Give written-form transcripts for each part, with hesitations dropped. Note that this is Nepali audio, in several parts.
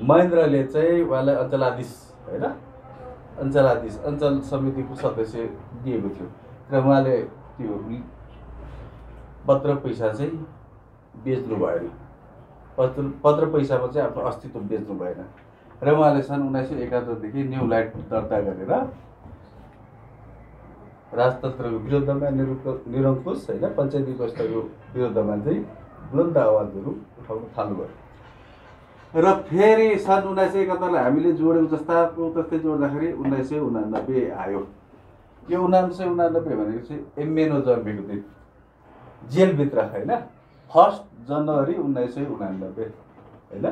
महेन्द्रले चाहिँ उहाँलाई अञ्चलाधीश होइन अञ्चल समितिको सदस्य दिएको थियो र उहाँले त्यो पत्र पैसा चाहिँ बेच्नु भएन। पत्र पैसामा चाहिँ आफ्नो अस्तित्व बेच्नु भएन र उहाँले सन् 1971 देखि न्यू लाइट दर्ता गरेर राजतन्त्रको विरुद्धमा निरङ्कुश होइन पञ्चायती व्यवस्थाको विरुद्धमा चाहिँ बुलन्द आवाजहरू उठाउन थाल्नुभयो। र फेरि सन् 1971 हामीले जोड्यौँ जस्ताको तस्तै जोड्दाखेरि 1989 आयो। यो 1989 भनेको चाहिँ एमएनओ जन्मेको दिन जेलभित्र होइन 1 जनवरी 1989 होइन।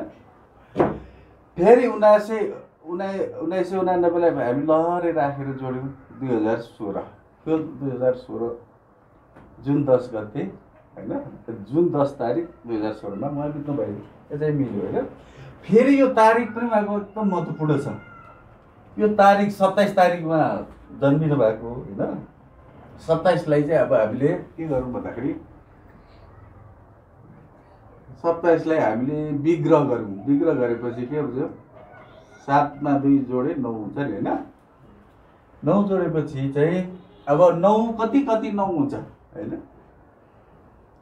फेरि 1989 लाई हामी लहरै राखेर जोड्यौँ 2016 त्यो 2016 जुन 10 गते होइन जुन 10 तारिक 2016 मा उहाँ बित्नु भयो। यो चाहिँ मिल्यो होइन। फेरि यो तारिक पनि उहाँको एकदम महत्त्वपूर्ण छ। यो तारिक 27 तारिकमा जन्मिनु भएको होइन। 27 लाई चाहिँ अब हामीले के गरौँ भन्दाखेरि 27 लाई हामीले विग्रह गरौँ। विग्रह गरेपछि के हुन्छ 7 मा 2 जोडे 9 हुन्छ नि होइन। 9 जोडेपछि चाहिँ अब 9 कति 9 हुन्छ होइन।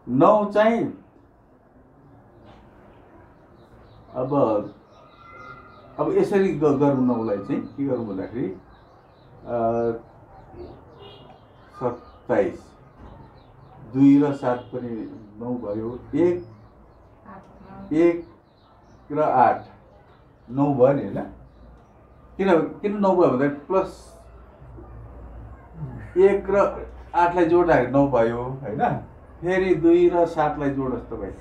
9 चाहिँ अब यसरी गरौँ 9 लाई चाहिँ के गरौँ भन्दाखेरि 27 2 र 7 पनि 9 भयो 1 र 8 9 भयो नि होइन। किन 9 भयो भन्दा प्लस 1 र 8 लाई जोड्दाखेरि 9 भयो होइन। फेरि 2 र 7 लाई जोड्नुहोस् तपाईँ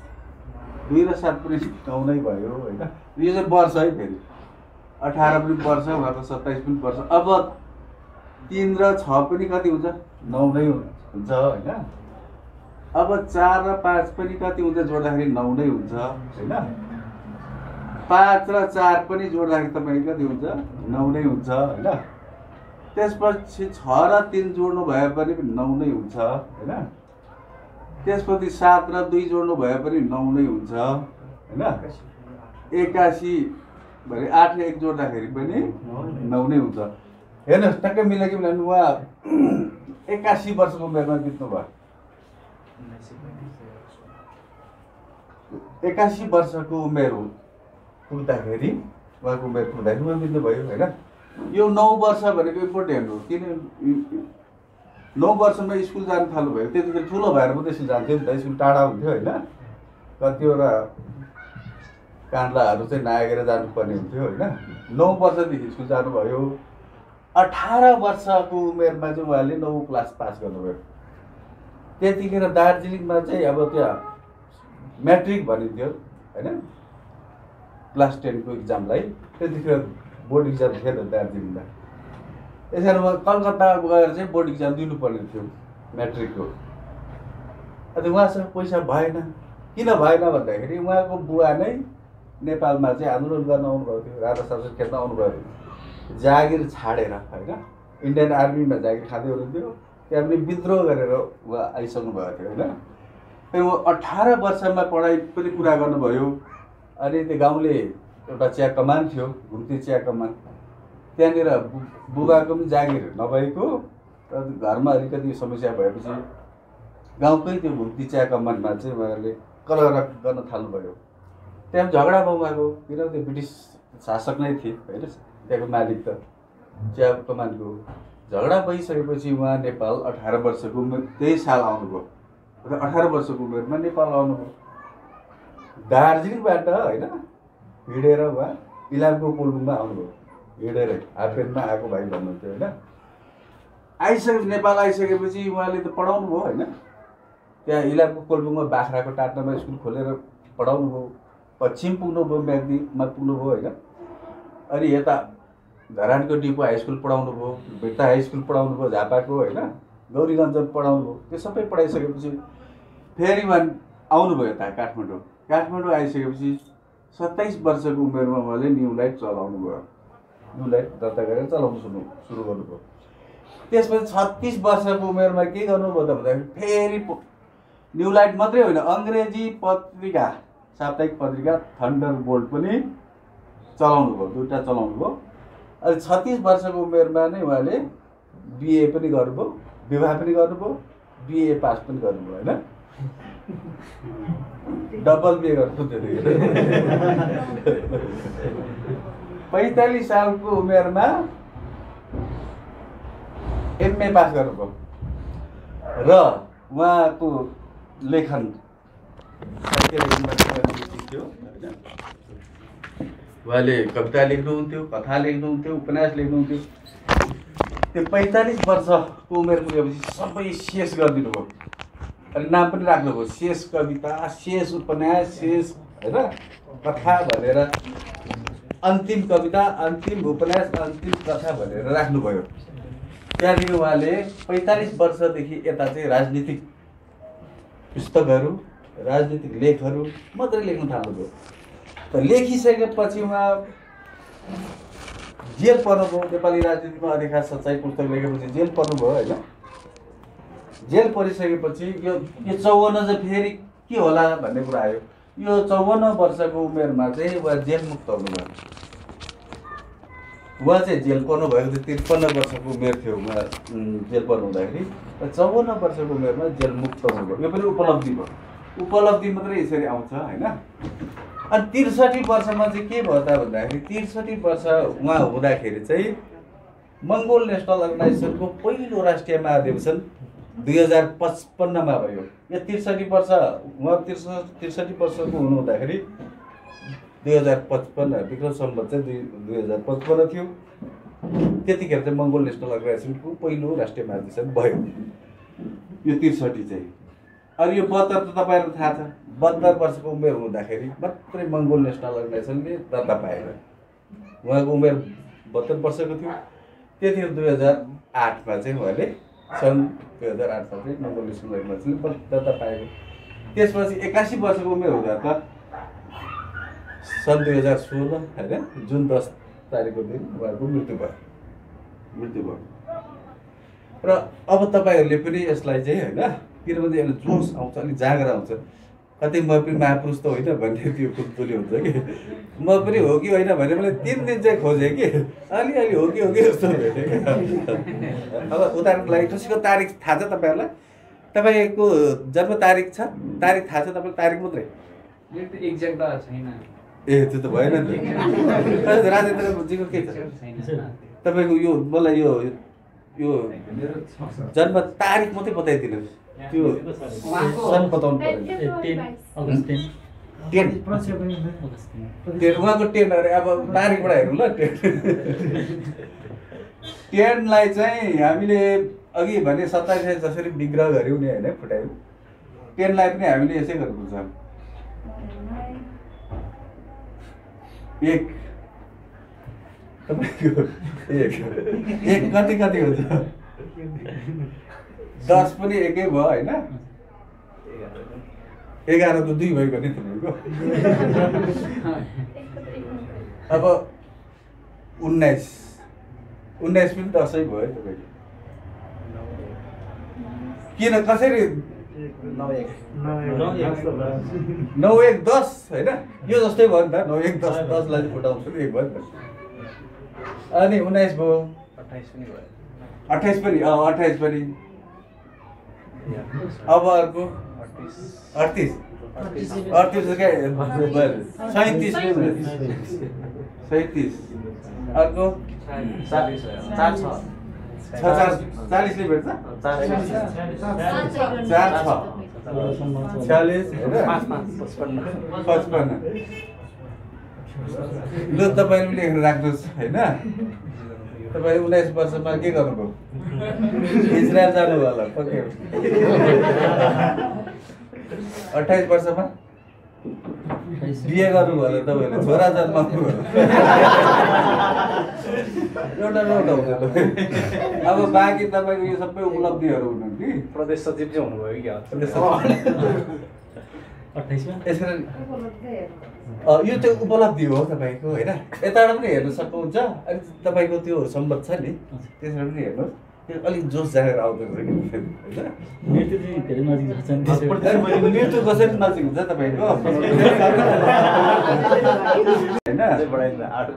2 र 7 पनि 9 नै भयो होइन। यो चाहिँ वर्ष है। फेरि 18 पनि वर्ष उहाँको 27 पनि वर्ष। अब 3 र 6 पनि कति हुन्छ 9 नै हुन्छ होइन। अब 4 र 5 पनि कति हुन्छ जोड्दाखेरि 9 नै हुन्छ होइन। 5 र 4 पनि जोड्दाखेरि तपाईँ कति हुन्छ 9 नै हुन्छ होइन। त्यसपछि 6 र 3 जोड्नु भए पनि 9 नै हुन्छ होइन। त्यसपछि 7 र 2 जोड्नु भए पनि 9 नै हुन्छ होइन। 81 भने 8 र 1 जोड्दाखेरि पनि 9 नै हुन्छ। हेर्नुहोस् टक्कै मिल्यो कि मिलेन। उहाँ 81 वर्षको उमेरमा बित्नु भयो। 81 वर्षको उमेर पुग्दाखेरि उहाँको उमेर पुग्दाखेरि उहाँ बित्नु भयो होइन। यो 9 वर्ष भनेको इम्पोर्टेन्ट हो। किन 9 वर्षमा स्कुल जानु थाल्नुभयो। त्यतिखेर ठुलो भएर मात्रै स्कुल जान्थ्यो नि त। स्कुल टाढा हुन्थ्यो होइन। कतिवटा कान्लाहरू चाहिँ नागेर जानुपर्ने हुन्थ्यो होइन। 9 वर्षदेखि स्कुल जानुभयो। 18 वर्षको उमेरमा चाहिँ उहाँले 9 क्लास पास गर्नुभयो। त्यतिखेर दार्जिलिङमा चाहिँ अब त्यहाँ म्याट्रिक भनिन्थ्यो होइन। क्लास 10 को इक्जामलाई त्यतिखेर बोर्ड इक्जाम थिएन दार्जिलिङमा। त्यसरी उहाँ कलकत्ता गएर चाहिँ बोर्ड इक्जाम दिनुपर्ने थियो म्याट्रिकको। अन्त उहाँसँग पैसा भएन। किन भएन भन्दाखेरि उहाँको बुवा नै नेपालमा चाहिँ आन्दोलन गर्न आउनुभएको थियो। राजा शासन खेल्न आउनुभएको थियो। जागिर छाडेर होइन इन्डियन आर्मीमा जागिर खाँदै हुनुहुन्थ्यो। त्यहाँ पनि विद्रोह गरेर उहाँ आइसक्नु भएको थियो होइन। फेरि उहाँ 18 वर्षमा पढाइ पनि पुरा गर्नुभयो। अनि त्यो गाउँले एउटा चिया कमान थियो घुम्ती चिया कमान। त्यहाँनिर बुबाको पनि जागिर नभएको र घरमा अलिकति समस्या भएपछि गाउँकै त्यो घुम्ती चिया कमानमा चाहिँ उहाँहरूले कलर गर्न थाल्नुभयो। त्यहाँ झगडा भयो उहाँको। किनभने त्यो ब्रिटिस शासक नै थिए होइन त्यहाँको मालिक त चिया कमानको। झगडा भइसकेपछि उहाँ नेपाल 18 वर्षको उमेर त्यही साल आउनुभयो। 18 वर्षको उमेरमा नेपाल आउनुभयो। दार्जिलिङबाट होइन हिँडेर उहाँ इलामको कोलबुङमा आउनुभयो। हिँडेरै हाफपेन्टमा आएको भाइ भन्नुहुन्थ्यो होइन। नेपाल आइसकेपछि उहाँले त पढाउनु भयो होइन। त्यहाँ इलामको कोलबुङमा बाख्राको टाट्नामा स्कुल खोलेर पढाउनु भयो। पश्चिम पुग्नुभयो म्याग्दीमा पुग्नुभयो होइन। अनि यता धरानको डिपो हाई स्कुल पढाउनु भयो। भेट्टा हाई स्कुल पढाउनु भयो झापाको होइन। गौरीगञ्ज पढाउनु भयो। त्यो सबै पढाइसकेपछि फेरि उहाँ आउनुभयो यता काठमाडौँ। काठमाडौँ आइसकेपछि 27 वर्षको उमेरमा उहाँले न्यू लाइट चलाउनु भयो। न्यू लाइट दर्ता गरेर चलाउनु सुरु गर्नुभयो। त्यसपछि 36 वर्षको उमेरमा के गर्नुभयो त भन्दाखेरि फेरि न्यू लाइट मात्रै होइन अङ्ग्रेजी पत्रिका साप्ताहिक पत्रिका थन्डर बोल्ट पनि चलाउनु भयो, दुईवटा चलाउनु भयो। अनि 36 वर्षको उमेरमा नै उहाँले बिए पनि गर्नुभयो, विवाह पनि गर्नुभयो, बिए पास पनि गर्नुभयो होइन, डबल बिए गर्नुभयो त्यतिखेर। 45 सालको उमेरमा एमए पास गर्नुभयो र उहाँको लेखन थियो। उहाँले कविता लेख्नुहुन्थ्यो, कथा लेख्नुहुन्थ्यो, उपन्यास लेख्नुहुन्थ्यो। त्यो 45 वर्षको उमेर पुगेपछि सबै शेष गरिदिनु भयो। अनि नाम पनि राख्नुभयो, शेष कविता, शेष उपन्यास, शेष होइन कथा भनेर, अन्तिम कविता, अन्तिम उपन्यास, अन्तिम कथा भनेर राख्नुभयो। त्यहाँदेखि उहाँले 45 वर्षदेखि यता चाहिँ राजनीतिक पुस्तकहरू, राजनीतिक लेखहरू मात्रै लेख्न थाल्नुभयो। त लेखिसकेपछि उहाँ जेल पर्नुभयो। नेपाली राजनीतिमा अधिकार सच्चाइ पुस्तक लेखेपछि जेल पर्नुभयो होइन। जेल परिसकेपछि यो 54 चाहिँ फेरि के होला भन्ने कुरा आयो। यो 54 वर्षको उमेरमा चाहिँ उहाँ जेल मुक्त हुनुभयो। उहाँ चाहिँ जेल पर्नु भएको थियो, 53 वर्षको उमेर थियो उहाँ जेल पर्नु हुँदाखेरि। 54 वर्षको उमेरमा जेल मुक्त हुनुभयो। यो पनि उपलब्धि भयो। उपलब्धि मात्रै यसरी आउँछ होइन। अनि 63 वर्षमा चाहिँ के भयो त भन्दाखेरि 63 वर्ष उहाँ हुँदाखेरि चाहिँ मङ्गोल नेसनल अर्गनाइजेसनको पहिलो राष्ट्रिय महाधिवेशन 2055 मा भयो। यो 63 वर्ष उहाँ 63 वर्षको हुनुहुँदाखेरि 2055 विक्रम सम्वत चाहिँ 2055 थियो। त्यतिखेर चाहिँ मङ्गोल नेसनल अर्गनाइजेसनको पहिलो राष्ट्रिय महाधिवेशन भयो यो 63 चाहिँ। अनि यो 72 त तपाईँहरूलाई थाहा छ, 72 वर्षको उमेर हुँदाखेरि मात्रै मङ्गोल नेसनल अर्गनाइजेसनले दर्ता पाएर। उहाँको उमेर 72 वर्षको थियो। त्यतिखेर 2008मा चाहिँ उहाँले सन् 2008मा चाहिँ मङ्गोल नेसनल अर्गनाइजेसनले दर्ता पाएको। त्यसपछि 81 वर्षको उमेर हुँदा त सन् 2016 होइन जुन 10 तारिकको दिन उहाँको मृत्यु भयो। र अब तपाईँहरूले पनि यसलाई चाहिँ होइन किनभने यसले जोस आउँछ, अलिक जाँगर आउँछ। कतै म पनि महापुरुष त होइन भन्ने त्यो कुलतुली हुन्छ कि म पनि हो कि होइन भने मैले 3 दिन चाहिँ खोजेँ कि अलिअलि हो कि जस्तो भेटेँ कि। अब उदाहरणको लागि कसैको तारिक थाहा छ तपाईँहरूलाई? तपाईँको जन्म तारिक छ, तारिक थाहा छ तपाईँलाई? तारिक मात्रै एक्ज्याक्ट त छैन। ए त्यो त भएन नि। राजेन्द्रजीको के छ तपाईँको? यो मलाई यो जन्म तारिक मात्रै बताइदिनुहोस्। त्यो सन बताउनु पर्यो। 10 उहाँको 10 अरे अब तारिकबाट हेरौँ ल। 10लाई चाहिँ हामीले अघि भने 27 जसरी विग्रह गऱ्यौँ नि होइन, फुटायौँ। 10लाई पनि हामीले यसै गर्नुपर्छ। 1 तपाईँको 1 कति हुन्छ? 10 पनि एकै भयो होइन। 11 त 2 भएको नि तपाईँको। अब 19 पनि 10 भयो तपाईँको। किन कसरी 9 1 10 होइन? यो जस्तै भयो नि त। 9 1 10 10लाई फुटाउँछु नि 1 भयो नि त। अनि 19 भयो, 28 पनि भयो, 28 पनि 28 पनि। अब अर्को 38 क्या 37 अर्को 40 ले भेट्छ। 4 6 46 55 ल तपाईँले पनि लेखेर राख्नुहोस् होइन। तपाईँ 19 वर्षमा के गर्नुभयो? इजरायल जानुभयो होला पक्कै। 28 वर्षमा बिहे गर्नुभयो होला तपाईँले, छोरा जन्माउनु भयो। एउटा हुन्छ तपाईँ। अब बाँकी तपाईँको यो सबै उपलब्धिहरू हुनु कि प्रदेश सचिव चाहिँ हुनुभयो कि? यसरी यो चाहिँ उपलब्धि हो तपाईँको होइन। यताबाट पनि हेर्नु सक्नुहुन्छ। अनि तपाईँको त्यो सम्बन्ध छ नि, त्यसबाट पनि हेर्नुहोस्। त्यो अलिक जोस जागेर आउँदो रहेछ कि फेरि होइन नृत्य चाहिँ धेरै नजिक छ नि नृत्य कसरी नजिक हुन्छ तपाईँको होइन 8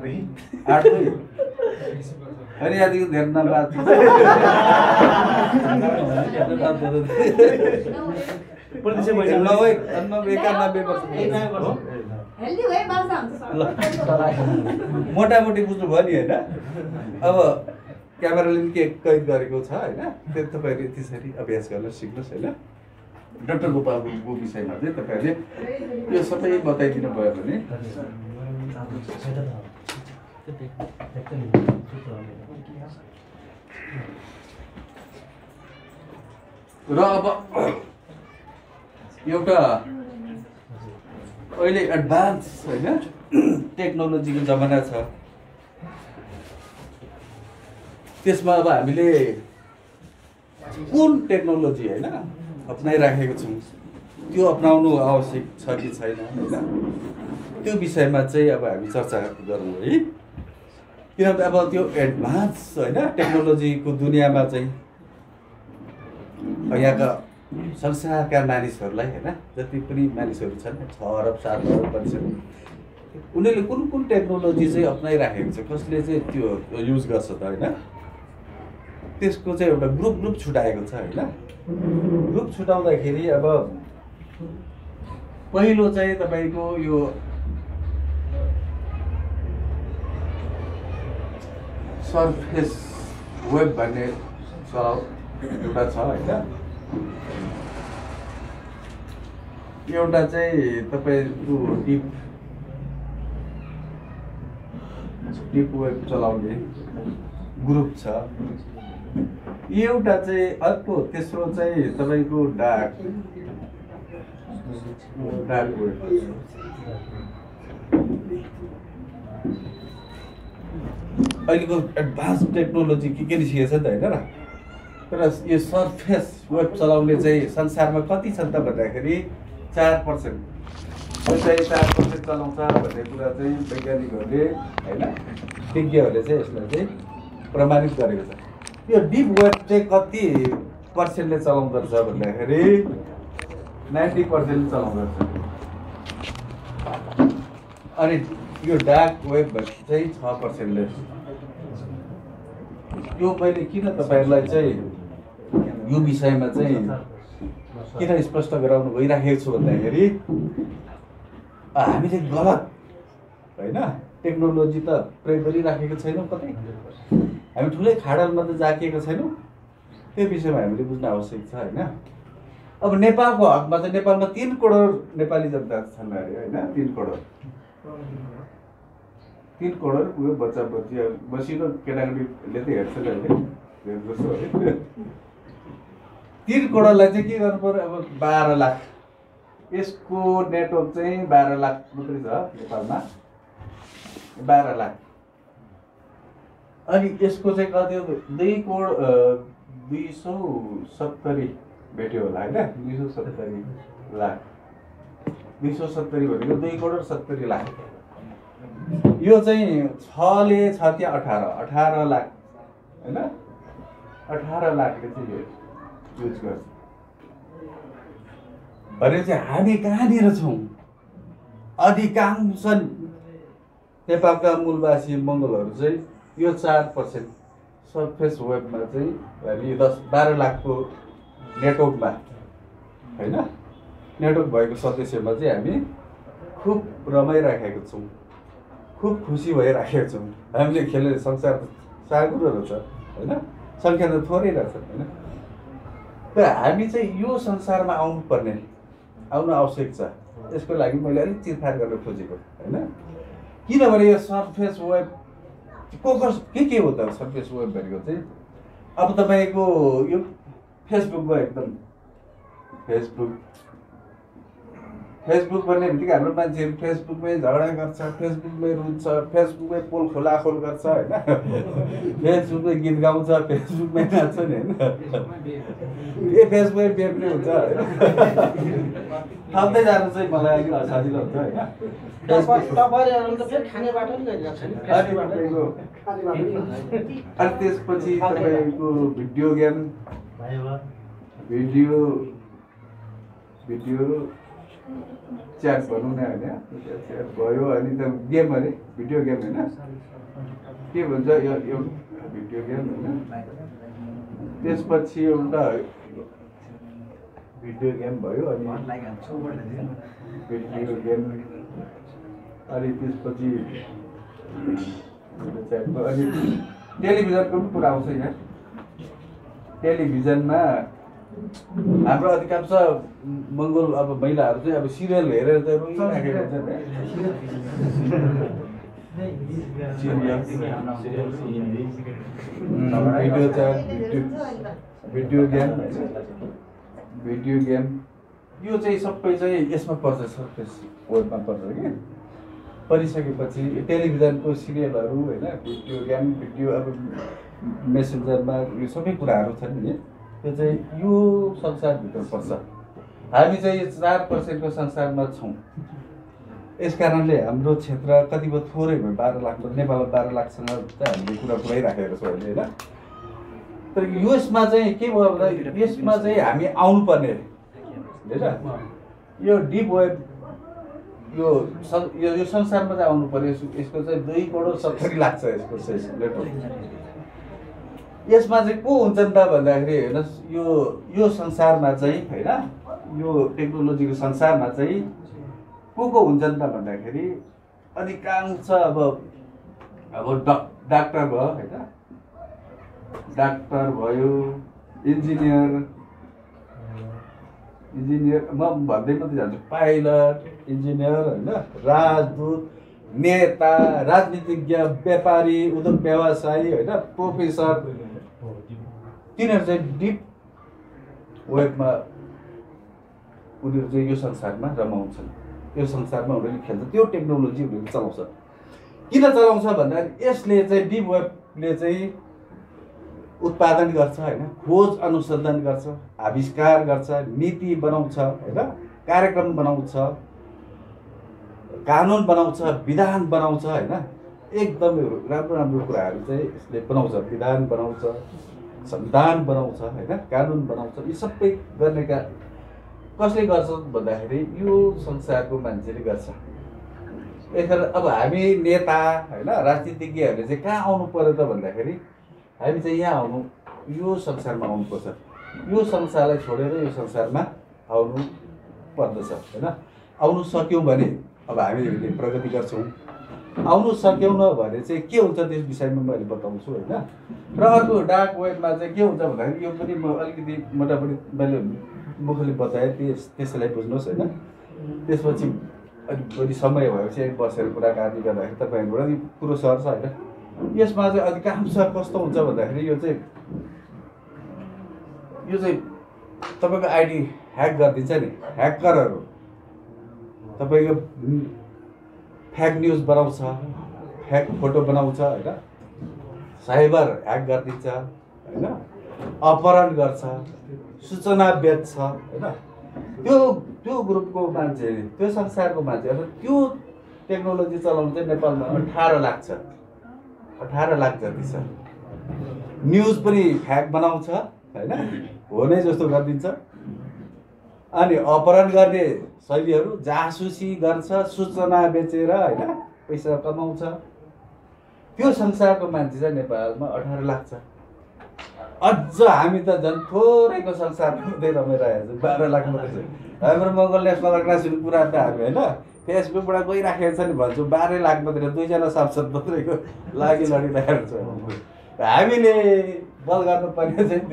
अनि यहाँदेखि धेरै नबाच्नु मोटामोटी बुझ्नुभयो नि होइन अब क्यामेराले पनि के कैद गरेको छ होइन त्यो तपाईँहरूले त्यसरी अभ्यास गर्न सिक्नुहोस् होइन डाक्टर गोपालको विषयमा चाहिँ तपाईँहरूले यो सबै बताइदिनु भयो भने र अब एउटा अहिले एडभान्स होइन टेक्नोलोजीको जमाना छ त्यसमा अब हामीले कुन टेक्नोलोजी होइन अप्नाइराखेको छौँ त्यो अप्नाउनु आवश्यक छ कि छैन होइन त्यो विषयमा चाहिँ अब हामी चर्चा गरौँ है किनभने अब त्यो एडभान्स होइन टेक्नोलोजीको दुनियाँमा चाहिँ यहाँका संसारका मानिसहरूलाई होइन जति पनि मानिसहरू छन् 6 अरब 7 अरब पनि छन् उनीहरूले कुन कुन टेक्नोलोजी चाहिँ अप्नाइराखेको छ कसले चाहिँ त्यो युज गर्छ त होइन त्यसको चाहिँ एउटा ग्रुप छुटाएको छ होइन ग्रुप छुटाउँदाखेरि अब पहिलो चाहिँ तपाईँको यो सर्फेस वेब भन्ने एउटा छ होइन एउटा चाहिँ तपाईँको डिप वेब चलाउने ग्रुप छ एउटा चाहिँ अर्को तेस्रो चाहिँ तपाईँको डार्क वेब अहिलेको एडभान्स टेक्नोलोजी के निस्किएको छ नि त होइन र तर यो सर्फेस वेब चलाउने चाहिँ संसारमा कति छन् त भन्दाखेरि 4% चाहिँ 4% चलाउँछ भन्ने कुरा चाहिँ वैज्ञानिकहरूले होइन विज्ञहरूले चाहिँ यसलाई चाहिँ प्रमाणित गरेको छ यो डिप वेब चाहिँ कति पर्सेन्टले चलाउँदो रहेछ भन्दाखेरि 90% चलाउँदो रहेछ अनि यो डार्क वेब चाहिँ 6%ले यो मैले किन तपाईँहरूलाई चाहिँ यो विषयमा चाहिँ किन स्पष्ट गराउनु गइराखेको छु भन्दाखेरि हामीले गलत होइन टेक्नोलोजी त प्रयोग गरिराखेको छैनौँ कतै हामी ठुलै खाडलमा त जाकिएको छैनौँ त्यो विषयमा हामीले बुझ्न आवश्यक छ होइन अब नेपालको हकमा चाहिँ नेपालमा 3 करोड नेपाली जनता छन् अरे होइन 3 करोड उयो बच्चा बच्ची बसिलो केटाकेटीले त हेर्छ नि अहिले जस्तो है 3 करोडलाई चाहिँ के गर्नु पर्यो अब 12 लाख यसको नेटवर्क चाहिँ 12 लाख मात्रै छ नेपालमा 12 लाख अनि यसको चाहिँ कति हो 2 करोड 270 भेट्यो होला होइन 270 लाख 270 भनेको 2 करोड 70 लाख यो चाहिँ 6 ले छ त्यहाँ 18 लाख होइन 18 लाखले चाहिँ युज गर्छ भने चाहिँ हामी कहाँनिर छौँ अधिकांश नेपालका मूलवासी मङ्गोलहरू चाहिँ यो 4% सर्फेस वेबमा चाहिँ हामी 10-12 लाखको नेटवर्कमा होइन नेटवर्क भएको सदस्यमा चाहिँ हामी खुब रमाइराखेको छौँ खुब खुसी भइराखेको छौँ हामीले खेल्ने संसार साँगुरो रहेछ होइन सङ्ख्या त थोरै रहेछ होइन तर हामी चाहिँ यो संसारमा आउनु आवश्यक छ यसको लागि मैले अलिक चिरफार गर्न खोजेको होइन किनभने यो सर्फेस वेब के हो त सर्फेस वेब भनेको चाहिँ अब तपाईँको यो फेसबुकमा एकदम फेसबुक भन्ने बित्तिकै हाम्रो मान्छेहरू फेसबुकमै झगडा गर्छ, फेसबुकमै रुन्छ, फेसबुकमै पोल खोलाखोल गर्छ होइन, फेसबुकमै गीत गाउँछ, फेसबुकमै नाच्छ नि होइन, ए फेसबुकमै बेच्ने हुन्छ होइन, थप्दै जानु चाहिँ मलाई अलिक सजिलो हुन्छ होइन। अनि त्यसपछि तपाईँको भिडियो गेम भिडियो च्याट भनौँ न होइन, च्याट भयो अनि त गेम अरे भिडियो गेम होइन, के भन्छ यो भिडियो गेम होइन, त्यसपछि एउटा भिडियो गेम भयो अनि भिडियो गेम अनि त्यसपछि अनि टेलिभिजनको पनि कुरा आउँछ यहाँ। टेलिभिजनमा हाम्रो अधिकांश मङ्गोल अब महिलाहरू चाहिँ अब सिरियल हेरेर चाहिँ रोइराखेको हुन्छ भिडियो गेम यो चाहिँ सबै चाहिँ यसमा पर्छ, सर्फेस वर्डमा पर्छ कि परिसकेपछि टेलिभिजनको सिरियलहरू होइन, भिडियो अब मेसेन्जरमा यो सबै कुराहरू छन् नि, त्यो चाहिँ यो संसारभित्र पर्छ। हामी चाहिँ 4% संसारमा छौँ। यस कारणले हाम्रो क्षेत्र कतिपय थोरै भयो, 12 लाख, नेपालमा 12 लाखसँग चाहिँ हामीले कुरा पुऱ्याइराखेको छौँ अहिले होइन। तर यसमा चाहिँ के भयो भन्दा यसमा चाहिँ हामी आउनुपर्ने होइन, यो डिप वेब यो संसारमा चाहिँ आउनु पर्यो। यसको चाहिँ 2.70 लाख छ यसको चाहिँ नेटवर्क। यसमा चाहिँ को हुन्छन् त भन्दाखेरि हेर्नुहोस्, यो संसारमा चाहिँ होइन, यो टेक्नोलोजीको संसारमा चाहिँ को हुन्छन् त भन्दाखेरि अधिकांश अब डाक्टर भयो होइन, डाक्टर भयो, इन्जिनियर म भन्दै मात्रै जान्छु, पाइलट, इन्जिनियर होइन, राजदूत, नेता, राजनीतिज्ञ, व्यापारी, उद्योग व्यवसायी होइन, प्रोफेसर, तिनीहरू चाहिँ डिप वेबमा उनीहरू चाहिँ यो संसारमा रमाउँछन्, यो संसारमा उनीहरूले खेल्छ, त्यो टेक्नोलोजी उनीहरूले चलाउँछ। किन चलाउँछ भन्दाखेरि यसले चाहिँ डिप वेबले चाहिँ उत्पादन गर्छ होइन, खोज अनुसन्धान गर्छ, आविष्कार गर्छ, नीति बनाउँछ होइन, कार्यक्रम बनाउँछ, कानुन बनाउँछ, विधान बनाउँछ होइन, एकदमै राम्रो राम्रो कुराहरू चाहिँ यसले बनाउँछ, विधान बनाउँछ, संविधान बनाउँछ होइन, कानुन बनाउँछ। यो सबै गर्ने कसले गर्छ भन्दाखेरि यो संसारको मान्छेले गर्छ। यसरी अब हामी नेता होइन, राजनीतिज्ञहरूले चाहिँ कहाँ आउनु पर्यो त भन्दाखेरि हामी चाहिँ यहाँ आउनु, यो संसारमा आउनुपर्छ, यो संसारलाई छोडेर यो संसारमा आउनु पर्दछ होइन। आउनु सक्यौँ भने अब हामीले प्रगति गर्छौँ, आउनु सक्यौँ भने चाहिँ के हुन्छ त्यस विषयमा मैले बताउँछु होइन। र अर्को डार्क वेबमा चाहिँ के हुन्छ भन्दाखेरि यो पनि म अलिकति मोटामोटी मैले मुखले बताएँ, त्यसलाई बुझ्नुहोस् होइन। त्यसपछि अलिक बढी समय भएपछि बसेर कुराकानी गर्दाखेरि तपाईँहरूबाट यो कुरो सर्छ होइन। यसमा चाहिँ अधिकांश कस्तो हुन्छ भन्दाखेरि यो चाहिँ तपाईँको आइडी ह्याक गरिदिन्छ नि, ह्याकरहरू तपाईँको फेक न्युज बनाउँछ, फेक फोटो बनाउँछ होइन, साइबर ह्याक गरिदिन्छ होइन, अपहरण गर्छ, सूचना बेच्छ होइन। त्यो ग्रुपको मान्छे, त्यो संसारको मान्छे अथवा त्यो टेक्नोलोजी चलाउनु चाहिँ नेपालमा 18 लाख छ, 18 लाख जति छ। न्युज पनि फ्याक बनाउँछ होइन, हो नै जस्तो गरिदिन्छ। अनि अपहरण गर्ने शैलीहरू, जासुसी गर्छ, सूचना बेचेर होइन पैसा कमाउँछ। त्यो संसारको मान्छे चाहिँ नेपालमा 18 लाख छ। अझ हामी त झन् थोरैको संसारमा मात्रै रमाइरहेको छ, 12 लाख मात्रै छ। हाम्रो मङ्गल नेसनल अर्गनाइजेसनको कुरा त हामी होइन फेसबुकबाट गइराखेको छ नि भन्छु, 12 लाख मात्रै, 2जना सांसद मात्रैको लागि लडिरहेको छ। हामीले बल गर्नुपर्ने चाहिँ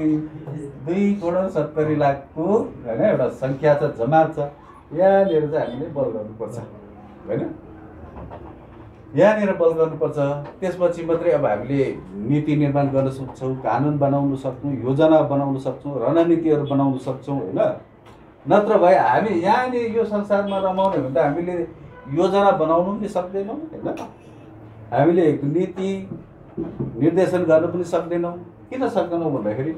2.70 लाखको होइन एउटा सङ्ख्या छ, जमात छ। यहाँनिर चाहिँ हामीले बल गर्नुपर्छ होइन, यहाँनिर बल गर्नुपर्छ। त्यसपछि मात्रै अब हामीले नीति निर्माण गर्न सक्छौँ, कानुन बनाउन सक्छौँ, योजना बनाउन सक्छौँ, रणनीतिहरू बनाउन सक्छौँ होइन। नत्र भए हामी यहाँनिर यो संसारमा रमाउने भने त हामीले योजना बनाउनु पनि सक्दैनौँ होइन, हामीले नीति निर्देशन गर्नु पनि सक्दैनौँ। किन सक्दैनौँ भन्दाखेरि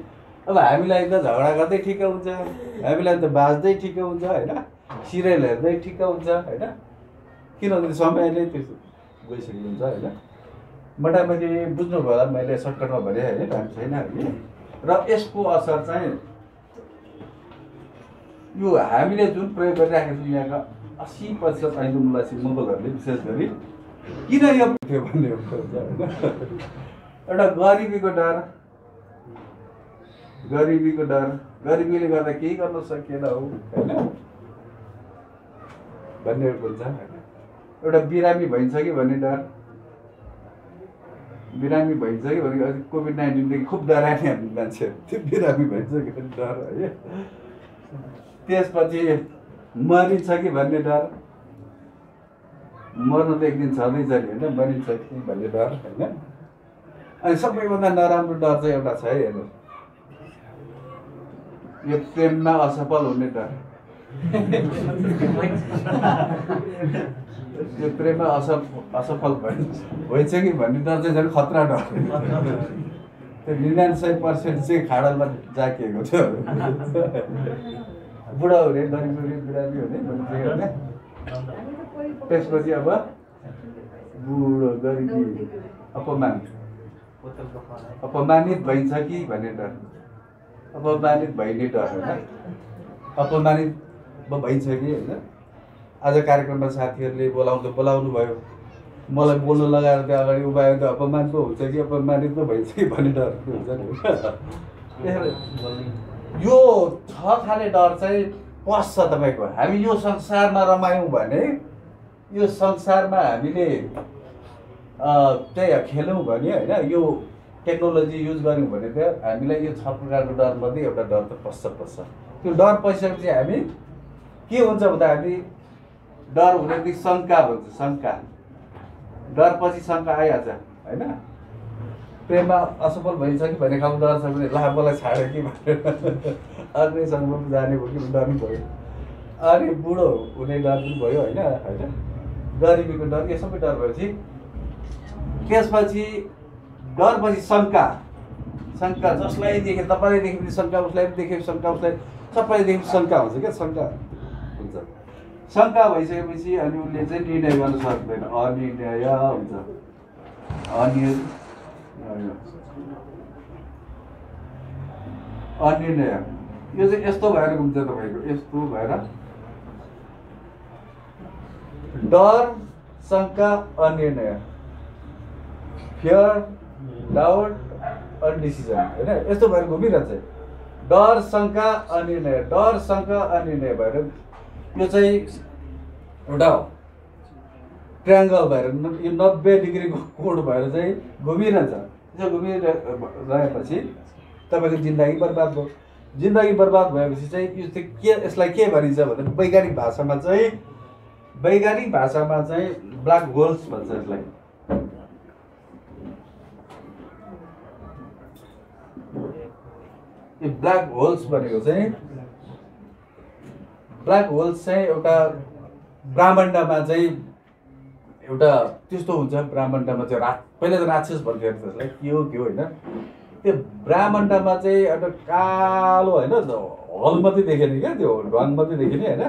अब हामीलाई त झगडा गर्दै ठिक हुन्छ, हामीलाई त बाँच्दै ठिक हुन्छ होइन, सिरियल हेर्दै ठिक हुन्छ होइन, किनभने समयले त्यो गइसकेको हुन्छ होइन। मोटामोटी बुझ्नुभयो होला मैले सर्टकटमा भने होइन, टाइम छैन हामी। र यसको असर चाहिँ यो हामीले जुन प्रयोग गरिराखेको छौँ यहाँका 80% अहिले मुलासी मोबाइलहरूले विशेष गरी किन यो थियो भन्ने हुन्छ होइन। एउटा गरिबीको डर, गरिबीले गर्दा केही गर्न सकिएन हो होइन भन्ने हुन्छ। एउटा बिरामी भइन्छ कि भन्ने डर, बिरामी भइन्छ कि भने कोभिड-19देखि खुब डरायो नि हामी मान्छेहरू, त्यो बिरामी भइन्छ कि भन्ने डर है। त्यसपछि मरिन्छ कि भन्ने डर, मर्नु त एक दिन छँदैछ नि होइन, मरिन्छ कि भन्ने डर होइन। अनि सबैभन्दा नराम्रो डर चाहिँ एउटा छ है, हेर्नुहोस् यो प्रेममा असफल हुने डर। यो प्रेममा असफल भइन्छ कि भन्ने डर चाहिँ झन् खतरा डर। त्यो 99% चाहिँ खाडलमा जाकिएको थियो। बुढा हुने, गरिब हुने, बिरामी हुने भन्ने होइन। त्यसपछि अब बुढो, गरिबी, अपमानित भइन्छ कि भन्ने डर, अपमानित भइने डर होइन, अपमानित भइन्छ कि होइन। आज कार्यक्रममा साथीहरूले बोलाउनु भयो, मलाई बोल्नु लगाएर त्यो अगाडि उभ्यायो त अपमान पो हुन्छ कि अपमानित पो भइन्छ कि भन्ने डर हुन्छ नि। यो 6 खाले डर चाहिँ पस्छ तपाईँको। हामी यो संसारमा रमायौँ भने, यो संसारमा हामीले त्यही खेल्यौँ भने होइन, यो टेक्नोलोजी युज गऱ्यौँ भने त हामीलाई यो 6 प्रकारको डरमध्ये एउटा डर त पस्छ। त्यो डर पसिसकेपछि हामी के हुन्छ भन्दा हामी डर हुने बित्तिकै शङ्का भन्छ, शङ्का। डर पछि शङ्का आइहाल्छ होइन। प्रेममा असफल भइन्छ कि भन्ने खालको डर छ भने ला मलाई छाड्यो कि भनेर अर्कैसँग जाने भयो कि डर पनि भयो। अनि बुढो हुने डर पनि भयो होइन, गरिबीको डर, यो सबै डर भएपछि त्यसपछि डरपछि शङ्का। जसलाई देखे, तपाईँले देखे पनि शङ्का, उसलाई पनि देखे शङ्का, उसलाई सबैले देखे शङ्का हुन्छ क्या, शङ्का हुन्छ। शङ्का भइसकेपछि अनि उसले चाहिँ निर्णय गर्न सक्दैन, अनिर्णय हुन्छ। अनिर्णय यो चाहिँ यस्तो भएर हुन्छ तपाईँको, यस्तो भएर डर, शङ्का, अनिर्णय, फियर, डाउट, अनडिसिजन होइन, यस्तो भएर घुमिरहेछ। डर, शङ्का, अनिर्णय, डर, शङ्का, अनिर्णय भएर यो चाहिँ एउटा ट्रायङ्गल भएर यो 90 डिग्रीको कोण भएर चाहिँ घुमिरहन्छ। त्यसो घुमिरहेपछि तपाईँको जिन्दगी बर्बाद भयो। जिन्दगी बर्बाद भएपछि चाहिँ यो चाहिँ के, यसलाई के भनिन्छ भन्दा वैज्ञानिक भाषामा चाहिँ ब्ल्याक होल्स भन्छ यसलाई। यो ब्ल्याक होल्स भनेको चाहिँ, ब्ल्याक होल्स चाहिँ एउटा ब्रह्माण्डमा चाहिँ एउटा त्यस्तो हुन्छ। ब्रह्माण्डमा चाहिँ पहिला त राक्षस भन्थ्यो त्यसलाई, के हो होइन। त्यो ब्रह्माण्डमा चाहिँ एउटा कालो होइन, हल मात्रै देखेन क्या, त्यो ढङ मात्रै देखेन होइन।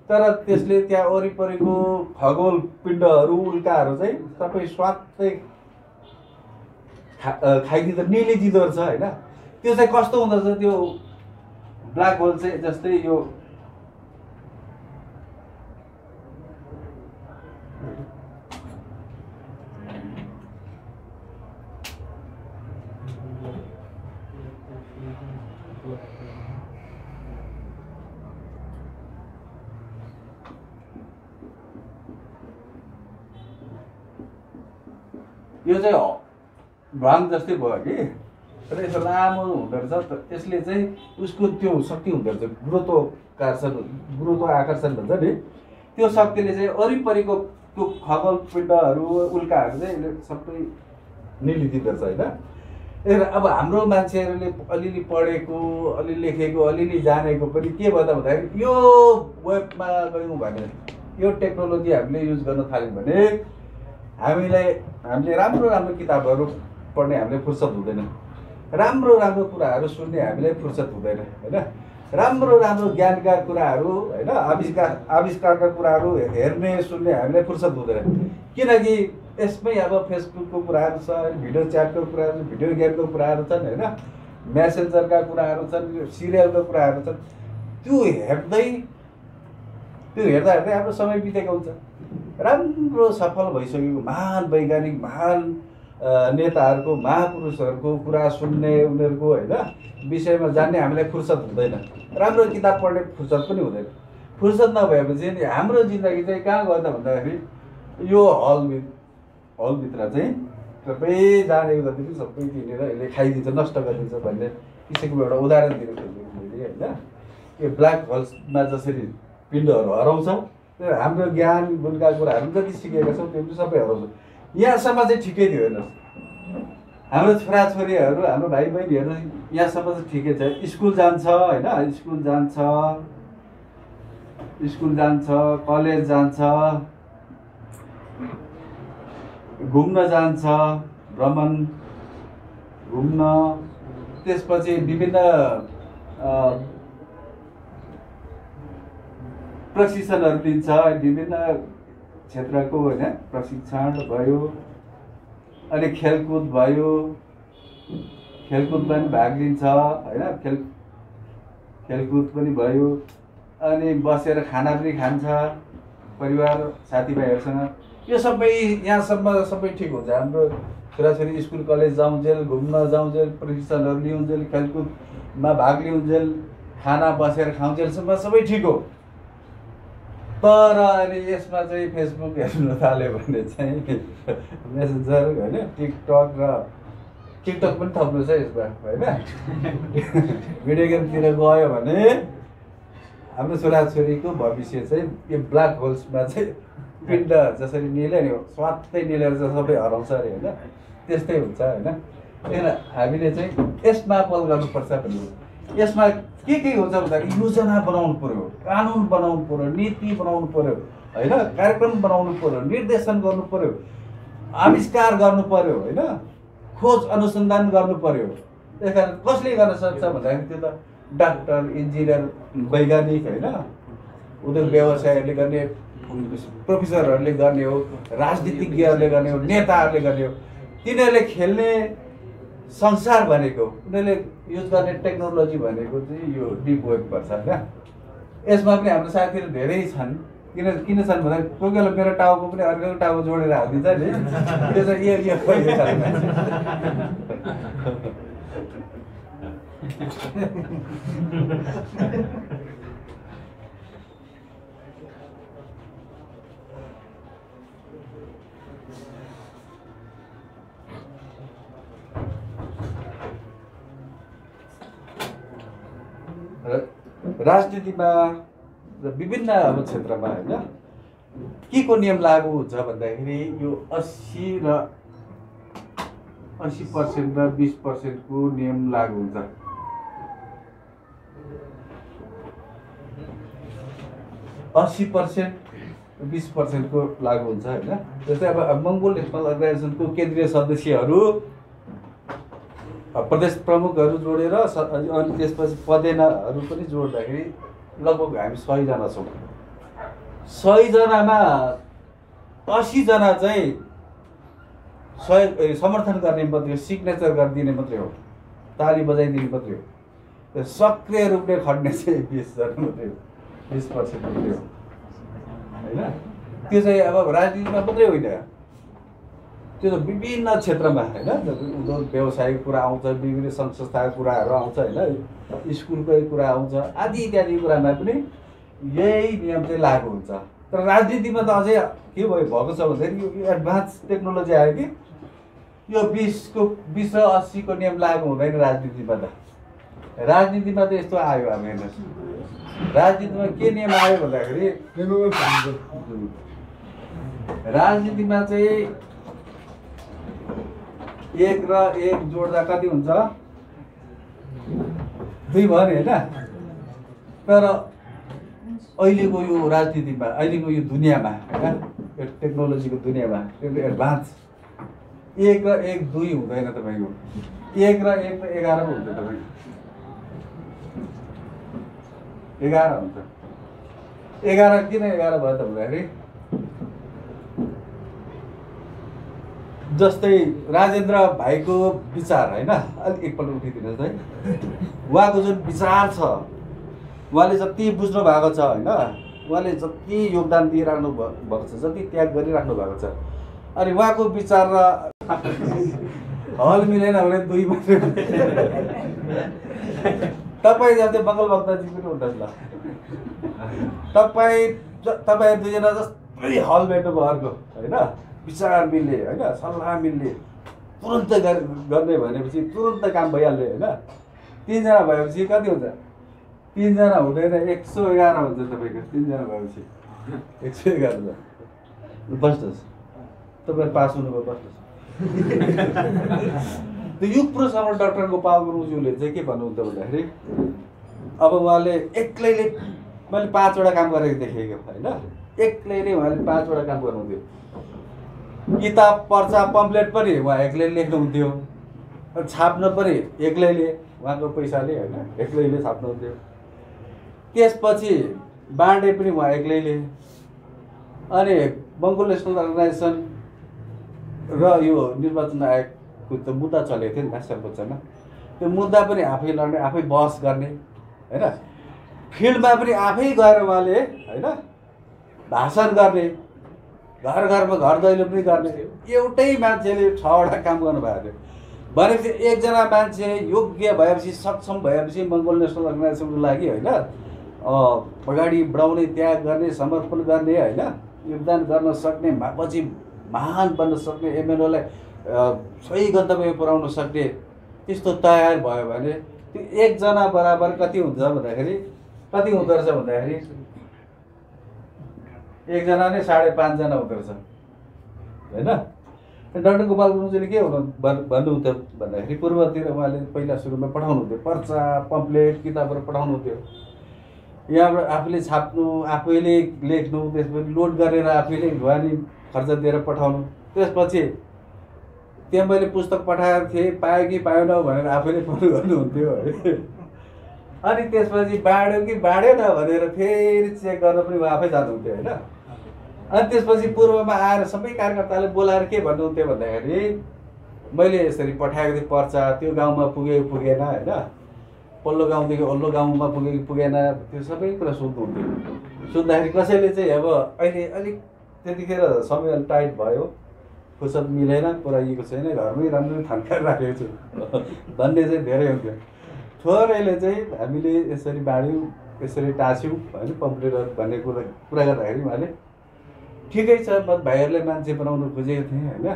तर त्यसले त्यहाँ वरिपरिको खगोल पिण्डहरू, उल्काहरू चाहिँ सबै स्वात्तै खाइदिँदो, निलिदिँदो रहेछ होइन। त्यो चाहिँ कस्तो हुँदो रहेछ त्यो ब्ल्याक होल चाहिँ, जस्तै यो यो चाहिँ ढ्वाङ जस्तै भयो कि, तर यसो लामो हुँदो रहेछ। यसले चाहिँ उसको त्यो शक्ति हुँदो रहेछ, गुरुत्व आकर्षण भन्छ नि, त्यो शक्तिले चाहिँ वरिपरिको त्यो खगोल पिण्डहरू, उल्काहरू चाहिँ यसले सबै निलिदिँदो रहेछ होइन। अब हाम्रो मान्छेहरूले अलिअलि पढेको अलिअलि लेखेको अलिअलि जानेको पनि के भन्दा भन्दाखेरि यो वेबमा गयौँ भने यो टेक्नोलोजी हामीले युज गर्न थाल्यौँ भने हामीले राम्रो राम्रो किताबहरू पढ्ने हामीले फुर्सद हुँदैन, राम्रो राम्रो कुराहरू सुन्ने हामीलाई फुर्सद हुँदैन होइन, राम्रो राम्रो ज्ञानका कुराहरू होइन आविष्कारका कुराहरू हेर्ने सुन्ने हामीलाई फुर्सद हुँदैन। किनकि यसमै अब फेसबुकको कुराहरू छ, भिडियो च्याटको कुराहरू, भिडियो गेमको कुराहरू छन् होइन, मेसेन्जरका कुराहरू छन्, सिरियलको कुराहरू छन्। त्यो हेर्दा हेर्दै हाम्रो समय बितेको हुन्छ। राम्रो सफल भइसकेको महान वैज्ञानिक महान नेताहरूको महापुरुषहरूको कुरा सुन्ने उनीहरूको होइन विषयमा जान्ने हामीलाई फुर्सद हुँदैन, राम्रो किताब पढ्ने फुर्सद पनि हुँदैन। फुर्सद नभएपछि नि हाम्रो जिन्दगी चाहिँ कहाँ गयो त भन्दाखेरि यो हलभित्र चाहिँ सबै जानेको जति पनि सबै किनेर यसले खाइदिन्छ नष्ट गरिदिन्छ भन्ने किसिमको एउटा उदाहरण दिन खोजेको मैले होइन। यो ब्ल्याक होल्समा जसरी पिण्डहरू हराउँछ हाम्रो ज्ञान गुणका कुराहरू जति सिकेका छौँ त्यो पनि सबै हराउँछ। यहाँसम्म चाहिँ ठिकै थियो हेर्नुहोस्, हाम्रो छोराछोरीहरू हाम्रो भाइ बहिनीहरू यहाँसम्म चाहिँ ठिकै छ, स्कुल जान्छ होइन, स्कुल जान्छ कलेज जान्छ, घुम्न जान्छ, घुम्न त्यसपछि विभिन्न प्रशिक्षणहरू दिन्छ, विभिन्न क्षेत्रको होइन प्रशिक्षण भयो, अनि खेलकुद भयो, खेलकुदमा पनि भाग लिन्छ होइन, खेलकुद पनि भयो, अनि बसेर खाना पनि खान्छ परिवार साथीभाइहरूसँग। यो सबै यहाँसम्म सबै ठिक हुन्छ। हाम्रो छोराछोरी स्कुल कलेज जाउन्जेल, घुम्न जाउन्जेल, प्रशिक्षणहरू लिउन्जेल, खेलकुदमा भाग लिउन्जेल, खाना बसेर खाउन्जेलसम्म सबै ठिक हो। तर अहिले यसमा चाहिँ फेसबुक हेर्न थाल्यो भने चाहिँ मेसेन्जर होइन टिकटक पनि थप्नुहोस् है यसमा होइन, भिडियो गेमतिर गयो भने हाम्रो छोराछोरीको भविष्य चाहिँ यो ब्ल्याक होल्समा चाहिँ पिण्ड जसरी निल्यो नि स्वात्तै निलेर चाहिँ सबै हराउँछ अरे होइन, त्यस्तै हुन्छ होइन। त्यही हामीले चाहिँ यसमा पल गर्नुपर्छ भन्ने। यसमा के हुन्छ भन्दाखेरि योजना बनाउनु पर्यो, कानुन बनाउनु पर्यो, नीति बनाउनु पर्यो होइन, कार्यक्रम बनाउनु पर्यो, निर्देशन गर्नु पर्यो, आविष्कार गर्नु पर्यो होइन, खोज अनुसन्धान गर्नु पर्यो। त्यस कारण कसले गर्न सक्छ भन्दाखेरि त्यो त डाक्टर इन्जिनियर वैज्ञानिक होइन, उद्योग व्यवसायहरूले गर्ने, प्रोफेसरहरूले गर्ने हो, राजनीतिज्ञहरूले गर्ने हो, नेताहरूले गर्ने हो। तिनीहरूले खेल्ने संसार भनेको उनीहरूले युज गर्ने टेक्नोलोजी भनेको चाहिँ यो डिप वेब पर्छ होइन। यसमा पनि हाम्रो साथीहरू धेरै छन्। किन छन् भन्दा कोही बेला मेरो टाउको पनि अर्को टाउको जोडेर हालिदिन्छ नि, त्यो चाहिँ राजनीतिमा र विभिन्न अब क्षेत्रमा होइन के को नियम लागू हुन्छ भन्दाखेरि यो 80% र 20%को नियम लागू हुन्छ। 80% 20% को लागू हुन्छ होइन। जस्तै अब मङ्गोल नेसनल अर्गनाइजेसनको केन्द्रीय सदस्यहरू प्रदेश प्रमुखहरू जोडेर अनि त्यसपछि पदेनाहरू पनि जोड्दाखेरि लगभग हामी 100 जना छौँ। 100 जनामा 80 जना चाहिँ समर्थन गर्ने मात्रै हो, सिग्नेचर गरिदिने मात्रै हो, ताली बजाइदिने मात्रै हो। सक्रिय रूपले खट्ने चाहिँ 20 जना मात्रै हो, 20% मात्रै हो होइन। त्यो चाहिँ अब राजनीतिमा मात्रै होइन, त्यो त विभिन्न क्षेत्रमा होइन, उद्योग व्यवसायको कुरा आउँछ, विभिन्न सङ्घ संस्थाको कुराहरू आउँछ होइन, स्कुलकै कुरा आउँछ, आदि इत्यादि कुरामा पनि यही नियम चाहिँ लागू हुन्छ। तर राजनीतिमा त अझै के भएको छ भन्दाखेरि यो एडभान्स टेक्नोलोजी आयो कि यो 20 र 80 को नियम लागू हुँदैन राजनीतिमा त। राजनीतिमा त यस्तो आयो अब हेर्नुहोस्, राजनीतिमा के नियम आयो भन्दाखेरि राजनीतिमा चाहिँ 1 र 1 जोड्दा कति हुन्छ 2 भयो नि हैन तर अहिलेको यो राजनीतिमा अहिलेको यो दुनियाँमा हैन यो टेक्नोलोजीको दुनियाँमा एकदम एडभान्स 1 र 1 2 हुँदैन तपाईको 1 र 1 त 11 पो हुन्छ तपाईको 11 हुन्छ 11 किन 11 भयो त भन्दाखेरि जस्तै राजेन्द्र भाइको विचार हैन अलि एकपल्ट उठिदिनुहोस् है उहाँको जुन विचार छ उहाँले जति बुझ्नु भएको छ हैन उहाँले जति योगदान दिइराख्नु भएको छ जति त्याग गरिराख्नु भएको छ अनि उहाँको विचार र हल मिलेन भने 2 मात्रै तपाईँ जस्तै मङ्गल भक्तजी पनि हुनुहुन्छ ल तपाईँ दुईजना जस्तै हल भेट्नुभयो अर्को हैन विचार मिल्ने हैन सल्लाह मिल्ने तुरन्त गर्ने भनेपछि तुरन्त काम भइहाल्ने हैन 3 जना भएपछि कति हुन्छ 3 जना हुँदैन 111 हुन्छ तपाईको 3 जना भएपछि 111 हुन्छ बस्नुहोस् तपाईँ पास हुनुभयो बस्नुहोस् त्यो युग पुरुषमा डाक्टर गोपाल गुरुङज्यूले चाहिँ के भन्नुहुन्छ भन्दाखेरि अब उहाँले एक्लैले मैले 5 वटा काम गरेको देखेको हैन एक्लैले उहाँले 5 वटा काम गर्नुहुन्थ्यो किताब पर्चा पम्पलेट पनि उहाँ एक्लैले लेख्नुहुन्थ्यो छाप्न पनि एक्लैले उहाँको पैसाले हैन एक्लैले छाप्नुहुन्थ्यो त्यसपछि बाँडे पनि उहाँ एक्लैले अनि मङ्गोल नेसनल अर्गनाइजेसन र यो निर्वाचन आयोगको त मुद्दा चलेको थियो नि त सर्वोच्चमा त्यो मुद्दा पनि आफै लड्ने आफै बहस गर्ने हैन फिल्डमा पनि आफै गएर उहाँले हैन भाषण गर्ने घर घरमा घर दैलो पनि गर्ने एउटै मान्छेले 6 वटा काम गर्नुभएको थियो भनेपछि एकजना मान्छे योग्य भएपछि सक्षम भएपछि मङ्गोल नेसनल अर्गनाइजेसनको लागि हैन अगाडि बढाउने त्याग गर्ने समर्पण गर्ने हैन योगदान गर्न सक्ने पछि महान बन्न सक्ने एमएनओलाई सही गन्तव्य पुर्याउन सक्ने त्यस्तो तयार भयो भने त्यो एकजना बराबर कति हुन्छ भन्दाखेरि कति हुँदो रहेछ भन्दाखेरि एकजना नै 5.5 जना हुँदो रहेछ हैन डाक्टर गोपाल गुरुङजीले के भन्नुहुन्थ्यो भन्दाखेरि पूर्वतिर उहाँले पहिला सुरुमा पठाउनुहुन्थ्यो पर्चा पम्पलेट किताबहरू पठाउनुहुन्थ्यो यहाँबाट आफूले छाप्नु आफैले लेख्नु त्यसपछि लोड गरेर आफैले ढुवानी खर्च दिएर पठाउनु त्यसपछि त्यहाँ मैले पुस्तक पठाएको थिएँ पाएँ कि पाएन भनेर आफैले पढ्नु गर्नुहुन्थ्यो है अनि त्यसपछि बाँड्यो कि बाँडेन भनेर फेरि चेक गर्न पनि उहाँ आफै जानुहुन्थ्यो होइन अनि त्यसपछि पूर्वमा आएर सबै कार्यकर्ताले बोलाएर के भन्नुहुन्थ्यो भन्दाखेरि मैले यसरी पठाएको थिएँ पर्चा त्यो गाउँमा पुग्यो पुगेन होइन पल्लो गाउँदेखि अल्लो गाउँमा पुग्यो कि पुगेन त्यो सबै कुरा सोध्नुहुन्थ्यो सोद्धाखेरि कसैले चाहिँ अब अहिले अलिक त्यतिखेर समय अलि टाइट भयो फुर्सद मिलेन पुऱ्याइएको छैन घरमै राम्रो थन्काएर राखेको छु भन्ने चाहिँ धेरै हुन्थ्यो थोरैले चाहिँ हामीले यसरी बाँड्यौँ यसरी टाँस्यौँ होइन पम्पलेटहरू भन्ने कुरा गर्दाखेरि उहाँले ठिकै छ म भाइहरूले मान्छे बनाउनु खोजेको थिएँ होइन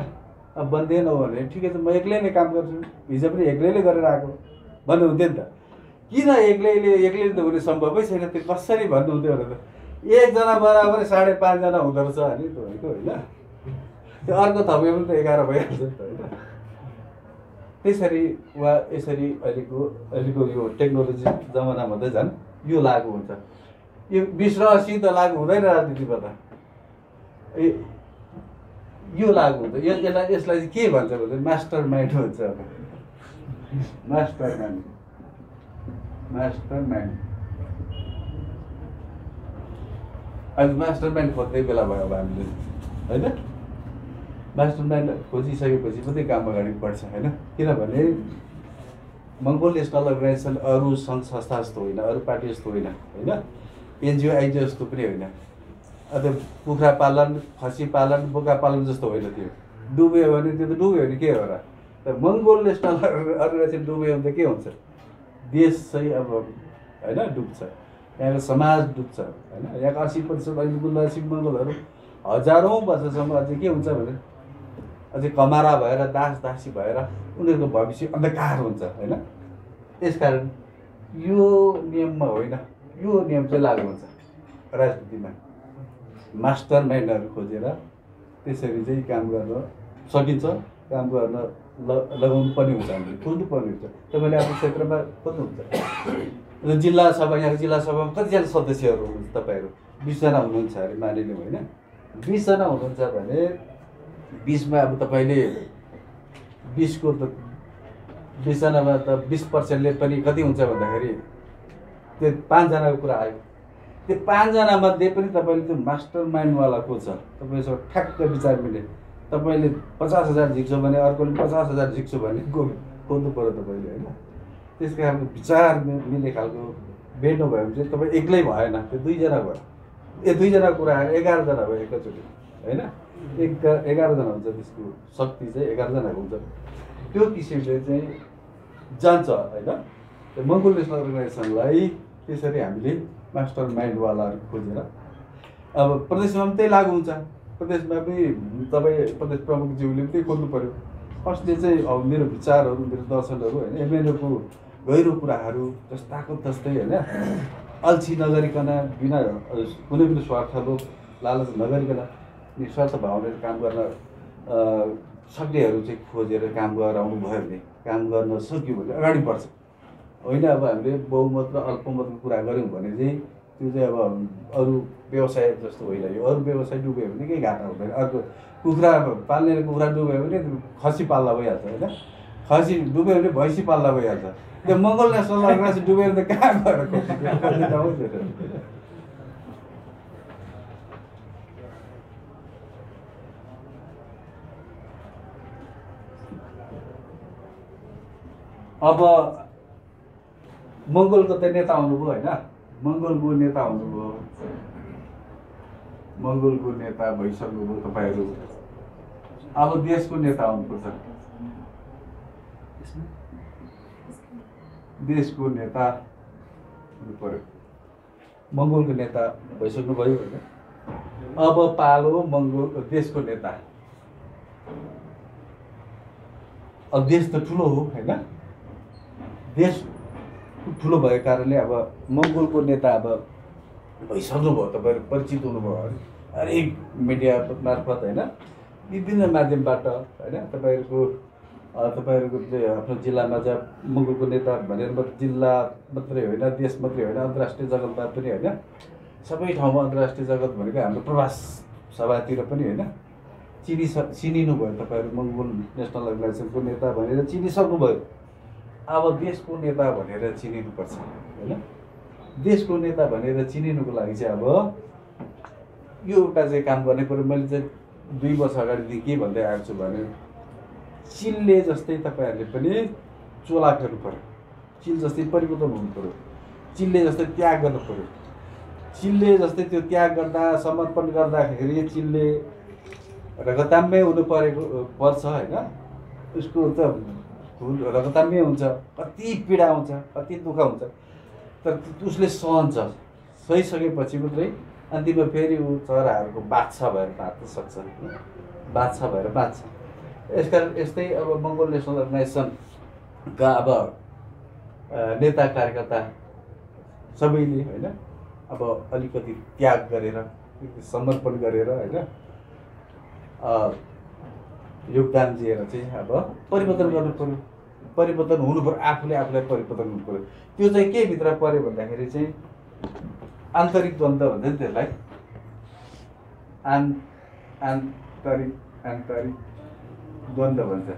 अब बन्दैन हो भने ठिकै छ म एक्लै नै काम गर्छु हिजो पनि एक्लैले गरेर आएको भन्नुहुन्थ्यो नि त किन एक्लैले त हुने सम्भवै छैन त्यो कसरी भन्नुहुन्थ्यो भने त एकजना बराबर 5.5 जना हुँदो रहेछ अनि तपाईँको होइन त्यो अर्को थप्यो पनि त 11 भइहाल्छ नि त होइन त्यसरी वा यसरी अहिलेको यो टेक्नोलोजी जमानामा त झन् यो लागु हुन्छ यो 20 र 80 त लागु हुँदैन राजनीतिमा त यो लागु हुन्छ यसलाई चाहिँ के भन्छ भने मास्टर माइन्ड भन्छ अब मास्टर माइन्ड अहिले मास्टर माइन्ड खोज्दै बेला भयो अब हामीले होइन मास्टर माइन्ड खोजिसकेपछि मात्रै काम अगाडि बढ्छ होइन किनभने मङ्गोल नेसनल अर्गनाइजेसन अरू सङ्घ संस्था जस्तो होइन अरू पार्टी जस्तो होइन होइन एनजिओ आइजिओ जस्तो पनि होइन अब कुखुरा पालन खसी पालन बोका पालन जस्तो होइन त्यो डुब्यो भने त्यो त डुब्यो भने के हो र त मङ्गोल नेसनल अर्गनाइजेसन डुब्यो भने त के हुन्छ देश चाहिँ अब होइन डुब्छ यहाँको समाज डुब्छ होइन यहाँको 80% अहिलेको मङ्गोलहरू हजारौँ वर्षसम्म अझै के हुन्छ भने अझै कमारा भएर दासी भएर उनीहरूको भविष्य अन्धकार हुन्छ होइन त्यसकारण यो नियममा होइन यो नियम चाहिँ लागु हुन्छ राजनीतिमा मास्टर माइन्डहरू खोजेर त्यसरी चाहिँ काम गर्न सकिन्छ, काम गर्न लगाउनु पर्ने हुन्छ, हामीले खोज्नु पर्ने हुन्छ। तपाईँले आफ्नो क्षेत्रमा खोज्नुहुन्छ र जिल्ला सभा, यहाँको जिल्ला सभामा कतिजना सदस्यहरू हुनुहुन्छ तपाईँहरू? 20 जना हुनुहुन्छ अरे मानिलिउँ होइन। 20 जना हुनुहुन्छ भने 20 मा अब तपाईँले 20 को त 20 जनामा त 20%ले पनि कति हुन्छ भन्दाखेरि त्यो 5 जनाको कुरा आयो। त्यो 5 जना मध्ये पनि तपाईँले त्यो मास्टर माइन्डवाला को छ, तपाईँसँग ठ्याक्क विचार मिले, तपाईँले 50,000 झिक्छ भने अर्कोले 50,000 झिक्छ भने खोज्नु पऱ्यो तपाईँले होइन। त्यस कारण विचार मिल्ने खालको भेट्नु भयो भने चाहिँ तपाईँ एक्लै भएन, त्यो 2 जना भयो। 2 जना कुरा आएर 11 जना भयो एकैचोटि होइन। 11 जना हुन्छ, त्यसको शक्ति चाहिँ 11 जनाको हुन्छ। त्यो किसिमले चाहिँ जान्छ होइन। त्यो मङ्गोल नेसनल अर्गनाइजेसनलाई त्यसरी हामीले मास्टर माइन्डवालाहरू खोजेर अब प्रदेशमा पनि त्यही लागु हुन्छ। प्रदेशमा पनि तपाईँ प्रदेश प्रमुखज्यूले पनि त्यही खोज्नु पऱ्यो। फर्स्टले चाहिँ अब मेरो विचारहरू, मेरो दर्शनहरू होइन, एमएलएको गहिरो कुराहरू जस्ताको तस्तै होइन, अल्छी नगरिकन, बिना कुनै पनि स्वार्थलोभ लालच नगरिकन निस्वार्थ भावनाले काम गर्न सक्नेहरू चाहिँ खोजेर काम गराउनु भयो भने, काम गर्न सक्यो भने अगाडि बढ्छ होइन। अब हामीले बहुमत र अल्पमतको कुरा गऱ्यौँ भने चाहिँ त्यो चाहिँ अब अरू व्यवसाय जस्तो होइन। यो अरू व्यवसाय डुब्यो भने केही घाटा हुँदैन। अर्को कुखुरा पाल्नेले कुखुरा डुब्यो भने खसी पाल्दा भइहाल्छ होइन, खसी डुब्यो भने भैँसी पाल्दा भइहाल्छ। त्यो मङ्गोल नेसनल अर्गनाइजेसन डुब्यो भने त कहाँ गएर अब मङ्गोलको त नेता आउनुभयो होइन, मङ्गोलको नेता हुनुभयो, मङ्गोलको नेता भइसक्नुभयो तपाईँहरू। अब देशको नेता आउनुपर्छ, देशको नेता हुनु पर्यो। मङ्गोलको नेता भइसक्नुभयो होइन, अब पालो मङ्गोल देशको नेता। अब देश त ठुलो हो होइन, देश ठुलो भएको कारणले अब मङ्गोलको नेता अब भइसक्नुभयो, तपाईँहरू परिचित हुनुभयो हरेक मिडिया मार्फत होइन, विभिन्न माध्यमबाट होइन। तपाईँहरूको चाहिँ आफ्नो जिल्लामा चाहिँ मङ्गोलको नेता भनेर मात्र जिल्ला मात्रै होइन, देश मात्रै होइन, अन्तर्राष्ट्रिय जगतमा पनि होइन, सबै ठाउँमा अन्तर्राष्ट्रिय जगत भनेको हाम्रो प्रवास सभातिर पनि होइन चिनिनु भयो। तपाईँहरू मङ्गोल नेसनल अर्गनाइजेसनको नेता भनेर चिनिसक्नुभयो। अब देशको नेता भनेर चिनिनुपर्छ होइन। देशको नेता भनेर चिनिनुको लागि चाहिँ अब यो एउटा चाहिँ काम गर्नै पऱ्यो। मैले चाहिँ 2 वर्ष अगाडिदेखि के भन्दै आएको छु भने चिलले जस्तै तपाईँहरूले पनि चोला फेर्नु पऱ्यो, चिल जस्तै परिवर्तन हुनु पऱ्यो, चिलले जस्तै त्याग गर्नु पऱ्यो। चिलले जस्तै त्यो त्याग गर्दा, समर्पण गर्दाखेरि चिलले रगताम्य हुनु पर्छ होइन। उसको त रगताम्य हुन्छ, कति पीडा हुन्छ, कति दुःख हुन्छ, तर उसले सहन्छ। सहिसकेपछि मात्रै अन्तिममा फेरि ऊ चराहरूको बादशाह भएर बाँच्न सक्छ, बादशाह भएर बाँच्छ। यसकारण यस्तै अब मङ्गोल नेसनल अर्गनाइजेसनका अब नेता कार्यकर्ता सबैले होइन अब अलिकति त्याग गरेर, समर्पण गरेर होइन योगदान दिएर चाहिँ अब परिवर्तन गर्नु पऱ्यो, परिवर्तन हुनु पऱ्यो, आफूलाई परिवर्तन हुनु पऱ्यो। त्यो चाहिँ के भित्र पऱ्यो भन्दाखेरि चाहिँ आन्तरिक द्वन्द्व भन्छ नि त्यसलाई, आन्तरिक द्वन्द्व भन्छ।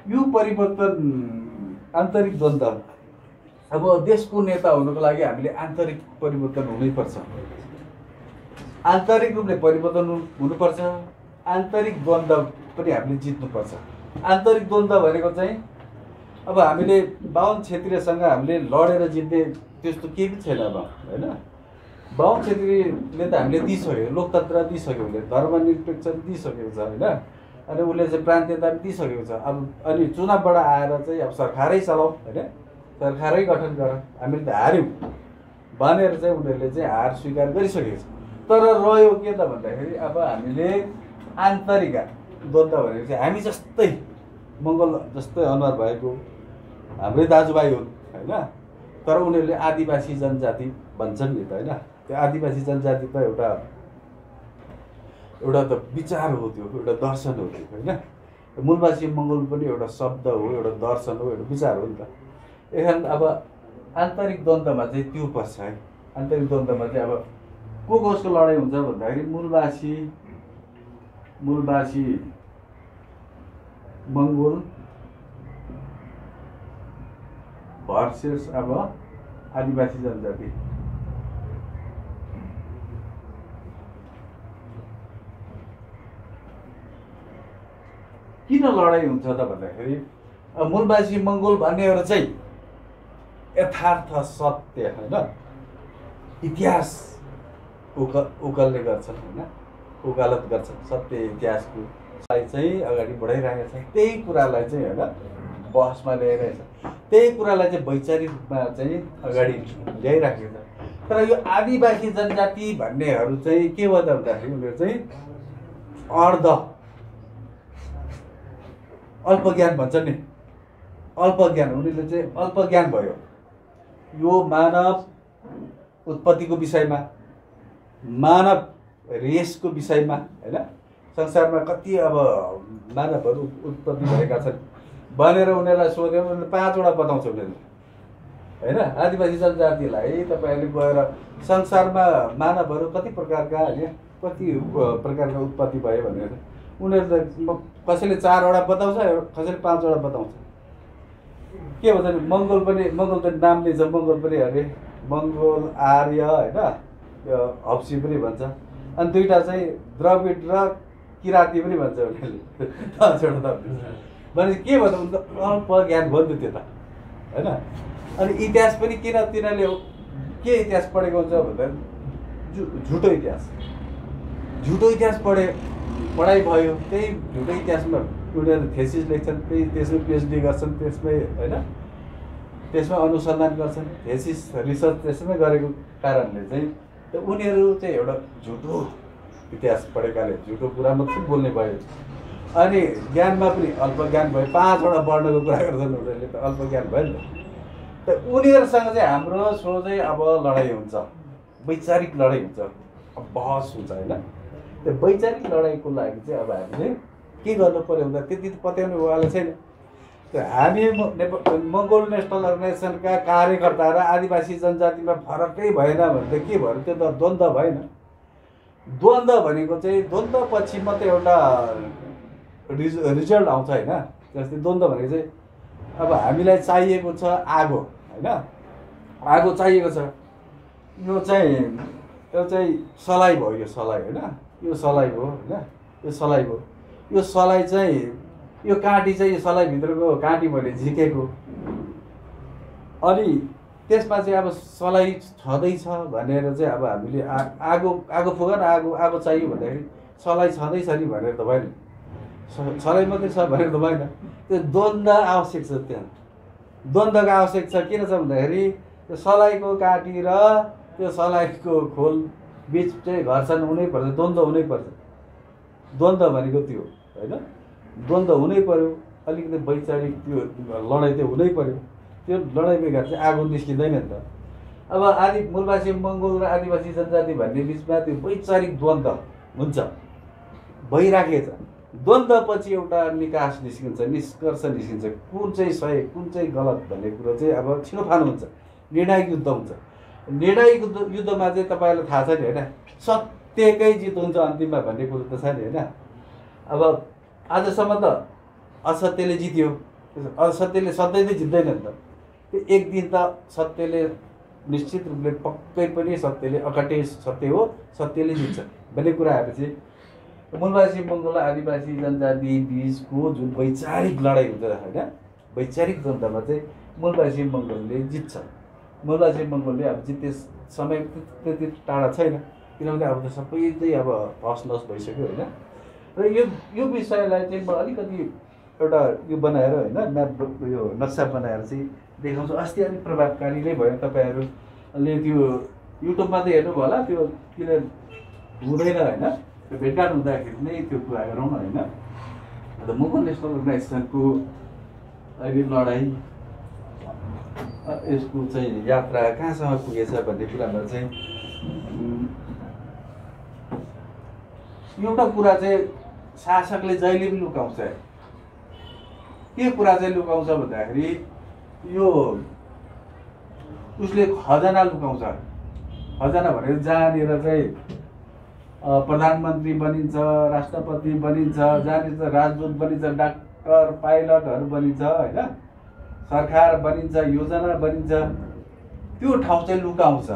यो परिवर्तन आन्तरिक द्वन्द्व अब देशको नेता हुनुको लागि हामीले आन्तरिक परिवर्तन हुनैपर्छ, आन्तरिक रूपले परिवर्तन हुनुपर्छ, आन्तरिक द्वन्द्व पनि हामीले जित्नुपर्छ। आन्तरिक द्वन्द्व भनेको चाहिँ अब हामीले बाहुन क्षेत्रीयसँग हामीले लडेर जित्ने त्यस्तो केही पनि छैन अब होइन। बाहुन क्षेत्रीले त हामीले दिइसक्यो, लोकतन्त्र दिइसक्यो, उसले धर्मनिरपेक्ष दिइसकेको छ होइन, अनि उसले चाहिँ प्रान्तीयता पनि दिइसकेको छ। अब अनि चुनावबाट आएर चाहिँ अब सरकारै चलाऊ होइन, सरकारै गठन गर, हामीले त हार्यौँ भनेर चाहिँ उनीहरूले चाहिँ हार स्वीकार गरिसकेको छ। तर रह्यो के त भन्दाखेरि अब हामीले आन्तरिक द्वन्द्व भनेको चाहिँ हामी जस्तै मङ्गोल जस्तै अनुहार भएको हाम्रै दाजुभाइ हुन् होइन, तर उनीहरूले आदिवासी जनजाति भन्छन् नि त होइन। त्यो आदिवासी जनजाति त एउटा त विचार हो त्यो, एउटा दर्शन हो त्यो होइन। मूलवासी मङ्गोल पनि एउटा शब्द हो, एउटा दर्शन हो, एउटा विचार हो नि त। यहाँ अब आन्तरिक द्वन्द्वमा चाहिँ त्यो पर्छ है। आन्तरिक द्वन्द्वमा चाहिँ अब को कसको लडाइँ हुन्छ भन्दाखेरि मूलवासी मङ्गोल भर्सेस अब आदिवासी जनजाति। किन लडाइँ हुन्छ त भन्दाखेरि मूलवासी मङ्गोल भन्नेहरू चाहिँ यथार्थ सत्य होइन इतिहास उकलले गर्छन् होइन, उकालत गर्छन् सत्य इतिहासको चाहिँ अगाडि बढाइरहेका छन्। त्यही कुरालाई चाहिँ होइन बहसमा ल्याइरहेछ, त्यही कुरालाई चाहिँ वैचारिक रूपमा चाहिँ अगाडि ल्याइराखेको छ। तर यो आदिवासी जनजाति भन्नेहरू चाहिँ के भयो त भन्दाखेरि उनीहरू चाहिँ अल्पज्ञान भन्छ नि, अल्पज्ञान, उनीहरूले चाहिँ अल्पज्ञान भयो यो मानव उत्पत्तिको विषयमा, मानव रेसको विषयमा होइन। संसारमा कति अब मानवहरू उत्पत्ति भएका छन् भनेर उनीहरूलाई सोध्यो, उनीहरूले 5 वटा बताउँछ उनीहरूले होइन। आदिवासी जनजातिलाई तपाईँहरूले गएर संसारमा मानवहरू कति प्रकारका होइन, कति प्रकारका उत्पत्ति भयो भनेर उनीहरूले कसैले 4 वटा बताउँछ, कसैले 5 वटा बताउँछ। के भन्छ नि मङ्गोल त नाम दिन्छ, मङ्गोल पनि अरे मङ्गोल आर्य होइन, हप्सी पनि भन्छ। अनि 2टा चाहिँ द्रविड र किराँती पनि भन्छ उनीहरूले। 5 वटा त भनेपछि के भन्छ उनको अल्पज्ञान भयो नि त त्यो त होइन। अनि इतिहास पनि किन तिनीहरूले के इतिहास पढेको हुन्छ भन्दा झुटो इतिहास पढाइ भयो। त्यही झुटो इतिहासमा उनीहरू थेसिस लेख्छन्, त्यसमै पिएचडी गर्छन्, त्यसमै होइन, त्यसमै अनुसन्धान गर्छन्, थेसिस रिसर्च त्यसमै गरेको कारणले चाहिँ उनीहरू चाहिँ एउटा झुटो इतिहास पढेकाले झुटो कुरा मात्रै बोल्ने भयो। अनि ज्ञानमा पनि अल्पज्ञान भयो। 5 वटा वर्णको कुरा गर्छन् उनीहरूले त अल्पज्ञान भयो नि त। उनीहरूसँग चाहिँ हाम्रो सोझै अब लडाइँ हुन्छ, वैचारिक लडाइँ हुन्छ, अब बहस हुन्छ होइन। त्यो वैचारिक लडाइँको लागि चाहिँ अब हामीले के गर्नु पर्यो भन्दा त्यति पत्याउनु वाला छैन। हामी मङ्गोल नेसनल अर्गनाइजेसनका कार्यकर्ता र आदिवासी जनजातिमा फरकै भएन भने त के भयो, त्यो त द्वन्द्व भएन। द्वन्द्व भनेको चाहिँ द्वन्द्वपछि मात्रै एउटा रिजल्ट आउँछ होइन। जस्तै द्वन्द्व भनेको चाहिँ अब हामीलाई चाहिएको छ आगो होइन, आगो चाहिएको छ, यो चाहिँ सलाई भयो, यो सलाई होइन, यो सलाई भयो होइन, यो सलाई भयो, यो सलाई चाहिँ यो काँटी चाहिँ यो सलाइभित्रको काँटी मैले झिकेको। अनि त्यसमा चाहिँ अब सलाई छँदैछ भनेर चाहिँ अब हामीले आगो फुक न, आगो चाहियो भन्दाखेरि सलाई छँदैछ नि भनेर त भएन, सलाई मात्रै छ भनेर त भएन। त्यो द्वन्द्व आवश्यक छ, त्यहाँ द्वन्द्वको आवश्यक छ। किन छ भन्दाखेरि त्यो सलाइको काँटी र त्यो सलाइको खोल बिच चाहिँ घर्षण हुनैपर्छ, द्वन्द्व हुनैपर्छ। द्वन्द्व भनेको त्यो होइन, द्वन्द्व हुनै पर्यो। अलिकति वैचारिक त्यो लडाइँ चाहिँ हुनै पर्यो। त्यो लडाइँ बेगर चाहिँ आगो निस्किँदैन नि त। अब मूलवासी मङ्गोल र आदिवासी जनजाति भन्ने बिचमा त्यो वैचारिक द्वन्द्व हुन्छ, भइराखेको छ। द्वन्द्वपछि एउटा निकास निस्किन्छ, निष्कर्ष निस्किन्छ, कुन चाहिँ सही कुन चाहिँ गलत भन्ने कुरो चाहिँ अब छिनोफानो हुन्छ, निर्णायक युद्ध हुन्छ। निर्णायक युद्धमा चाहिँ तपाईँहरूलाई थाहा छ नि होइन, सत्यकै जित हुन्छ अन्तिममा भन्ने कुरो त छ नि होइन। अब आजसम्म त असत्यले जित्यो, असत्यले सधैँ नै जित्दैन नि त। त्यो एक दिन त सत्यले निश्चित रूपले पक्कै पनि सत्यले अकटे सत्य हो, सत्यले जित्छ भन्ने कुरा आएपछि मूलवासी मङ्गोल आदिवासी जनजाति बिचको जुन वैचारिक लडाइँ हुन्छ होइन, वैचारिक द्वन्द्वमा चाहिँ मूलवासी मङ्गोलले जित्छ। मूलवासी मङ्गोलले अब जित्ने समय त्यति टाढा छैन, किनभने अब त सबै चाहिँ अब हस नस भइसक्यो होइन। र यो विषयलाई चाहिँ म अलिकति एउटा यो बनाएर होइन म्याप यो नक्सा बनाएर चाहिँ देखाउँछु। अस्ति अलिक प्रभावकारी नै भयो, तपाईँहरूले त्यो युट्युबमा त हेर्नुभयो होला, त्यो क्लियर हुँदैन होइन। त्यो भेटघाट हुँदाखेरि नै त्यो कुरा गरौँ न होइन। अन्त मङ्गोल नेसनल अर्गनाइजेसनको अहिले लडाइँ यसको चाहिँ यात्रा कहाँसम्म पुगेछ भन्ने कुरामा चाहिँ एउटा कुरा चाहिँ शासकले जहिले पनि लुकाउँछ। के कुरा चाहिँ लुकाउँछ भन्दाखेरि यो उसले खजाना लुकाउँछ। खजाना भनेको जहाँनिर चाहिँ प्रधानमन्त्री बनिन्छ, राष्ट्रपति बनिन्छ, जहाँनिर चाहिँ राजदूत बनिन्छ, डाक्टर पाइलटहरू बनिन्छ होइन, सरकार बनिन्छ, योजना बनिन्छ, त्यो ठाउँ चाहिँ लुकाउँछ।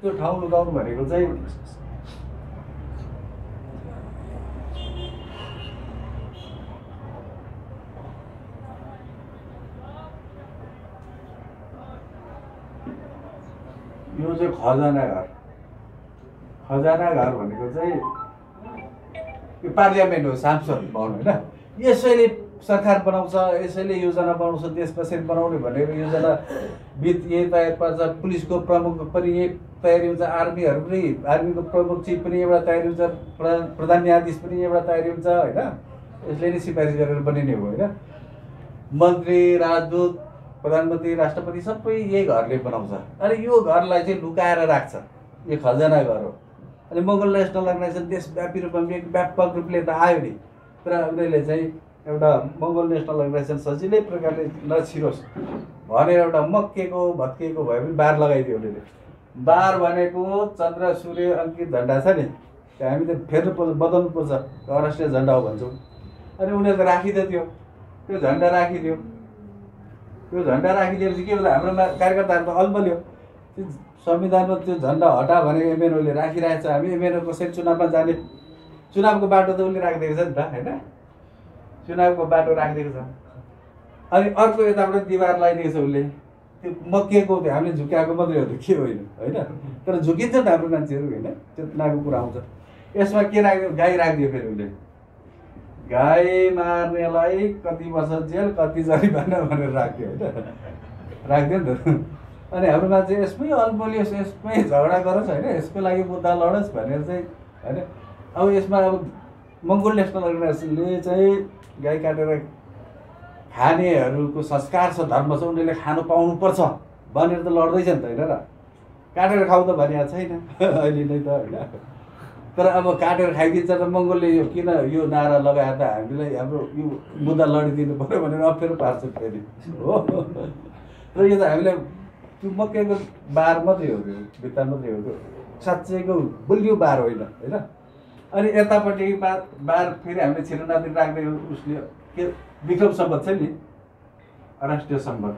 त्यो ठाउँ लुकाउनु भनेको चाहिँ यो चाहिँ खजानाघर। खजानाघर भनेको चाहिँ यो पार्लियामेन्ट हो, सांसद भवन होइन। यसैले सरकार बनाउँछ, यसैले योजना बनाउँछ, देश कसरी बनाउने भनेर योजना वित्त यही तयार पार्छ, पुलिसको प्रमुख पनि यही तयारी हुन्छ, आर्मीहरू पनि आर्मीको प्रमुख चिफ पनि एउटा तयारी हुन्छ, प्रधान न्यायाधीश पनि एउटा तयारी हुन्छ होइन। यसले नै सिफारिस गरेर बनिने हो होइन। मन्त्री, राजदूत, प्रधानमन्त्री, राष्ट्रपति सबै यही घरले बनाउँछ। अनि यो घरलाई चाहिँ लुकाएर राख्छ, यो खजाना घर हो। अनि मङ्गोल नेसनल अर्गनाइजेसन देशव्यापी रूपमा व्यापक रूपले त आयो नि, तर उनीहरूले चाहिँ एउटा मङ्गोल नेसनल अर्गनाइजेसन सजिलै प्रकारले नछिरोस् भनेर एउटा मक्केको भत्किएको भए पनि बार लगाइदियो उनीहरूले। बार भनेको चन्द्र सूर्य अङ्कित झन्डा छ नि, त्यो हामी त फेर्नुपर्छ, बदल्नुपर्छ, राष्ट्रिय झन्डा हो भन्छौँ। अनि उनीहरूले त राखिदियो, त्यो झन्डा राखिदियो। त्यो झन्डा राखिदिएपछि के भन्दा हाम्रो कार्यकर्ताहरू त अल्मल्यो। त्यो संविधानमा त्यो झन्डा हटा भनेको एमएनओले राखिरहेको छ। हामी एमएनओ कसरी चुनावमा जाने, चुनावको बाटो त उसले राखिदिएको छ नि त होइन, चुनावको बाटो राखिदिएको छ। अनि अर्को यताबाट दिवार लगाइदिएको छ उसले, त्यो मकिएको हामीले झुक्याएको मात्रै हो, के होइन होइन, तर झुकिन्छ नि हाम्रो मान्छेहरू होइन, चेतनाको कुरा आउँछ। यसमा के राखिदियो, गाई राखिदियो। फेरि उसले गाई मार्नेलाई कति वर्ष जेल कति जरिमाना भनेर राख्थ्यो होइन, राख्थ्यो नि त। अनि हाम्रो मान्छे यसमै अल्मलियोस्, यसमै झगडा गरोस् होइन, यसको लागि मुद्दा लडोस् भनेर चाहिँ होइन। अब यसमा अब मङ्गोल नेसनल अर्गनाइजेसनले चाहिँ गाई काटेर खानेहरूको संस्कार छ, धर्म छ, उनीहरूले खानु पाउनुपर्छ भनेर त लड्दैछ नि त होइन र। काटेर खाऊ त भनेको छैन अहिले नै त होइन, तर अब काटेर खाइदिन्छ त मङ्गोलले यो किन यो नारा लगाएर त हामीलाई हाम्रो यो मुद्दा लडिदिनु पऱ्यो भनेर अप्ठ्यारो पार्छ फेरि हो। र यो त हामीलाई त्यो मकैको बार मात्रै हो, त्यो भित्ता मात्रै हो, त्यो साँच्चैको बलियो बार होइन होइन। अनि यतापट्टि बार फेरि हामीले छिरनादी राख्दै उसले के विक्रम सम्बत छ नि, राष्ट्रिय सम्बत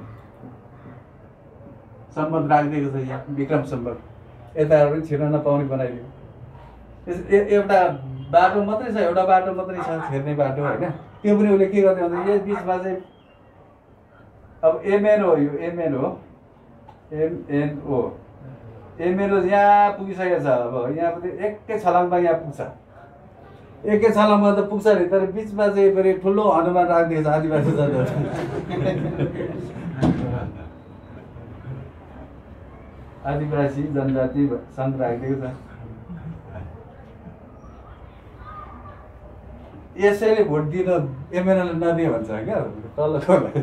राखिदिएको छ यहाँ, विक्रम सम्बत। यताहरू पनि छिर्न नपाउने बनाइदियो। एउटा बाटो मात्रै छ, एउटा बाटो मात्रै छ छिर्ने बाटो होइन। त्यो पनि उसले के गर्ने भन्दा यस बिचमा चाहिँ अब एमएनओ हो, यो एमएनओ एमएनओ यहाँ पुगिसकेको छ। अब यहाँ पनि एकै छलाङमा यहाँ पुग्छ, एकै छलाङमा त पुग्छ नि, तर बिचमा चाहिँ फेरि ठुलो हनुमान राखिदिएको छ आदिवासी आदिवासी जनजाति सङ्घ राखिदिएको छ। यसैले भोट दिन एमएनएलले नदियो भन्छ क्या तलकोलाई।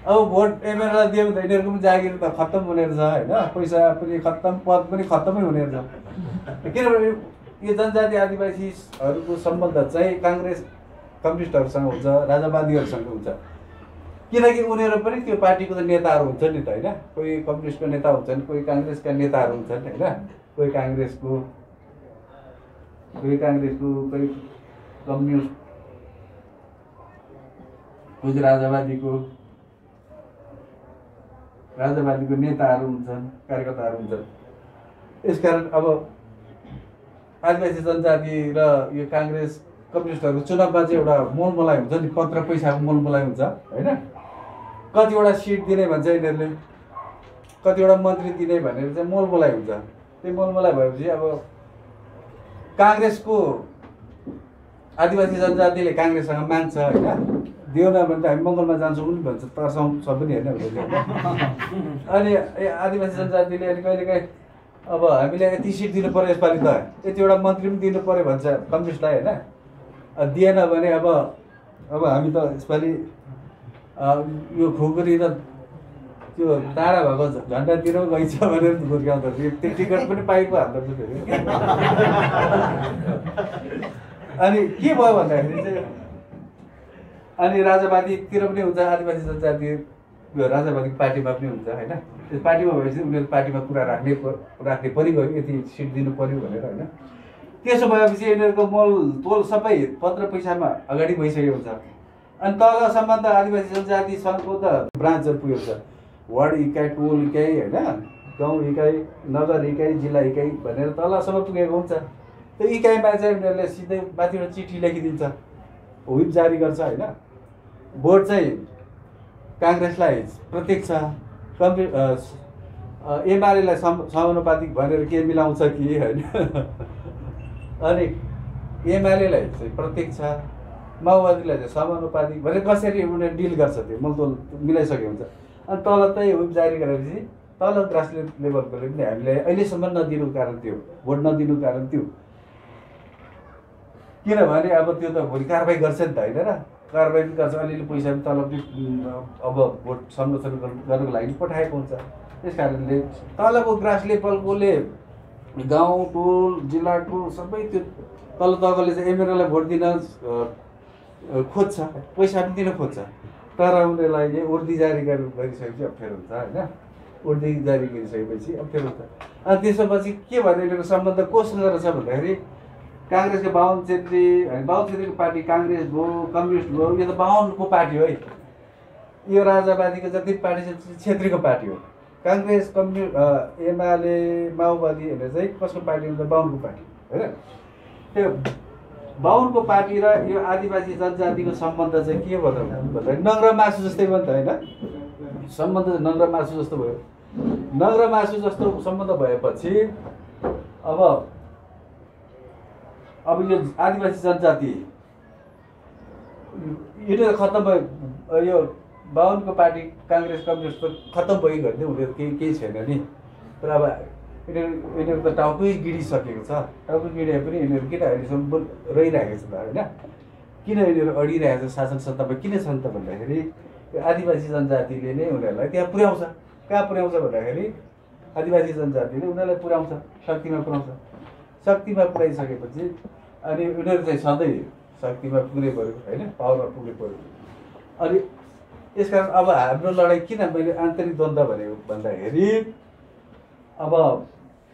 अब भोट एमएनएललाई दियो भने त यिनीहरूको पनि जागिर त खत्तम हुने रहेछ होइन, पैसा पनि खत्तम, पद पनि खत्तमै हुने रहेछ। किनभने यो जनजाति आदिवासीहरूको सम्बन्ध चाहिँ काङ्ग्रेस कम्युनिस्टहरूसँग हुन्छ, राजावादीहरूसँग हुन्छ। किनकि उनीहरू पनि त्यो पार्टीको त नेताहरू हुन्छन् नि त होइन, कोही कम्युनिस्टको नेता हुन्छन्, कोही काङ्ग्रेसका नेताहरू हुन्छन् होइन, कोही काङ्ग्रेसको कोही कम्युनिस्ट, कोही राजावादीको नेताहरू हुन्छन्, कार्यकर्ताहरू हुन्छन्। यसकारण अब आदिवासी जनजाति र यो काङ्ग्रेस कम्युनिस्टहरूको चुनावमा चाहिँ एउटा मोलमोलाई हुन्छ नि, पत्र पैसाको मोलमोलाई हुन्छ होइन। कतिवटा सिट दिने भन्छ यिनीहरूले, कतिवटा मन्त्री दिने भनेर चाहिँ मोलमोलाई हुन्छ। त्यो मोलमोलाई भएपछि अब काङ्ग्रेसको आदिवासी जनजातिले काङ्ग्रेससँग माग्छ होइन, दियो न भने त हामी मङ्गलमा जान्छौँ पनि भन्छ, तर्साउँछ पनि होइन भनेर। अनि आदिवासी जनजातिले अनि कहिलेकाहीँ अब हामीले यति सिट दिनु पऱ्यो यसपालि त, यतिवटा मन्त्री पनि दिनु पऱ्यो भन्छ कम्युनिस्टलाई होइन। दिएन भने अब हामी त यसपालि यो खुकुरी र त्यो टाढा भएको झन्डातिर गइन्छ भनेर गुर्काउँदा त्यो टिकट पनि पाइपो हाल्दो रहेछ फेरि। अनि के भयो भन्दाखेरि चाहिँ अनि राजावादीतिर पनि हुन्छ, आदिवासी जनजाति राजावादी पार्टीमा पनि हुन्छ होइन। त्यो पार्टीमा भएपछि उनीहरू पार्टीमा कुरा राख्ने पनि गयो, यति सिट दिनु पऱ्यो भनेर होइन। त्यसो भएपछि यिनीहरूको मोल तोल सबै पत्र पैसामा अगाडि भइसकेको हुन्छ। अनि तलसम्म त आदिवासी जनजाति सङ्घको त ब्रान्चहरू पुगेको छ, वार्ड इकाइ, टोल इकाइ होइन, गाउँ इकाइ, नगर इकाइ, जिल्ला इकाइ भनेर तलसम्म पुगेको हुन्छ। त्यो इकाइमा चाहिँ उनीहरूले सिधै माथिबाट चिठी लेखिदिन्छ, व्हिप जारी गर्छ होइन। भोट चाहिँ काङ्ग्रेसलाई प्रत्यक्ष, एमालेलाई समानुपातिक भनेर के मिलाउँछ कि होइन। अनि एमालेलाई चाहिँ प्रत्यक्ष, माओवादीलाई चाहिँ समानुपातिक भनेर कसरी उनीहरूले डिल गर्छ त्यो मोलतोल मिलाइसकेको हुन्छ। अनि तल चाहिँ व्हिप जारी गरेपछि तल ग्रासरुट लेभलकोले पनि हामीलाई अहिलेसम्म नदिनुको कारण त्यो, भोट नदिनुको कारण त्यो। किनभने अब त्यो त भोलि कारबाही गर्छ नि त होइन र, कारबाही पनि गर्छ, अलिअलि पैसा पनि तल पनि अब भोट संरक्षण गर्नुको लागि पठाएको हुन्छ। त्यस कारणले तलको ग्रास लेभलकोले गाउँ टोल जिल्ला टोल सबै त्यो तल तहले चाहिँ एमएलएलाई भोट दिन खोज्छ, पैसा पनि दिन खोज्छ, तर उनीहरूलाई उर्दी जारी गरिसकेपछि अप्ठ्यारो हुन्छ होइन। उर्दी जारी गरिसकेपछि अप्ठ्यारो हुन्छ। अनि त्यसपछि के भन्दा यिनीहरूको सम्बन्ध कोसँग रहेछ भन्दाखेरि काङ्ग्रेसको 52 क्षेत्री होइन, 52 क्षेत्रीको पार्टी काङ्ग्रेस भयो, कम्युनिस्ट भयो, यो त 52 को पार्टी हो है। यो राजावादीको जति पार्टी छ क्षेत्रीको पार्टी हो। काङ्ग्रेस, एमाले, माओवादीहरू चाहिँ कसको पार्टी हुन्छ? 52 को पार्टी होइन। त्यो 52 को पार्टी र यो आदिवासी जनजातिको सम्बन्ध चाहिँ के भयो भन्दाखेरि नङ्ग्रा मासु जस्तै भयो नि त होइन। सम्बन्ध नङ्ग्रा मासु जस्तो भयो। नङ्ग्रा मासु जस्तो सम्बन्ध भएपछि अब यो आदिवासी जनजाति यिनीहरू खत्तम भयो, यो 52 को पार्टी काङ्ग्रेस कम्युनिस्ट खत्तम भयो भने उनीहरू केही छैन नि। तर अब यिनीहरू त टाउकै गिडिसकेको छ। टाउकै गिडे पनि यिनीहरू किन अहिलेसम्म रहिरहेको छ त होइन। किन यिनीहरू अडिरहेको छ शासन सत्तामा किन छन् त भन्दाखेरि आदिवासी जनजातिले नै उनीहरूलाई त्यहाँ पुर्याउँछ। कहाँ पुर्याउँछ भन्दाखेरि आदिवासी जनजातिले उनीहरूलाई पुर्याउँछ, शक्तिमा पुर्याउँछ। शक्तिमा पुर्याइसकेपछि अनि उनीहरू चाहिँ सधैँ शक्तिमा पुग्नै पऱ्यो होइन, पावरमा पुग्नै पऱ्यो। अनि यसकारण अब हाम्रो लडाइँ किन मैले आन्तरिक द्वन्द्व भनेको भन्दाखेरि अब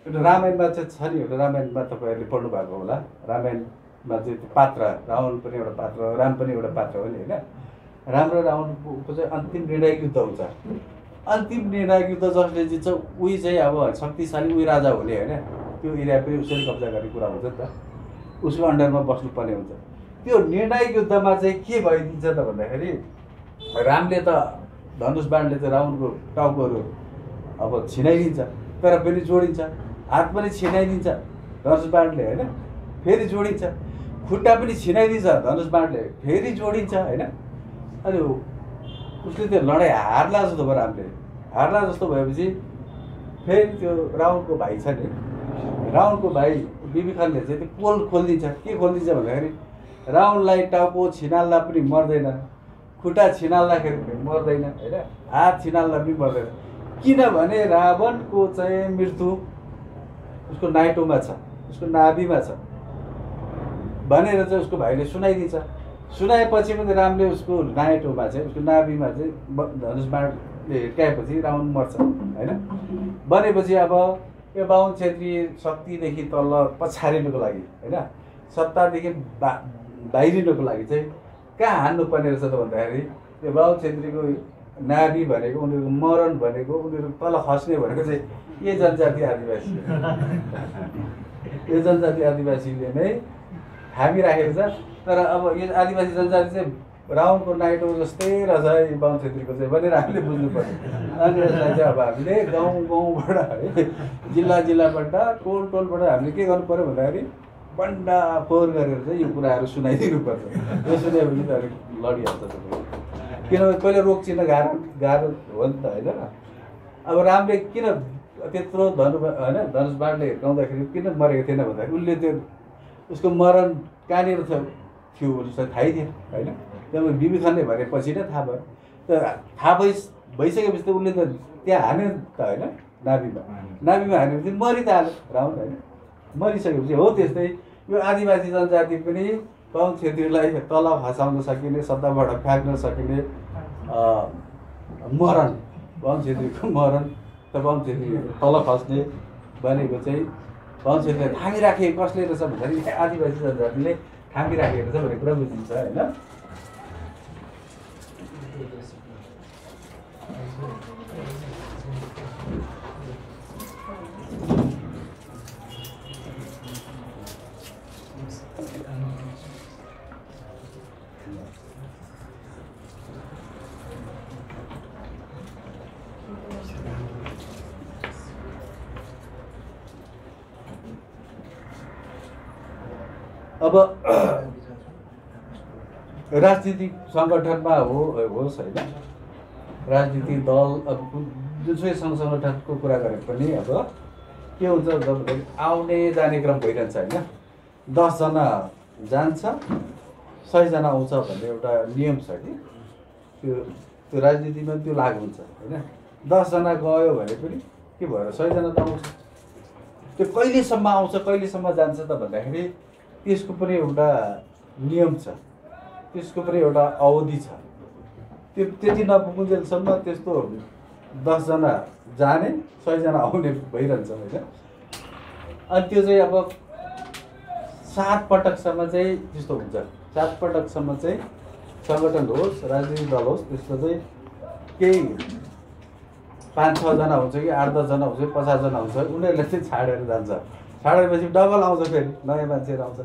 रामायणमा चाहिँ छ नि, एउटा रामायणमा तपाईँहरूले पढ्नु भएको होला। रामायणमा चाहिँ त्यो पात्र रावण पनि एउटा पात्र, राम पनि एउटा पात्र हो नि होइन। राम र रावणको चाहिँ अन्तिम निर्णायक युद्ध हुन्छ। अन्तिम निर्णायक युद्ध जसले जित्छ उही चाहिँ अब शक्तिशाली उही राजा हुने होइन। त्यो एरिया पनि उसैले कब्जा गर्ने कुरा हुन्छ नि त, उसको अन्डरमा बस्नुपर्ने हुन्छ। त्यो निर्णायक युद्धमा चाहिँ के भइदिन्छ त भन्दाखेरि रामले त धनुष बाणले त रावणको टाउकोहरू अब छिनाइदिन्छ, तर फेरि जोडिन्छ। हात पनि छिनाइदिन्छ धनुष बाणले होइन, फेरि जोडिन्छ। खुट्टा पनि छिनाइदिन्छ धनुष बाणले, फेरि जोडिन्छ होइन। अनि उसले त्यो लडाइँ हार्ला जस्तो भयो, रामले हार्ला जस्तो भएपछि फेरि त्यो रावणको भाइ छ नि, रावणको भाइ बिभीषणले चाहिँ त्यो पोल खोलिदिन्छ। के खोलिदिन्छ भन्दाखेरि रावणलाई टाउको छिनाल्दा पनि मर्दैन, खुट्टा छिनाल्दाखेरि पनि मर्दैन होइन, हात छिनाल्दा पनि मर्दैन। किनभने रावणको चाहिँ मृत्यु उसको नाइटोमा छ, उसको नाभिमा छ भनेर चाहिँ उसको भाइले सुनाइदिन्छ। सुनाएपछि पनि रामले उसको नाइटोमा चाहिँ, उसको नाभिमा चाहिँ धनुष बाणले हिर्काएपछि रावण मर्छ होइन। भनेपछि अब यो 52 क्षेत्रीय शक्तिदेखि तल पछारिनुको लागि होइन, सत्तादेखि बाहिरिनुको लागि चाहिँ कहाँ हान्नुपर्ने रहेछ त भन्दाखेरि यो 52 क्षेत्रीको नाभि भनेको, उनीहरूको मरण भनेको, उनीहरू तल खस्ने भनेको चाहिँ यो जनजाति आदिवासी यो जनजाति आदिवासीले नै थामिराखेको छ। तर अब यो आदिवासी जनजाति चाहिँ रावणको नाइटो जस्तै रहेछ यो 52 क्षेत्रीको चाहिँ भनेर हामीले बुझ्नु पर्यो। अनि यसलाई चाहिँ अब हामीले गाउँबाट है, जिल्लाबाट, टोलबाट हामीले के गर्नु पऱ्यो भन्दाखेरि बन्डा फोहोर गरेर चाहिँ यो कुराहरू सुनाइदिनु पर्छ। यो सुनाएपछि त अलिक लडिहाल्छ तपाईँ, किनभने पहिला रोग चिन्ह गाह्रो हो नि त होइन। अब रामले किन त्यत्रो होइन धनुष बाणले हिर्काउँदाखेरि किन मरेको थिएन भन्दाखेरि उसले त्यो उसको मरण कहाँनिर थियो जस्तो थाहै थिएन होइन। त्यहाँबाट बिभीषणले भनेपछि नै थाहा भयो। थाहा भइसकेपछि त उसले त त्यहाँ हान्यो त होइन नाभिमा हानेपछि मरि त हाल्यो राउन्ड होइन मरिसकेपछि हो त्यस्तै यो आदिवासी जनजाति पनि बाहुन छेत्रीलाई तल खसाउन सकिने सत्ताबाट फ्याँक्न सकिने मरण बाहुन छेत्रीको मरण त बाहुन छेत्री तल खस्ने भनेको चाहिँ बाहुन छेत्रीलाई थामिराखे कसले रहेछ भन्दाखेरि आदिवासी जनजातिले थामिराखेको छ भन्ने कुरा बुझिन्छ होइन। अब राजनीतिक सङ्गठनमा होस् होइन राजनीतिक दल अब जुनसुकै सङ्घ सङ्गठनको कुरा गरे पनि अब के हुन्छ भन्दाखेरि आउने जाने क्रम भइरहन्छ होइन 10 जना जान्छ 100 जना आउँछ भन्ने एउटा नियम छ कि त्यो राजनीतिमा त्यो लागु हुन्छ होइन 10 जना गयो भने पनि के भएर 100 जना त आउँछ त्यो कहिलेसम्म आउँछ कहिलेसम्म जान्छ त भन्दाखेरि त्यसको पनि एउटा नियम छ त्यसको पनि एउटा अवधि छ त्यो त्यति नपुगुन्जेलसम्म त्यस्तो 10 जना जाने 100 जना आउने भइरहन्छ होइन। अनि त्यो चाहिँ अब 7 पटकसम्म चाहिँ त्यस्तो हुन्छ 7 पटकसम्म चाहिँ सङ्गठन होस् राजनीतिक दल होस् त्यसको चाहिँ केही 5-6 जना हुन्छ कि 8-10 जना हुन्छ 50 जना हुन्छ उनीहरूले चाहिँ छाडेर जान्छ छाडेपछि डबल आउँछ फेरि नयाँ मान्छेहरू आउँछ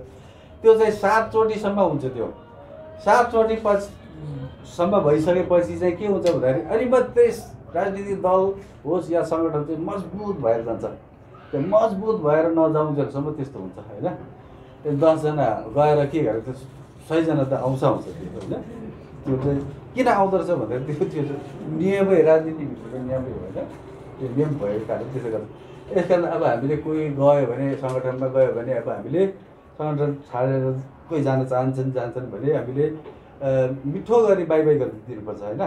त्यो चाहिँ 7 चोटिसम्म हुन्छ त्यो 7 चोटि सम्म भइसकेपछि चाहिँ के हुन्छ भन्दाखेरि अनि मात्रै राजनीतिक दल होस् या सङ्गठन चाहिँ मजबुत भएर जान्छ त्यो मजबुत भएर नजाउन्जेलसम्म त्यस्तो हुन्छ होइन। त्यो 10 जना गएर के गरेर त्यो 100 जना त आउँछ त्यो होइन त्यो चाहिँ किन आउँदो रहेछ भन्दाखेरि त्यो नियमै राजनीतिभित्रको नियमै हो होइन त्यो नियम भएको कारण त्यसो गर्दा यस कारण अब हामीले कोही गयो भने सङ्गठनमा गयो भने अब हामीले सङ्गठन छाडेर कोही जान जान्छन् भने हामीले मिठो गरी बाई गर्नु दिनुपर्छ होइन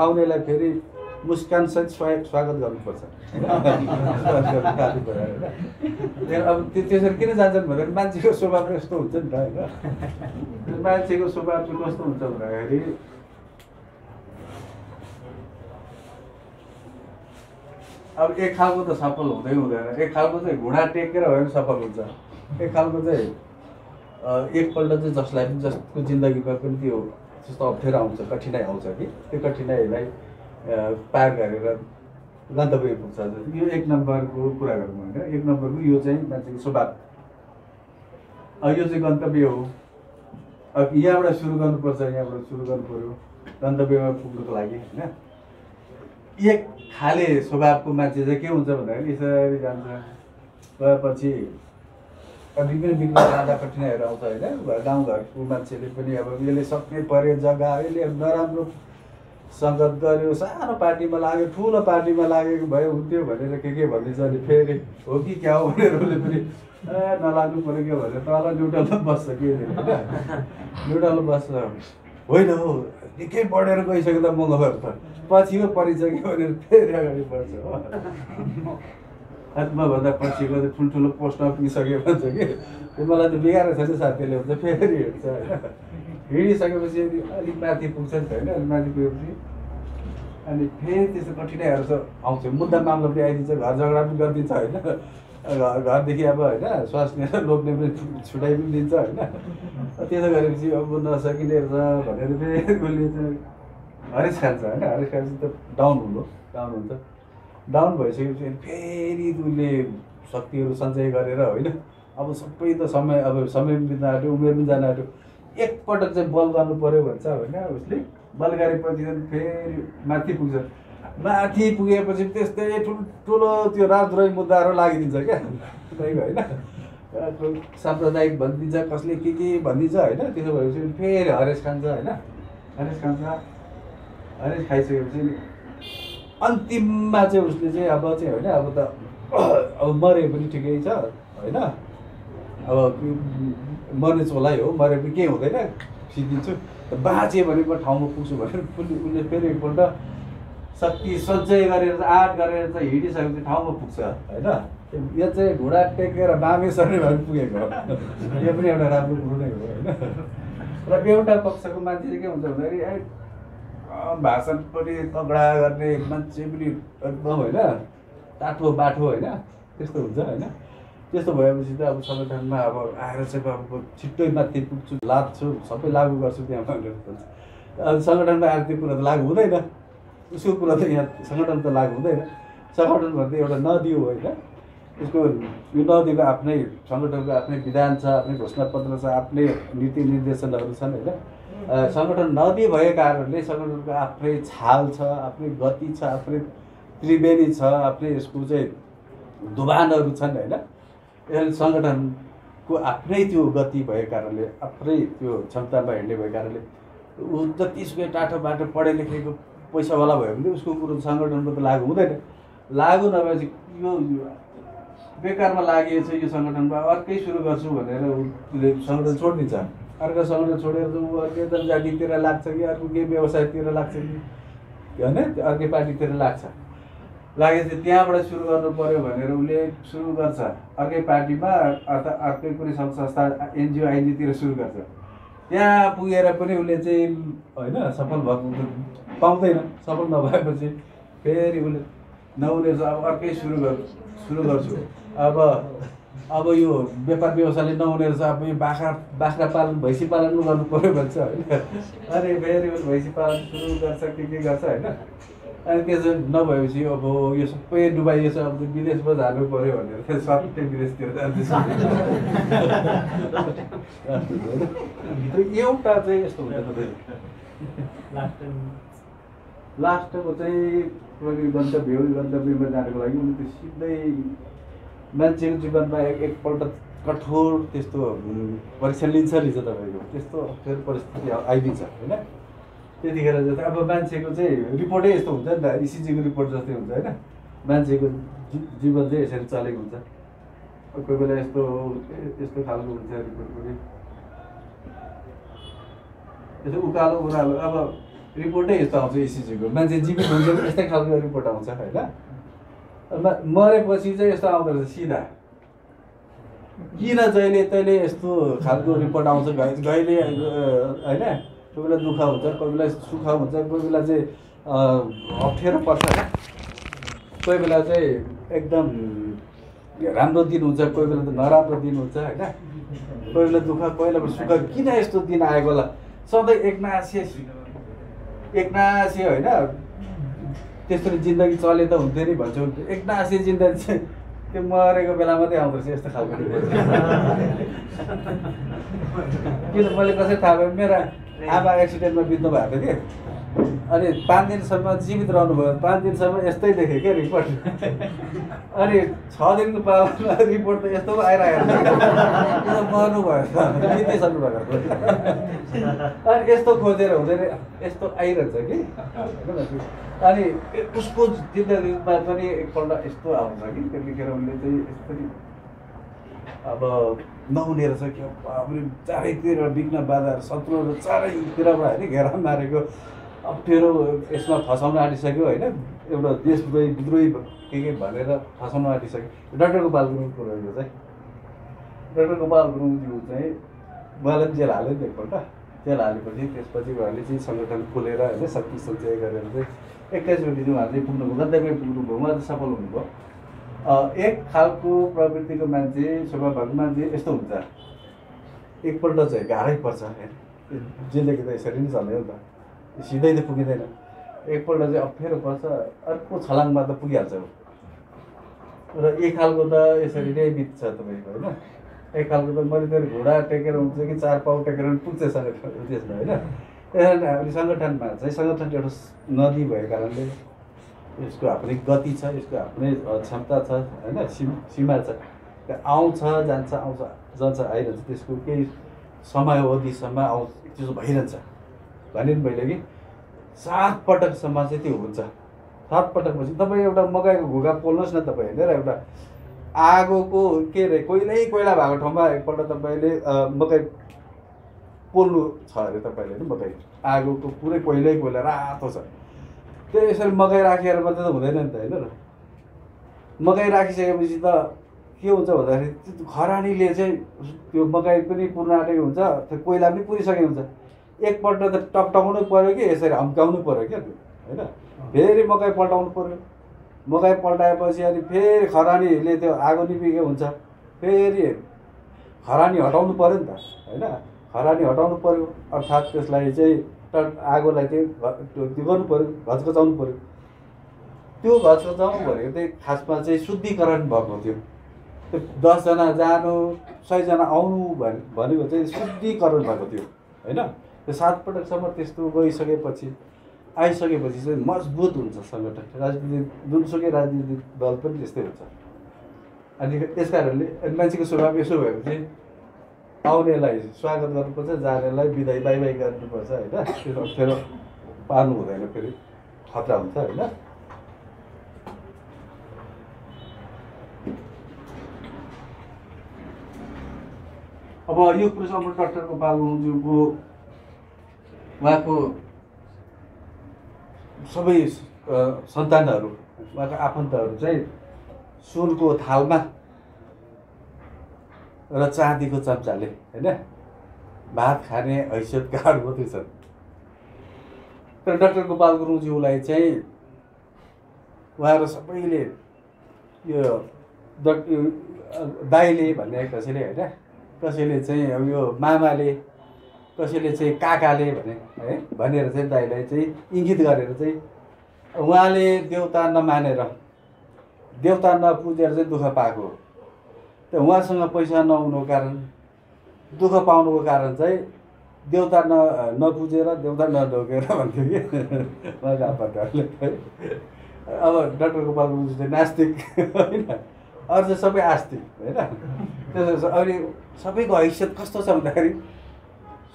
आउनेलाई फेरि मुस्कानसहित स्वागत गर्नुपर्छ होइन। अब त्यसरी किन जान्छन् भन्दाखेरि मान्छेको स्वभाव यस्तो हुन्छ नि त होइन मान्छेको स्वभाव चाहिँ कस्तो हुन्छ भन्दाखेरि अब एक खालको त सफल हुँदै हुँदैन एक खालको चाहिँ घुँडा टेकेर भयो भने सफल हुन्छ एक खालको चाहिँ एकपल्ट चाहिँ जसलाई पनि जसको जिन्दगीमा पनि त्यो त्यस्तो अप्ठ्यारो आउँछ कठिनाइ आउँछ कि त्यो कठिनाइलाई पार गरेर गन्तव्य पुग्छ यो 1 नम्बरको कुरा गरौँ होइन 1 नम्बरको यो चाहिँ मान्छेको स्वभाव यो चाहिँ गन्तव्य हो। अब यहाँबाट सुरु गर्नुपर्छ यहाँबाट सुरु गर्नु पऱ्यो गन्तव्यमा पुग्नुको लागि होइन। एक खाले स्वभावको मान्छे चाहिँ के हुन्छ भन्दाखेरि यसरी जान्छ गएपछि विभिन्न विभिन्न कठिनाइहरू आउँछ होइन गाउँघरको मान्छेले पनि अब यसले सक्ने पऱ्यो जग्गा यसले नराम्रो सङ्गत गर्यो सानो पार्टीमा लाग्यो ठुलो पार्टीमा लागेको भयो हुन्थ्यो भनेर के भनिदिन्छ अनि फेरि हो कि क्या हो भनेर उसले पनि नलाग्नु पऱ्यो क्या भनेर तल न्युट्रलमा बस्छ कि होइन न्युट्रलमा बस्छ होइन हो निकै बढेर गइसक्यो त मगरहरू त पछि पो परिसक्यो भनेर फेरि अगाडि बढ्छ हो आत्माभन्दा पछिको त ठुल्ठुलो पोस्टमा पुगिसक्यो भन्छ कि मलाई त बिगारेको छैन साथीले हुन्छ फेरि हिँड्छ होइन हिँडिसकेपछि अलिक माथि पुग्छ नि त होइन अलिक माथि पुगेपछि अनि फेरि त्यस्तो कठिनाइहरू त आउँछ मुद्दा मामला पनि आइदिन्छ घर झगडा पनि गरिदिन्छ होइन घरदेखि अब होइन स्वास्नी लोग्ने पनि छुट्याइ पनि दिन्छ होइन त्यसो गरेपछि अब नसकिने रहेछ भनेर फेरि उसले चाहिँ हरेस खान्छ होइन हरेस खाएपछि त डाउन हुन्छ डाउन भइसकेपछि फेरि उसले शक्तिहरू सञ्चय गरेर होइन अब सबै त समय पनि बित्न आँट्यो उमेर पनि जान आँट्यो एकपटक चाहिँ बल गर्नु पऱ्यो भन्छ होइन उसले बल गरेपछि फेरि माथि पुग्छ माथि पुगेपछि त्यस्तै ठुल्ठुलो त्यो राजद्रोही मुद्दाहरू लागिदिन्छ क्या होइन साम्प्रदायिक भनिदिन्छ कसले के भनिदिन्छ होइन त्यसो भएपछि फेरि हरेस खान्छ होइन हरेस खाइसकेपछि अन्तिममा चाहिँ उसले चाहिँ अब चाहिँ होइन अब त अब मरे पनि ठिकै छ होइन अब मर्ने चोलाइ हो मरे पनि केही हुँदैन सिद्धिन्छु बाँचे भने म ठाउँमा पुग्छु भनेर उसले फेरि एकपल्ट शक्ति सञ्चय गरेर आँट गरेर चाहिँ हिँडिसकेपछि ठाउँमा पुग्छ होइन। यो चाहिँ घुँडा टेकेर बामे सर्ने भएर पुगेको हो। यो पनि एउटा राम्रो कुरो नै हो होइन। र एउटा पक्षको मान्छे चाहिँ के हुन्छ भन्दाखेरि भाषण पनि तगडा गर्ने मान्छे पनि एकदम होइन टाठो बाठो होइन त्यस्तो हुन्छ होइन। त्यस्तो भएपछि त अब सङ्गठनमा अब आएर चाहिँ अब छिट्टै माथि पुग्छु लाद्छु सबै लागु गर्छु त्यहाँ भनेर सङ्गठनमा आएर त्यो कुरा त लागु हुँदैन। उसको कुरा त यहाँ सङ्गठन त लागु हुँदैन। सङ्गठन भन्दा एउटा नदी हो होइन। उसको यो नदीको आफ्नै सङ्गठनको आफ्नै विधान छ, आफ्नै घोषणापत्र छ, आफ्नै नीति निर्देशनहरू छन् होइन। सङ्गठन नदी भएको कारणले सङ्गठनको आफ्नै छाल छ, आफ्नै गति छ, आफ्नै त्रिवेणी छ, आफ्नै यसको चाहिँ दोभानहरू छन् होइन। यसले सङ्गठनको आफ्नै त्यो गति भएको कारणले आफ्नै त्यो क्षमतामा हिँड्ने भएको कारणले ऊ जतिसुकै टाठो बाटो पढे लेखेको पैसावाला भयो भने उसको कुरो सङ्गठनको त लागु हुँदैन। लागु नभएपछि यो बेकारमा लागेको छ यो सङ्गठनमा अर्कै सुरु गर्छु भनेर उसले सङ्गठन छोडिदिन्छ। अर्को सङ्गठन छोडेर ऊ अर्कै जनजातितिर लाग्छ कि अर्को केही व्यवसायतिर लाग्छ कि होइन अर्कै पार्टीतिर लाग्छ। लागेपछि त्यहाँबाट सुरु गर्नु पऱ्यो भनेर उसले सुरु गर्छ अर्कै पार्टीमा अथवा अर्कै कुनै सङ्घ संस्था एनजिओ आइनजिओतिर सुरु गर्छ। त्यहाँ पुगेर पनि उसले चाहिँ होइन सफल भएको पाउँदैन। सफल नभएपछि फेरि उसले नहुने अब अर्कै सुरु गर्छु अब यो व्यापार व्यवसायले नहुने रहेछ अब यो बाख्रा पालन भैँसी पालन गर्नु पऱ्यो भन्छ होइन। अनि फेरि भैँसी पालन सुरु गर्छ के गर्छ होइन। अनि त्यसो नभएपछि अब यो सबै डुबाइएछ अब विदेशमा जानु पऱ्यो भनेर सबै विदेशतिर जाँदैछ। एउटा चाहिँ यस्तो हुन्छ लास्टको चाहिँ गन्तव्यमा जानुको लागि उनी त्यो सिधै मान्छेको जीवनमा एकपल्ट कठोर त्यस्तो परीक्षा लिन्छ तपाईँको त्यस्तो अप्ठ्यारो परिस्थिति आइदिन्छ होइन। त्यतिखेर जस्तै अब मान्छेको चाहिँ रिपोर्टै यस्तो हुन्छ नि त इसिजीको रिपोर्ट जस्तै हुन्छ होइन। मान्छेको जीवन चाहिँ यसरी चलेको हुन्छ। कोही बेला यस्तो खालको हुन्छ रिपोर्ट पनि यस्तो उकालो उरालो अब रिपोर्टै यस्तो आउँछ इसिजीको। मान्छे जीवित हुन्छ यस्तै खालको रिपोर्ट आउँछ होइन। मरेपछि चाहिँ यस्तो आउँदो रहेछ सिधा किन जहिले तहिले यस्तो खालको रिपोर्ट आउँछ कहिले होइन। कोही बेला दुःख हुन्छ कोही बेला सुख हुन्छ कोही बेला चाहिँ अप्ठ्यारो पर्छ होइन। कोही बेला चाहिँ एकदम राम्रो दिन हुन्छ कोही बेला त नराम्रो दिन हुन्छ होइन। कोही बेला दुःख कोही बेला सुख किन यस्तो दिन आएको होला सधैँ एकनासे होइन। त्यस्तो जिन्दगी चले त हुन्थ्यो नि भन्छ एकनासे जिन्दगी चाहिँ त्यो मरेको बेला मात्रै आउँदो रहेछ यस्तो खालको किन मैले कसरी थाहा भयो मेरो आमा एक्सिडेन्टमा बित्नु भएको थियो कि अनि 5 दिनसम्म जीवित रहनुभयो 5 दिनसम्म यस्तै देखेँ क्या रिपोर्ट। अनि 6 दिनको पालामा रिपोर्ट त यस्तो आइरहेको छ मर्नु भयो बितिसक्नु भएको अनि यस्तो खोजेर हुँदैन यस्तो आइरहेछ कि। अनि उसको जिन्दगीमा पनि एकपल्ट यस्तो आउँछ कि त्यतिखेर उसले चाहिँ यस्तो अब नहुने रहेछ कि चारैतिर विघ्न बाधाहरू शत्रुहरू चारैतिरबाट होइन घेरा मारेको अप्ठ्यारो यसमा फसाउन आँटिसक्यो होइन। एउटा देशद्रोही के भनेर फसाउन आँटिसक्यो। डाक्टर गोपाल गुरुङको कुरो यो चाहिँ डाक्टर गोपाल गुरुङज्यू चाहिँ मलाई जेल हाल्यो नि एकपल्ट। जेल हालेपछि त्यसपछि उहाँले चाहिँ सङ्गठन खोलेर होइन शक्ति सञ्चय गरेर चाहिँ 21 गतिमा उहाँ चाहिँ पुग्नुभयो गन्तव्य पुग्नुभयो उहाँ चाहिँ सफल हुनुभयो। एक खालको प्रवृत्तिको मान्छे स्वभाव भएको मान्छे यस्तो हुन्छ एकपल्ट चाहिँ गाह्रै पर्छ जिन्दगी त यसरी नै चल्यो नि त सिधै त पुगिँदैन। एकपल्ट चाहिँ अप्ठ्यारो पर्छ अर्को छलाङमा त पुगिहाल्छ र एक खालको त यसरी नै बित्छ तपाईँको होइन। एक खालको त मैले फेरि घुँडा टेकेर हुन्छ कि 4 पाउ टेकेर पनि पुग्छ सङ्गठन त्यसमा होइन। त्यसैले हामीले सङ्गठनमा चाहिँ सङ्गठन एउटा नदी भएको कारणले यसको आफ्नै गति छ यसको आफ्नै क्षमता छ होइन सीमा छ। आउँछ जान्छ आइरहन्छ त्यसको केही समयावधिसम्म त्यसो भइरहन्छ भने नि मैले कि 7 पटकसम्म चाहिँ त्यो हुन्छ। 7 पटकपछि तपाईँ एउटा मकैको घुगा पोल्नुहोस् न तपाईँ हेरेर एउटा आगोको के अरे कोइला भएको ठाउँमा एकपल्ट तपाईँले मकै पोल्नु छ अरे तपाईँले होइन मकै आगोको पुरै पहिला रातो छ त्यो यसरी मकै राखेर मात्रै त हुँदैन नि त होइन र मकै राखिसकेपछि त के हुन्छ भन्दाखेरि त्यो खरानीले चाहिँ त्यो मकै पनि पुर्न आँटेको हुन्छ त्यो कोइला पनि पुरिसकेको हुन्छ एकपल्ट त टकटकाउनु पऱ्यो कि यसरी हम्काउनु पऱ्यो क्या त्यो होइन फेरि मकै पल्टाउनु पऱ्यो मकै पल्टाएपछि अनि फेरि खरानीले त्यो आगो निपिएको हुन्छ फेरि खरानी हटाउनु पऱ्यो नि त होइन खरानी हटाउनु पऱ्यो अर्थात् त्यसलाई चाहिँ आगोलाई चाहिँ त्यो गर्नु पऱ्यो घचघचाउनु पऱ्यो त्यो घचघचाउनु भनेको चाहिँ खासमा चाहिँ शुद्धिकरण भएको थियो त्यो 10 जना जानु 100 जना आउनु भनेको चाहिँ शुद्धिकरण भएको थियो होइन त्यो 7 पटकसम्म त्यस्तो गइसकेपछि आइसकेपछि चाहिँ मजबुत हुन्छ सङ्गठन राजनीतिक जुनसुकै राजनीतिक दल पनि त्यस्तै हुन्छ अनि त्यस कारणले मान्छेको स्वभाव यसो भएपछि आउनेलाई स्वागत गर्नुपर्छ जानेलाई बिदाई बाई बाई गर्नुपर्छ होइन त्यो अप्ठ्यारो पार्नु हुँदैन फेरि खतरा हुन्छ होइन अब यो पुरुष अमर डाक्टर गोपाल गुरुङज्यूको उहाँको सबै सन्तानहरू उहाँको आफन्तहरू चाहिँ सुनको थालमा र चाँदीको चम्चाले होइन भात खाने हैसियतका मात्रै छन् तर डाक्टर गोपाल गुरुङज्यूलाई चाहिँ उहाँहरू सबैले यो दाइले भन्ने कसैले होइन कसैले चाहिँ अब यो मामाले कसैले चाहिँ काकाले भने है भनेर चाहिँ दाइलाई चाहिँ इङ्गित गरेर चाहिँ उहाँले देउता नमानेर देउता नपुजेर चाहिँ दुःख पाएको हो त उहाँसँग पैसा नहुनुको कारण दुःख पाउनुको कारण चाहिँ देउता नपुजेर देउता नढोकेर भन्थ्यो कि उहाँको आफन्तहरूले है अब डाक्टर गोपाल गुरुङ चाहिँ नास्तिक होइन अरू चाहिँ सबै आस्तिक होइन त्यसो अहिले सबैको हैसियत कस्तो छ भन्दाखेरि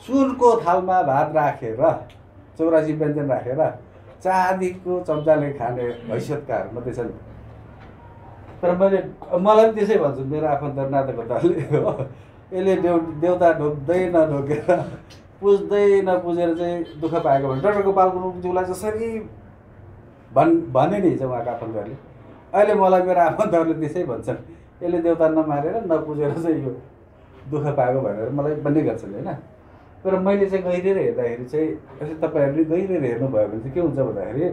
सुनको थालमा भात राखेर 84 व्यञ्जन राखेर चाँदीको चम्चाले खाने हैसियतकाहरू मात्रै छन् तर मलाई पनि त्यसै भन्छु मेरो आफन्त नातागोताले हो यसले देउता ढोक्दै नढोकेर पुज्दै नपुजेर चाहिँ दुःख पाएको भने डाक्टर गोपाल गुरुङज्यूलाई जसरी भने नि चाहिँ उहाँको आफन्तहरूले अहिले मलाई मेरो आफन्तहरूले त्यसै भन्छन् यसले देउता नमारेर नपुजेर चाहिँ यो दुःख पाएको भनेर मलाई भन्ने गर्छन् होइन तर मैले चाहिँ गहिरेर हेर्दाखेरि चाहिँ यसै तपाईँहरूले गहिरेर हेर्नुभयो भने चाहिँ के हुन्छ भन्दाखेरि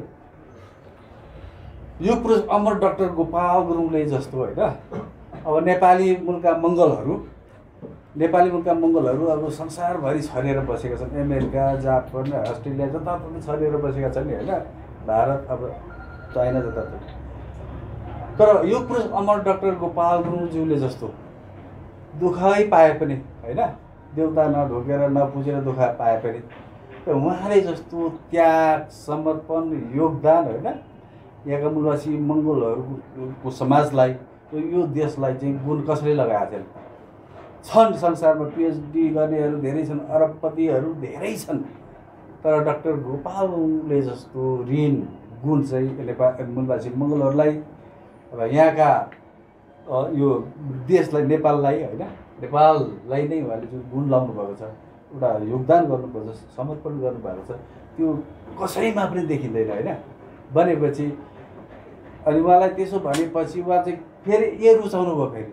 यो पुरुष अमर डाक्टर गोपाल गुरुङले जस्तो होइन अब नेपाली मुलका मङ्गलहरू अब संसारभरि छरिएर बसेका छन् अमेरिका जापान अस्ट्रेलिया जताततै छरिएर बसेका छन् नि होइन भारत अब चाइना जताततै तर यो पुरुष अमर डाक्टर गोपाल गुरुङज्यूले जस्तो दुःखै पाए पनि होइन देउता नढोकेर नपुजेर दुःख पाए पनि त उहाँले जस्तो त्याग समर्पण योगदान होइन यहाँका मूलवासी मङ्गोलहरूको समाजलाई यो देशलाई चाहिँ गुण कसरी लगाएको थिएन छन् संसारमा पिएचडी गर्नेहरू धेरै छन् अरबपतिहरू धेरै छन् तर डाक्टर गोपाल गुरुङले जस्तो ऋण गुण चाहिँ नेपाल मूलवासी मङ्गोलहरूलाई अब यहाँका यो देशलाई नेपाललाई होइन नेपाललाई नै उहाँले जुन गुण लाउनु भएको छ एउटा योगदान गर्नुपर्छ समर्पण गर्नुभएको छ त्यो कसैमा पनि देखिँदैन होइन भनेपछि अनि उहाँलाई त्यसो भनेपछि उहाँ चाहिँ फेरि यो रुचाउनु भयो फेरि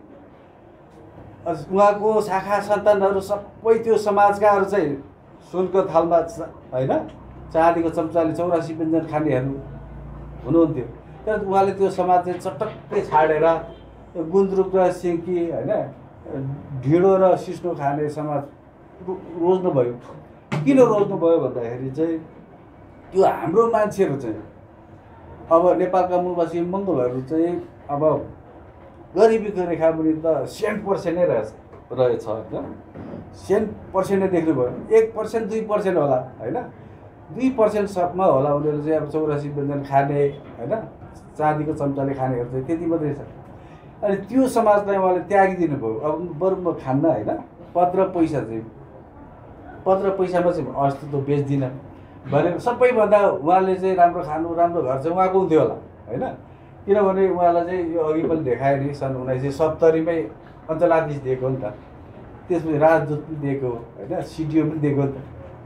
उहाँको शाखा सन्तानहरू सबै त्यो समाजकाहरू चाहिँ सुनको थालमा होइन चाँदीको चम्चाले 84 व्यञ्जन खानेहरू हुनुहुन्थ्यो तर उहाँले त्यो समाज चाहिँ चटक्कै छाडेर गुन्द्रुक र सिन्की होइन ढिँडो र सिस्नो खाने समाज रोज्नुभयो किन रोज्नुभयो भन्दाखेरि चाहिँ त्यो हाम्रो मान्छेहरू चाहिँ अब नेपालका मूलवासी मङ्गोलहरू चाहिँ अब गरिबीको रेखामुनि त 100% नै रहेछ होइन 100% नै देख्नुभयो 1% 2% होला होइन 2% सबमा होला उनीहरू चाहिँ अब 84 व्यञ्जन खाने होइन चाँदीको चम्चाले खानेहरू चाहिँ त्यति मात्रै छ अनि त्यो समाजलाई उहाँले त्यागिदिनु भयो अब बरु म खान्न होइन पत्र पैसामा चाहिँ अस्तित्व बेच्दिनँ भनेर सबैभन्दा उहाँले चाहिँ राम्रो खानु राम्रो घर चाहिँ उहाँको हुन्थ्यो होला होइन किनभने उहाँलाई चाहिँ यो अघि पनि देखायो नि सन् 1970 मै अञ्चलाधीश दिएको नि त त्यसपछि राजदूत पनि दिएको होइन, सिडिओ पनि दिएको।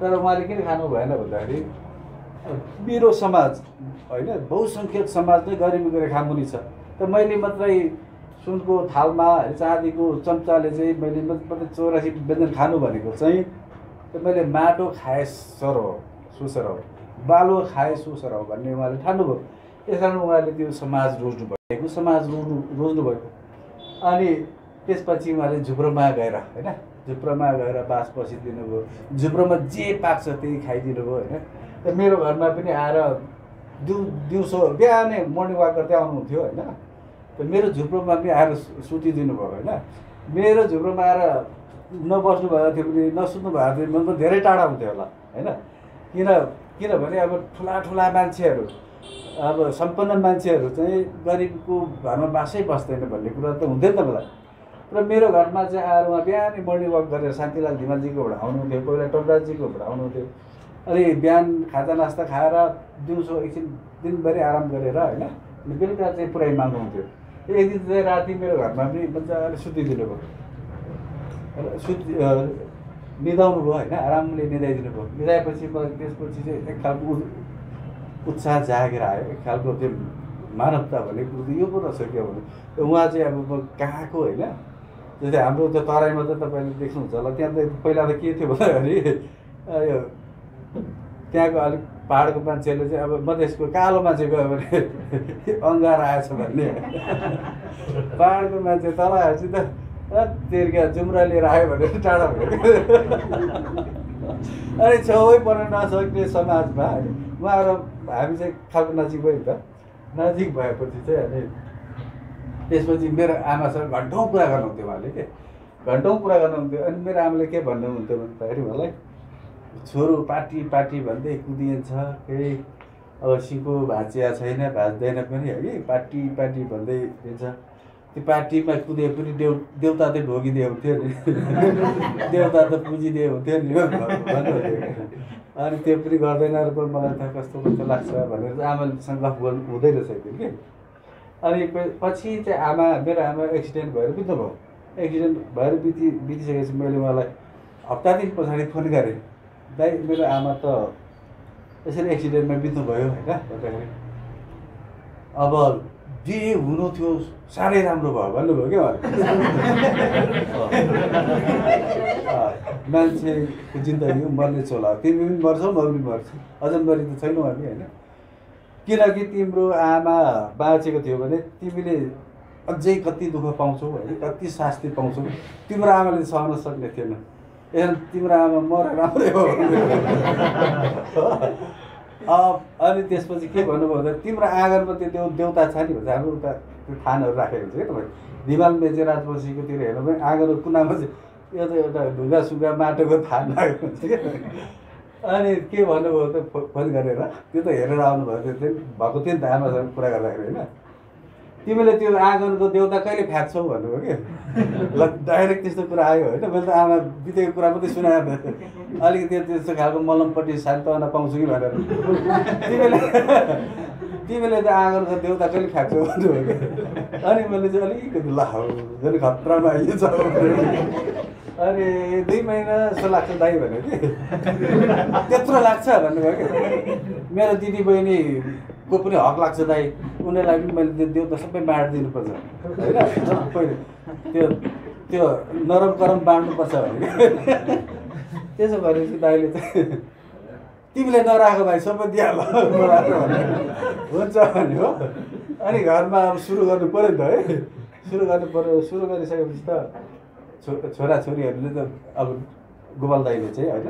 तर उहाँले किन खानु भएन भन्दाखेरि मेरो समाज होइन, बहुसङ्ख्यक समाज नै गरिबी रेखा मुनि छ। त मैले मात्रै सुनको थालमा चाँदीको चम्चाले चाहिँ मैले मात्रै 84 व्यञ्जन खानु भनेको चाहिँ मैले माटो खाए सर हो, सुसर हो, बालो खाए सुसर हो भन्ने उहाँले ठान्नुभयो। त्यस कारण उहाँले त्यो समाज रोज्नुभएको, समाज रोज्नुभयो। अनि त्यसपछि उहाँले झुप्रोमा गएर होइन, झुप्रोमा गएर बास बसिदिनु भयो। झुप्रोमा जे पाक्छ त्यही खाइदिनु भयो होइन। त मेरो घरमा पनि आएर दिउँसो बिहानै मर्निङ वाक गर्दै आउनुहुन्थ्यो होइन। त मेरो झुप्रोमा पनि आएर सुतिदिनु भयो होइन। मेरो झुप्रोमा आएर नबस्नु भएको थियो भने, नसुत्नु भएको थियो भने त धेरै टाढा हुन्थ्यो होला होइन। किनभने अब ठुला मान्छेहरू, अब सम्पन्न मान्छेहरू चाहिँ गरिबको घरमा बासै बस्दैन भन्ने कुरा त हुँदैन त मलाई। र मेरो घरमा चाहिँ आएर उहाँ बिहानै मर्निङ वाक गरेर शान्तिलाल धिमालजीकोबाट आउनुहुन्थ्यो, कोही बेला टोकराजीकोबाट आउनुहुन्थ्यो। अनि बिहान खाजा नास्ता खाएर दिउँसो एकछिन दिनभरि आराम गरेर होइन, बेलुका चाहिँ पुरै माग्नुहुन्थ्यो। एक दिन चाहिँ राति मेरो घरमा पनि मजाले सुतिदिनु भयो, निदाउनु भयो होइन, आरामले निदाइदिनु भयो। निदाएपछि त्यसपछि चाहिँ एक खालको उत्साह जागेर आयो, एक खालको त्यो मानवता भने कुरो यो पो रहेछ क्या भने। उहाँ चाहिँ अब म कहाँको होइन, जस्तै हाम्रो त्यो तराईमा त तपाईँले देख्नुहुन्छ होला, त्यहाँ त पहिला त के थियो भन्दाखेरि यो त्यहाँको अलिक पाहाडको मान्छेहरूले चाहिँ अब मधेसको कालो मान्छे गयो भने अङ्गार आएछ भन्ने, पाहाडको मान्छे तल आएपछि त तेर्का जुम्रा लिएर आयो भनेर टाढा भयो। अनि छेउै पर्न नसक्ने समाजमा उहाँहरू हामी चाहिँ खालको नजिक भयो नि त। नजिक भएपछि चाहिँ अनि त्यसपछि मेरो आमासँग घन्टौँ कुरा गर्नुहुन्थ्यो उहाँले के, घन्टौँ कुरा गर्नुहुन्थ्यो। अनि मेरो आमाले के भन्नुहुन्थ्यो भन्दाखेरि मलाई, छोरो पार्टी भन्दै कुदिन्छ, केही अब सिको भाँचिया छैन, भाँच्दैन पनि है, पार्टी भन्दै दिन्छ। त्यो पार्टीमा कुदे पनि देउता त ढोगिदिए हुन्थ्यो नि, देउता त पुजिदिए हुन्थ्यो नि भन्नुहुन्थ्यो। अनि त्यो पनि गर्दैन र पनि मलाई त कस्तो लाग्छ भनेर आमासँग गफ गर्नु हुँदै रहेछ त्यो कि। अनि पछि चाहिँ मेरो आमा एक्सिडेन्ट भएर बित्नु भयो। एक्सिडेन्ट भएर बितिसकेपछि मैले उहाँलाई हप्ता दिन पछाडि फोन गरेँ, दाइ मेरो आमा त यसरी एक्सिडेन्टमा बित्नु भयो होइन भन्दाखेरि, अब जे हुनु थियो साह्रै राम्रो भयो भन्नुभयो क्या मान्छेको जिन्दगी मर्ने छोला, तिमी पनि मर्छौ म पनि मर्छु, अजम्बरी त छैनौ हामी होइन। किनकि तिम्रो आमा बाँचेको थियो भने तिमीले अझै कति दुःख पाउँछौ होइन, कति शास्ति पाउँछौ, तिम्रो आमाले सहन सक्ने थिएन। तिम्रो आमा मर राम्रै हो। अनि त्यसपछि के भन्नुभयो भन्दा, तिम्रो आँगनमा त्यो देउता छ नि भन्छ, हाम्रो उता त्यो थानहरू राखेको हुन्छ क्या तपाईँ दिवाल मेचे राजवंशीकोतिर हेर्नु पनि आँगनको कुनामा चाहिँ यो त एउटा ढुङ्गा सुगा माटोको थान राखेको हुन्छ क्या। अनि के भन्नुभयो त फोन गरेर, त्यो त हेरेर आउनुभएको थियो नि त आमासँग कुरा गर्दाखेरि होइन, तिमीले त्यो आँगनको देउता कहिले फ्याँक्छौ भन्नुभयो कि। ल डाइरेक्ट त्यस्तो कुरा आयो होइन। मैले त आमा बितेको कुरा मात्रै सुनाएर अलिकति त्यस्तो खालको मलमपट्टि सान्तवना पाउँछु कि भनेर, तिमीले त आँगनको देउता कहिले फ्याँक्छौ भन्नुभयो कि। अनि मैले चाहिँ अलिकति ल झन् खतरामा आइन्छ। अनि 2 महिना जस्तो लाग्छ दाइ भन्यो कि। त्यत्रो लाग्छ भन्नुभयो कि। मेरो दिदी बहिनीको पनि हक लाग्छ दाइ, उनीहरूलाई पनि मैले देउता सबै बाँडिदिनुपर्छ होइन, सबै त्यो नरम करम बाँड्नुपर्छ भने। त्यसो भनेपछि दाइले चाहिँ तिमीले नराखेको भाइ सबै दिइहाल हुन्छ भन्यो हो। अनि घरमा अब सुरु गर्नु पऱ्यो नि त है, सुरु गर्नु पऱ्यो। सुरु गरिसकेपछि त छोराछोरीहरूले त अब गोपाल दाइले चाहिँ होइन,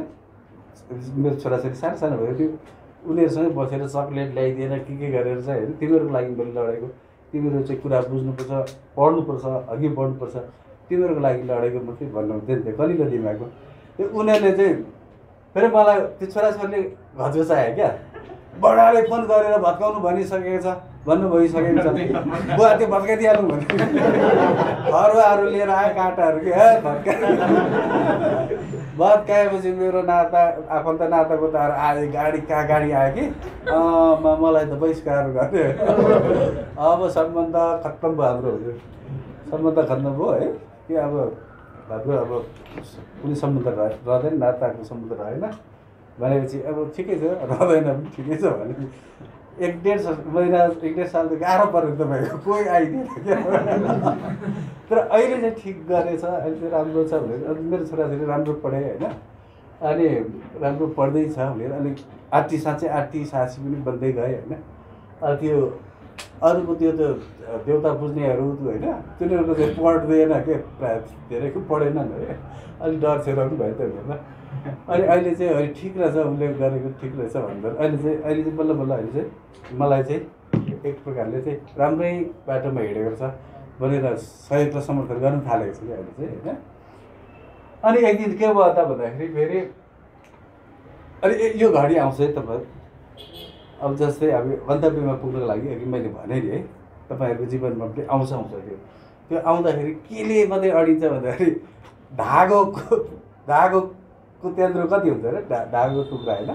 मेरो छोराछोरी सानो सानो भयो, त्यो उनीहरूसँग बसेर चक्लेट ल्याइदिएर के गरेर चाहिँ होइन, तिमीहरूको लागि मैले लडेको, तिमीहरू चाहिँ कुरा बुझ्नुपर्छ, पढ्नुपर्छ, अघि बढ्नुपर्छ, तिमीहरूको लागि लडेको मात्रै भन्नुहुन्थ्यो नि त कलिलो दिमागको। त्यो उनीहरूले चाहिँ फेरि मलाई त्यो छोराछोरीले घचघचायो क्या, बडाले फोन गरेर भत्काउनु भनिसकेको छ, भन्नु भइसकेको छ, बुवा त्यो भत्काइदिइहालौँ भने फरुवाहरू लिएर आयो काँटाहरू के भत्काएपछि मेरो नाता आफन्त नातागोताहरू आयो, गाडी आयो कि मलाई त बहिष्कार गऱ्यो। अब सम्बन्ध खत्तम भयो हाम्रो, सम्बन्ध खत्तम भयो है। कि अब हाम्रो अब कुनै सम्बन्ध रहँदैन, नाताको सम्बन्ध रहेन भनेपछि अब ठिकै छ, रहँदैन पनि ठिकै छ भने 1.5 साल त गाह्रो पऱ्यो तपाईँको, कोही आइदिएन क्या। तर अहिले चाहिँ ठिक गरेछ, अहिले चाहिँ राम्रो छ भनेर। अनि मेरो छोराछोरी राम्रो पढाएँ होइन, अनि राम्रो पढ्दैछ भनेर अलिक आर्टी साँच्चै आर्टी साहसी पनि बन्दै गएँ होइन। त्यो अरूको त्यो त देउता बुझ्नेहरू होइन, तिनीहरूको चाहिँ पढ्दैन के, प्रायः धेरैको पढेनन् है, अलिक डर छेर पनि भयो त हेर्दा। अनि अहिले चाहिँ अहिले ठिक रहेछ, उसले गरेको ठिक रहेछ भन्दा अहिले चाहिँ बल्ल बल्ल अहिले चाहिँ मलाई चाहिँ एक प्रकारले चाहिँ राम्रै बाटोमा हिँडेको छ भनेर सहयोग र समर्थन गर्न थालेको छु कि अहिले चाहिँ होइन। अनि एक दिन के भयो त भन्दाखेरि फेरि अनि यो घडी आउँछ है तपाईँ, अब जस्तै अब गन्तव्यमा पुग्नको लागि अघि मैले भने नि है, तपाईँहरूको जीवनमा पनि आउँछ त्यो आउँदाखेरि केले मात्रै अडिन्छ भन्दाखेरि धागोको त्यत्रो कति हुन्छ अरे, धागोको टुक्रा होइन,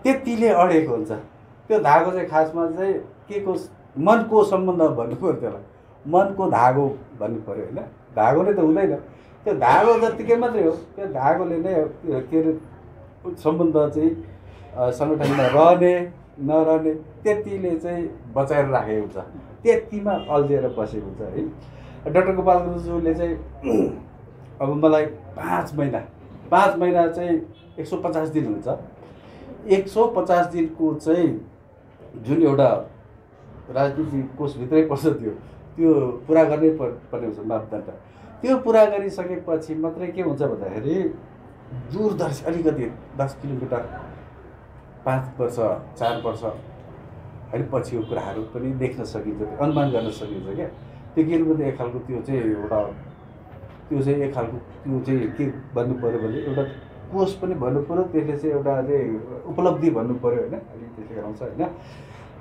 त्यतिले अडेको हुन्छ। त्यो धागो चाहिँ खासमा चाहिँ के को मनको सम्बन्ध भन्नु पऱ्यो, त्यसलाई मनको धागो भन्नु पऱ्यो होइन। धागो नै त हुँदैन, त्यो धागो जत्तिकै मात्रै हो, त्यो धागोले नै के अरे सम्बन्ध चाहिँ सङ्गठनमा रहने नरहने त्यतिले चाहिँ बचाएर राखेको हुन्छ, त्यतिमा अल्झिएर बसेको हुन्छ है। डाक्टर गोपाल गुरुज्यूले चाहिँ अब मलाई 5 महिना चाहिँ 150 दिन हुन्छ, 150 दिनको चाहिँ जुन एउटा राजनीतिक कोषभित्रै पर्छ त्यो पुरा गर्नै पर्ने हुन्छ मापदण्ड। त्यो पुरा गरिसकेपछि मात्रै के हुन्छ भन्दाखेरि दूरदर्शी अलिकति 10 किलोमिटर 5 वर्ष 4 वर्ष होइन पछिको कुराहरू पनि देख्न सकिन्छ, अनुमान गर्न सकिन्छ क्या। त्यो के भन्दा एक खालको त्यो चाहिँ एक खालको त्यो चाहिँ के भन्नु पऱ्यो भने एउटा कोष पनि भन्नु पऱ्यो, त्यसले चाहिँ एउटा चाहिँ उपलब्धि भन्नु पऱ्यो होइन, अलिक त्यसले आउँछ होइन।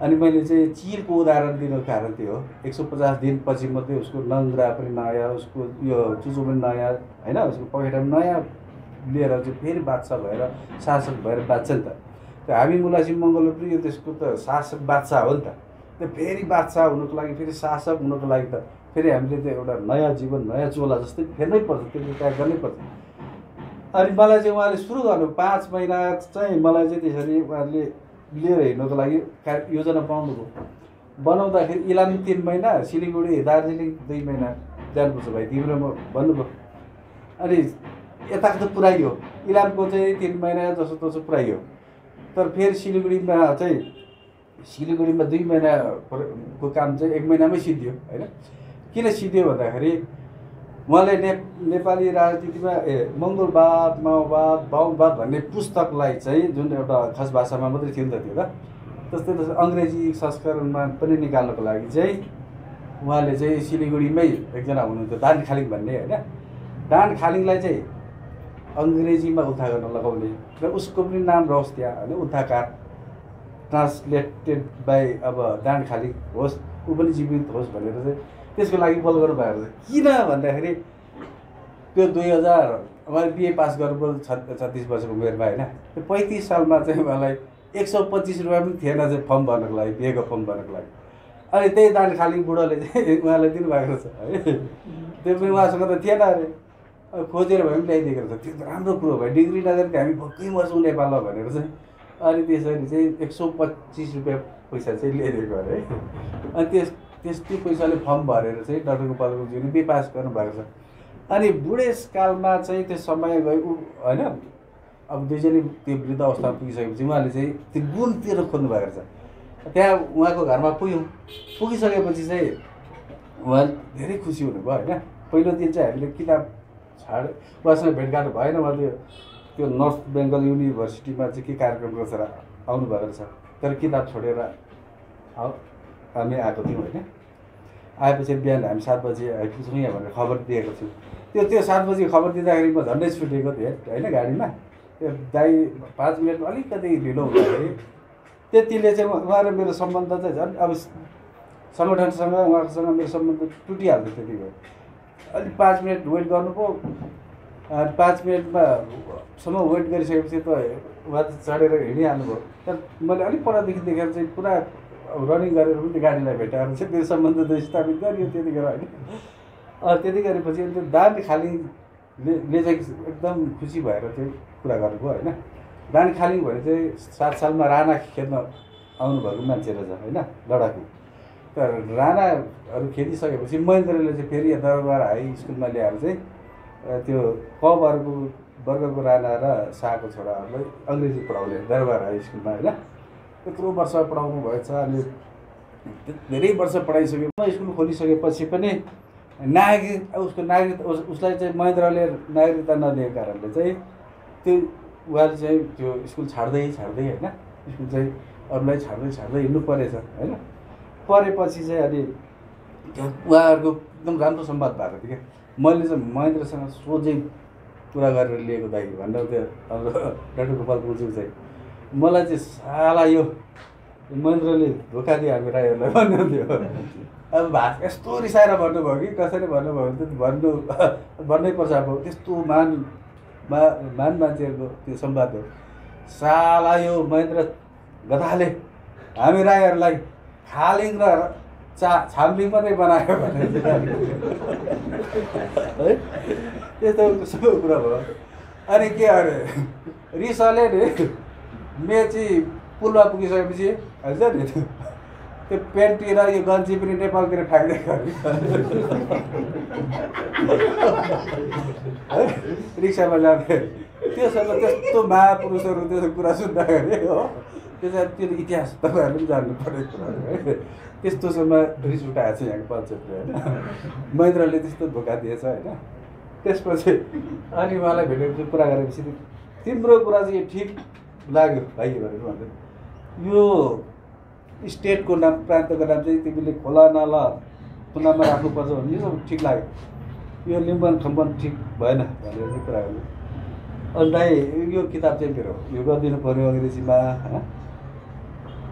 अनि मैले चाहिँ चिलको उदाहरण दिनुको कारण त्यो हो, 150 दिनपछि मात्रै उसको नङ्ग्रा पनि नयाँ, उसको यो चुचो पनि नयाँ होइन, उसको पखेटा पनि नयाँ लिएर चाहिँ फेरि बादशाह भएर शासक भएर बाँच्छ नि त। त्यो हामी मुलासी मङ्गोल पनि यो देशको त शासक बादशाह हो नि त। त्यो फेरि बादशाह हुनुको लागि, फेरि शासक हुनुको लागि त फेरि हामीले त्यो एउटा नयाँ जीवन नयाँ चोला जस्तै फेर्नै पर्छ, त्यसले त्याग गर्नै पर्छ। अनि मलाई चाहिँ उहाँले सुरु गर्नु 5 महिना चाहिँ मलाई चाहिँ त्यसरी उहाँहरूले लिएर हिँड्नुको लागि योजना बनाउँदाखेरि इलाम 3 महिना, सिलिगुडी दार्जिलिङ 2 महिना जानुपर्छ भाइ तिम्रोमा भन्नुभयो। अनि यताको त पुऱ्याइयो, इलामको चाहिँ 3 महिना जस्तो तसो पुऱ्याइयो, तर फेरि सिलिगुडीमा 2 महिनाको काम चाहिँ 1 महिनामै सिद्धियो होइन। किन सिद्धियो भन्दाखेरि उहाँले नेपाली राजनीतिमा मङ्गोलवाद, माओवाद, बाहुनवाद भन्ने पुस्तकलाई चाहिँ जुन एउटा खास भाषामा मात्रै थियो नि त त्यो त, त्यस्तै अङ्ग्रेजी संस्करणमा पनि निकाल्नको लागि चाहिँ उहाँले चाहिँ सिलिगुडीमै एकजना हुनुहुन्थ्यो दान खालिङ भन्ने होइन, दान खालिङलाई चाहिँ अङ्ग्रेजीमा उद्धार गर्न लगाउने र उसको पनि नाम रहोस् त्यहाँ होइन, उद्धारकार ट्रान्सलेटेड बाई अब दान खालिङ होस्, ऊ पनि जीवित होस् भनेर चाहिँ त्यसको लागि बल गर्नु भएको छ। किन भन्दाखेरि त्यो 2000 उहाँले बिए पास गर्नुभयो 36 वर्षको उमेरमा होइन, त्यो 35 सालमा चाहिँ उहाँलाई 125 रुपियाँ पनि थिएन चाहिँ फर्म भर्नको लागि, बिहेको फर्म भर्नको लागि। अनि त्यही दान खालिङ बुढोले चाहिँ उहाँलाई दिनुभएको छ है, त्यो पनि उहाँसँग त थिएन अरे, खोजेर भए पनि ल्याइदिएको रहेछ। त्यो त राम्रो कुरो भयो, डिग्री नगरेको हामी भक्कै मर्छौँ नेपालमा भनेर चाहिँ। अनि त्यसरी चाहिँ 125 रुपियाँ पैसा चाहिँ ल्याइदिएको अरे है। अनि त्यो पैसाले फर्म भरेर चाहिँ डाक्टर गोपाल गुरुज्यूले बिए पास गर्नुभएको छ। अनि बुढेसकालमा चाहिँ त्यो समय गयो होइन, अब दुईजनै त्यो वृद्ध अवस्थामा पुगिसकेपछि उहाँले चाहिँ त्यो गुणतिर खोज्नु भएको छ। त्यहाँ उहाँको घरमा पुगिसकेपछि चाहिँ उहाँ धेरै खुसी हुनुभयो होइन। पहिलो दिन चाहिँ हामीले किताब उहाँसँग भेटघाट भएन, उहाँ त्यो नर्थ बेङ्गल युनिभर्सिटीमा चाहिँ के कार्यक्रम गर्छ आउनुभएको रहेछ, तर किताब छोडेर हामी आएको थियौँ होइन। आएपछि बिहान हामी 7 बजी आइपुग्छौँ यहाँ भनेर खबर दिएको थियौँ। त्यो 7 बजी खबर दिँदाखेरि म झन्डै छुटेको थिएँ होइन गाडीमा। त्यो दाइ 5 मिनटमा अलिकति ढिलो हुँदाखेरि त्यतिले चाहिँ उहाँ र मेरो सम्बन्ध चाहिँ झन् अब सङ्गठनसँग उहाँसँग मेरो सम्बन्ध टुटिहाल्थ्यो। त्यति भयो अलिक 5 मिनट वेट गर्नुभयो। 5 मिनटमासम्म वेट गरिसकेपछि त उहाँ चढेर हिँडिहाल्नुभयो। तर मैले अलिक परदेखि देखेर चाहिँ पुरा रनिङ गरेर पनि त्यो गाडीलाई भेटाएर चाहिँ मेरो सम्बन्ध त स्थापित गरियो त्यतिखेर होइन। त्यति गरेपछि त्यो दान खालीले चाहिँ एकदम खुसी भएर चाहिँ कुरा गर्नुभयो होइन। दान खाली भने चाहिँ 7 सालमा राणा खेद्न आउनुभएको मान्छे रहेछ होइन, लडाकु। तर राणाहरू खेदिसकेपछि महेन्द्रले चाहिँ फेरि दरबार हाई स्कुलमा ल्याएर चाहिँ त्यो क वर्गको राणा र शाहको छोराहरूलाई अङ्ग्रेजी पढाउने दरबार हाई स्कुलमा होइन। त्यत्रो वर्ष पढाउनु भएछ। अनि धेरै वर्ष पढाइसक्यो। स्कुल खोलिसकेपछि पनि उसलाई चाहिँ महेन्द्रले नागरिकता नदिएको कारणले चाहिँ त्यो उहाँले चाहिँ त्यो स्कुल छाड्दै होइन, स्कुल चाहिँ अरूलाई छाड्दै हिँड्नु परेछ होइन। परेपछि चाहिँ अनि उहाँहरूको एकदम राम्रो संवाद भएको थियो क्या। मैले चाहिँ महेन्द्रसँग सोझै कुरा गरेर लिएको दाइ भनेर त्यो हाम्रो डाक्टर गोपाल बोजू चाहिँ मलाई चाहिँ साला यो महेन्द्रले धोका दियो हामी राईहरूलाई भन्नुहुन्थ्यो। अब भाषा यस्तो रिसाएर भन्नुभयो कि कसरी भन्नुभयो भने त भन्नै पर्छ। अब त्यस्तो मान मान्छेहरूको त्यो संवाद हो। साला यो महेन्द्र गधाले हामी राईहरूलाई खालिङ र छाम्लिङ मात्रै बनायो भनेर है त्यस्तो कुरा भयो। अनि के अरे रिसले नि मेची पुलमा पुगिसकेपछि हुन्छ नि त्यो पेन्टी र यो गन्जी पनि नेपालतिर फ्याँक्दै गयो है रिक्सामा जाँदै। त्योसँग त्यस्तो महापुरुषहरू त्यसो कुरा सुन्दाखेरि हो त्यो इतिहास तपाईँहरूले पनि जान्नुपर्ने कुराहरू है। त्यस्तोसम्म रिस उठाएको छ यहाँको पञ्चायतले होइन। महेन्द्रले त्यस्तो धोका दिएछ होइन। त्यसपछि अनि उहाँलाई भेटेपछि कुरा गरेपछि तिम्रो कुरा चाहिँ ठिक लाग्यो भाइ भनेर भन्दै यो स्टेटको नाम प्रान्तको नाम चाहिँ तिमीले खोला नाला नाममा राख्नुपर्छ भने यो ठिक लाग्यो, यो लिम्बन खम्बन ठिक भएन भनेर चाहिँ कुरा गर्नु। अनि दाइ यो किताब चाहिँ मेरो यो गरिदिनु पऱ्यो अङ्ग्रेजीमा होइन,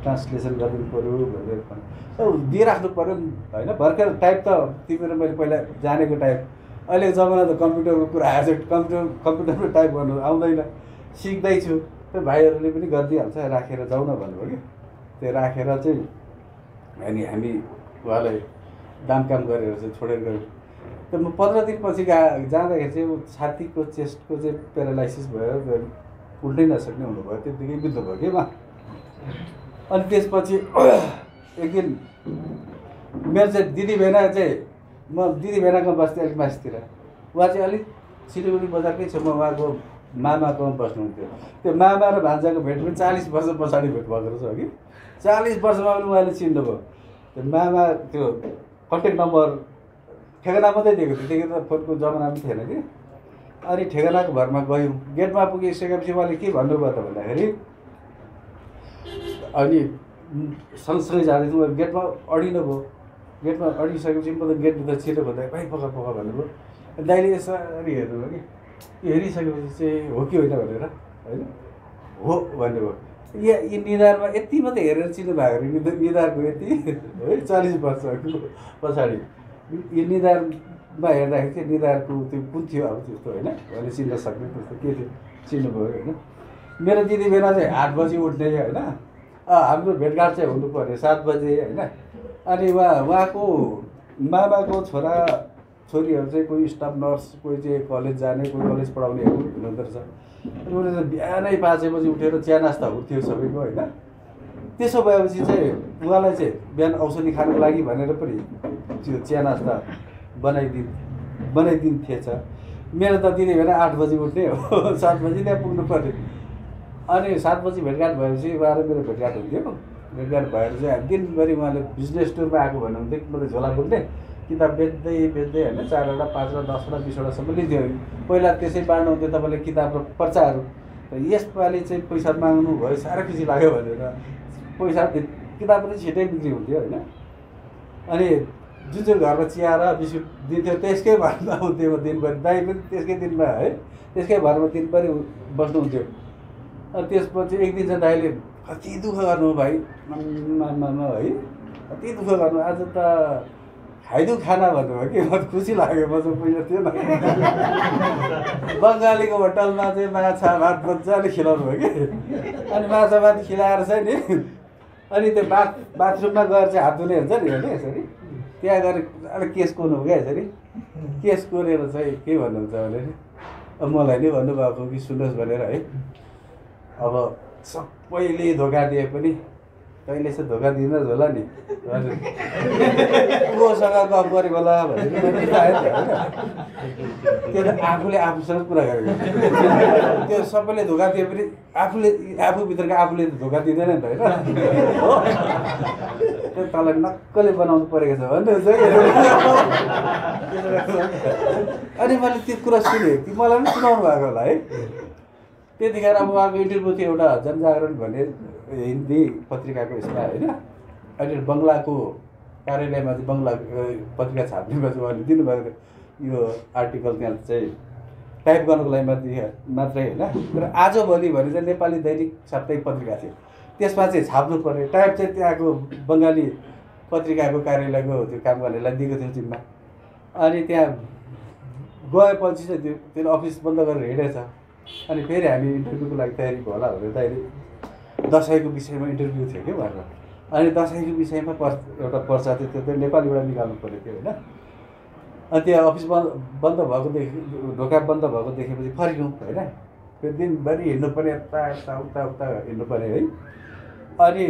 ट्रान्सलेसन गरिदिनु पऱ्यो भनेर दिइराख्नु पऱ्यो होइन। भर्खर टाइप त तिम्रो मैले पहिला जानेको टाइप, अहिलेको जमाना त कम्प्युटरको कुरा आएछ। कम्प्युटरमा टाइप गर्नु आउँदैन, सिक्दैछु। त्यो भाइहरूले पनि गरिदिइहाल्छ, राखेर जाउँ न भन्नुभयो कि। त्यो राखेर चाहिँ अनि हामी उहाँलाई दामकाम गरेर चाहिँ छोडेर गयौँ। त म 15 दिनपछि जाँदाखेरि चाहिँ छातीको चेस्टको चाहिँ पेरालाइसिस भयो, उल्टै नसक्ने हुनुभयो। त्यतिकै बित्नु भयो कि उहाँ। अनि त्यसपछि एक दिन मेरो चाहिँ दिदी भेना चाहिँ म दिदी भेनाको बस्थेँ अलिक मासितिर। उहाँ चाहिँ अलिक सिलगढी बजारकै छेउमा उहाँको मामाकोमा बस्नुहुन्थ्यो। त्यो मामा र भान्जाको भेट पनि 40 वर्ष पछाडि भेट भएको रहेछ कि। 40 वर्षमा पनि उहाँले चिन्नुभयो। त्यो मामा त्यो कन्ट्याक्ट नम्बर ठेगाना मात्रै दिएको थियो, त्यतिखेर त फोनको जमाना पनि थिएन कि। अनि ठेगानाको भरमा गयौँ। गेटमा पुगिसकेपछि उहाँले के भन्नुभयो त भन्दाखेरि अनि सँगसँगै जाँदैछु गेटमा अडिनु भयो। गेटमा अडिसकेपछि म त गेटभित्र छिटो खोज्दा भाइ पख भन्नुभयो। दाइले यसरी हेर्नुभयो कि हेरिसकेपछि चाहिँ हो कि होइन भनेर होइन, हो भन्नुभयो। यी निधारमा यति मात्रै हेरेर चिन्नु भएको अरे निधारको यति है 40 वर्षको पछाडि यो निधारमा हेर्दाखेरि चाहिँ निधारको त्यो कुन थियो अब त्यस्तो होइन अहिले चिन्न सक्ने त्यस्तो के थियो चिन्नुभयो होइन। मेरो दिदी बेला चाहिँ 8 बजी उठ्ने होइन, हाम्रो भेटघाट चाहिँ हुनु पर्ने 7 बजे होइन। अनि उहाँको मामाको छोरा छोरीहरू चाहिँ कोही स्टाफ नर्स, कोही चाहिँ कलेज जाने, कोही कलेज पढाउनेहरू हुनुहुँदो रहेछ। अनि उनीहरू चाहिँ बिहानै 5 बजी उठेर चिया नास्ता हुन्थ्यो सबैको होइन। त्यसो भएपछि चाहिँ उहाँलाई चाहिँ बिहान औषधि खानुको लागि भनेर पनि त्यो चिया नास्ता बनाइदिन्थेछ। मेरो त दिदी भेना 8 बजी उठ्ने हो, 7 बजी त्यहाँ पुग्नु पर्ने। अनि 7 बजी भेटघाट भएपछि उहाँ र मेरो भेटघाट हुन्थ्यो। भेटघाट भएर चाहिँ दिनभरि उहाँले बिजनेस टुरमा आएको भन्नुहुन्थ्यो। म त झोला बोल्ने किताब बेच्दै होइन 4वटा 5वटा 10वटा 20वटासम्म लिन्थ्यो। पहिला त्यसै बाँड्नुहुन्थ्यो तपाईँले किताब र पर्चाहरू। यसपालि चाहिँ पैसा माग्नु भयो, साह्रो खुसी लाग्यो भनेर पैसा किताब पनि छिटै बिक्री हुन्थ्यो होइन। अनि जुन चाहिँ घरमा चिया र बिस्कुट दिन्थ्यो त्यसकै भरमा आउँथ्यो दिनभरि। दाइ पनि त्यसकै दिनमा है त्यसकै भरमा दिनभरि बस्नुहुन्थ्यो। अनि त्यसपछि एक दिन चाहिँ दाइले कति दुःख गर्नु भाइ मामा है, कति दुःख गर्नु आज त खाइदिउँ खाना भन्नुभयो कि। म खुसी लाग्यो, मसँग पैसा थिएन। बङ्गालीको होटलमा चाहिँ माछा भात मजाले खिलाउनु भयो कि। अनि माछा भात खिलाएर चाहिँ नि अनि त्यो बाथरुममा गएर चाहिँ हात धुने हुन्छ नि होइन यसरी, त्यहाँ गएर अलिक केस कोर्नु भयो क्या यसरी। केस कोरेर चाहिँ के भन्नुहुन्छ भने अब मलाई नै भन्नुभएको कि सुन्नुहोस् भनेर है अब सबैले धोका दिए पनि कहिले चाहिँ धोका दिनुहोस् होला नि कोसँग गफ गरेको होला भनेर आयो नि होइन त्यो त आफूले आफूसँग कुरा गरेको त्यो सबैले धोका दिए पनि आफूभित्रको आफूले धोका दिँदैन नि त होइन हो त्यो तँलाई नक्कले बनाउनु परेको छ भन्नुहुन्छ अनि मैले त्यो कुरा सुनेँ कि मलाई पनि सुनाउनु भएको होला है त्यतिखेर अब उहाँको इन्टरभ्यू थियो एउटा जनजागरण भन्ने हिन्दी पत्रिकाको यसमा होइन अहिले बङ्गलाको कार्यालयमा चाहिँ बङ्गला पत्रिका छाप्नेमा चाहिँ उहाँले दिनुभएको यो आर्टिकल त्यहाँ चाहिँ टाइप गर्नको लागि मात्रै होइन तर आजभोलि भने चाहिँ नेपाली दैनिक साप्ताहिक पत्रिका थियो त्यसमा चाहिँ छाप्नु पर्ने टाइप चाहिँ त्यहाँको बङ्गाली पत्रिकाको कार्यालयको त्यो काम गर्नेलाई दिएको थियो जिम्मा अनि त्यहाँ गएपछि चाहिँ त्यो अफिस बन्द गरेर हिँडेछ अनि फेरि हामी इन्टरभ्यूको लागि तयारी भयो होला भनेर तयारी दसैँको विषयमा इन्टरभ्यू थियो कि भनेर अनि दसैँको विषयमा एउटा पर्चा थियो त्यो नेपालीबाट निकाल्नु पऱ्यो थियो होइन अनि त्यो अफिस बन्द भएको ढोका बन्द भएको देखेपछि फर्क्यौँ होइन त्यो दिनभरि हिँड्नु पर्ने यता यता उता उता हिँड्नु पऱ्यो है अनि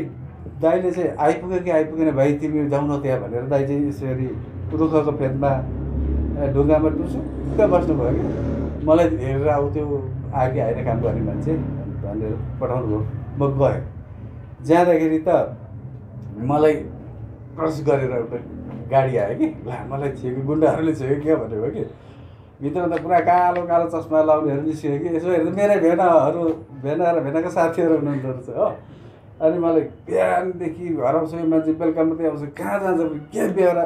दाइले चाहिँ आइपुग्यो कि आइपुगेन भाइ तिमी जाउँ न त्यहाँ भनेर दाइ चाहिँ यसरी रुखको फेदमा ढुङ्गामा टुसुक्क बस्नुभयो कि मलाई हेरेर आउँथ्यो आगे आएर काम गर्ने मान्छे भनेर पठाउनु भयो म गएँ जाँदाखेरि त मलाई क्रस गरेर एउटा गाडी आयो कि ला मलाई थियो कि गुन्डाहरूले थियो क्या भन्नुभयो कि भित्र त पुरा कालो कालो चस्मा लाउनेहरू निस्क्यो कि यसो हेर्दा मेरै भेनाका साथीहरू हुनुहुँदो रहेछ हो अनि मलाई बिहानदेखि हराउँछ मान्छे बेलुका मात्रै आउँछ कहाँ जान्छ के बेहोरा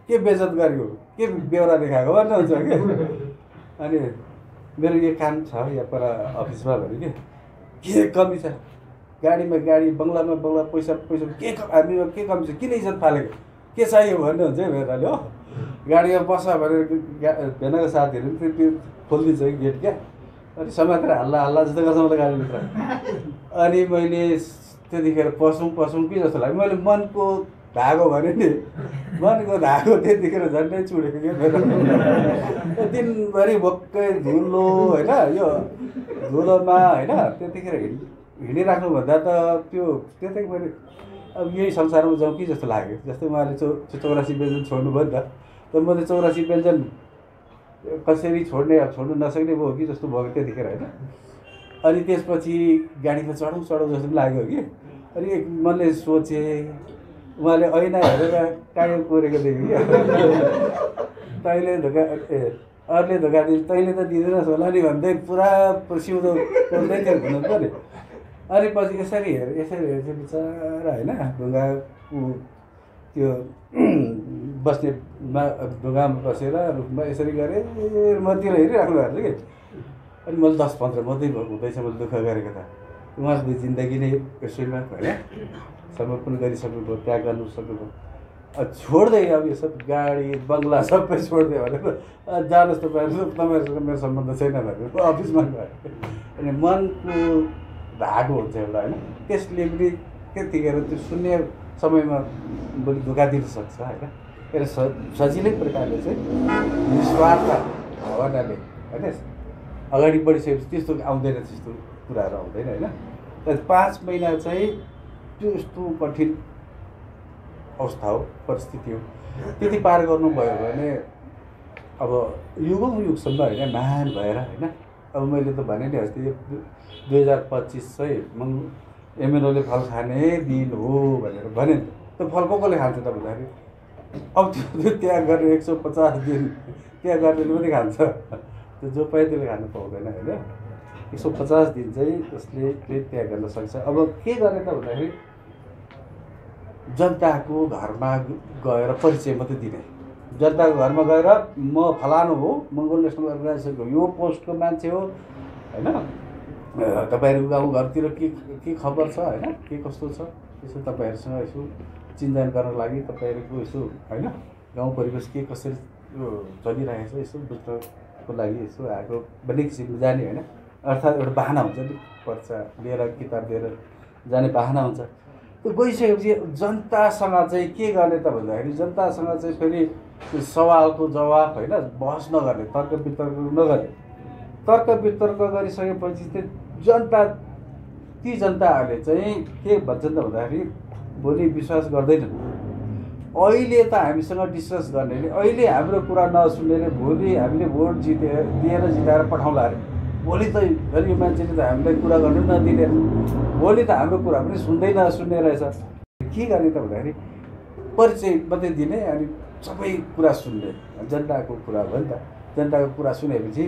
के बेइज्जत गरेको के बेहोरा देखाएको भन्नुहुन्छ कि अनि मेरो यो काम छ यहाँ पर अफिसमा भने के कमी छ गाडीमा गाडी बङ्गलामा बङ्गला पैसा के हामीमा के कमी छ किन इज्जत फालेको के चाहियो भन्नुहुन्छ है भेनाले हो गाडीमा बस भनेर भेनाको साथीहरू पनि त्यो खोलिदिन्छ कि गेट क्या अनि समातेर हल्ला जस्तो गर्छ मलाई गाडीभित्र अनि मैले त्यतिखेर पसौँ कि जस्तो लाग्यो मैले मनको धागो भने नि मनको धागो त्यतिखेर झन्डै चुडेको क्या मेरो दिनभरि भक्कै धुलो होइन यो धुलोमा होइन त्यतिखेर हिँडिराख्नुभन्दा त त्यो त्यतै मैले अब यही संसारमा जाउँ कि जस्तो लाग्यो जस्तै उहाँले 84 व्यञ्जन छोड्नुभयो नि त म त 84 व्यञ्जन कसरी छोड्नु नसक्ने भयो कि जस्तो भयो त्यतिखेर होइन अनि त्यसपछि गाडीमा चढौँ जस्तो पनि लाग्यो कि अनि एक मनले सोचेँ उहाँले ऐना हेरेर कायम कोरेको देख्यो कि तैँले धोका अरूले धोका दिन्छ तैँले त दिँदैनस् होला नि भन्दै पुरा सिउँदो कोर्दै थियो भन्नु पऱ्यो अनि पछि यसरी हेरेर चाहिँ बिचरा होइन ढुङ्गा त्यो बस्ने ढुङ्गामा बसेर रुखमा यसरी गरेँ मतिर हेरिराख्नु भएको थियो कि अनि मैले 10-15 मात्रै हुँदैछ मैले दुःख गरेको त उहाँको जिन्दगी नै यसैमा होइन समर्पण गरिसक्नुभयो त्याग गर्नु सक्नुभयो छोड्दै अब यो सब गाडी बङ्गला सबै छोडिदियो भनेर जानुहोस् तपाईँहरूसँग मेरो सम्बन्ध छैन भनेर अफिसमा गयो अनि मनको धागो हुन्छ एउटा होइन त्यसले पनि त्यतिखेर त्यो शून्य समयमा बरु धोका दिन सक्छ होइन तर सजिलै प्रकारले चाहिँ निस्वार्थ भावनाले होइन अगाडि बढिसकेपछि त्यस्तो आउँदैन त्यस्तो कुराहरू आउँदैन होइन तर 5 महिना चाहिँ त्यो यस्तो कठिन अवस्था हो परिस्थिति हो त्यति पार गर्नुभयो भने अब युगौँयुगसम्म होइन महान भएर होइन अब मैले त भने नि अस्ति 2025 चाहिँ एमएनओले फल खाने दिन हो भनेर भने नि त फल कसले खान्छ त भन्दाखेरि अब त्यो त्याग गर्ने 150 दिन त्याग गर्नेले पनि खान्छ त्यो जो पायो त्यसले खानु पाउँदैन होइन 150 दिन चाहिँ उसले त्याग गर्न सक्छ अब के गर्ने त भन्दाखेरि जनताको घरमा गएर परिचय मात्रै दिने जनताको घरमा गएर म फलानु हो मङ्गोल नेसनल अर्गनाइजेसनको यो पोस्टको मान्छे हो होइन तपाईँहरूको गाउँघरतिर के खबर छ होइन के कस्तो छ यसो तपाईँहरूसँग यसो चिन्तन गर्नको लागि तपाईँहरूको यसो होइन गाउँ परिवेश के कसरी चलिरहेको छ यसो बुझ्नको लागि यसो आएको भन्ने किसिमको जाने होइन अर्थात् एउटा बाहना हुन्छ नि पर्चा लिएर किताब लिएर जाने बाहना हुन्छ त्यो गइसकेपछि जनतासँग चाहिँ के गर्ने त भन्दाखेरि जनतासँग चाहिँ फेरि त्यो सवालको जवाफ होइन बहस नगर्ने, तर्क वितर्क नगर्ने। तर्क वितर्क गरिसकेपछि चाहिँ ती जनताहरूले चाहिँ के भन्छन् त भन्दाखेरि भोलि विश्वास गर्दैनन्। अहिले त हामीसँग डिस्कस गर्नेले, अहिले हाम्रो कुरा नसुन्नेले भोलि हामीले भोट दिएर जिताएर पठाउँला अरे। भोलि त यो मान्छेले त हामीलाई कुरा गर्नु नदिने, भोलि त हाम्रो कुरा पनि सुन्दै नसुन्ने रहेछ। के गर्ने त भन्दाखेरि परिचय मात्रै दिने अनि सबै कुरा सुन्ने, जनताको कुरा भयो नि त। जनताको कुरा सुनेपछि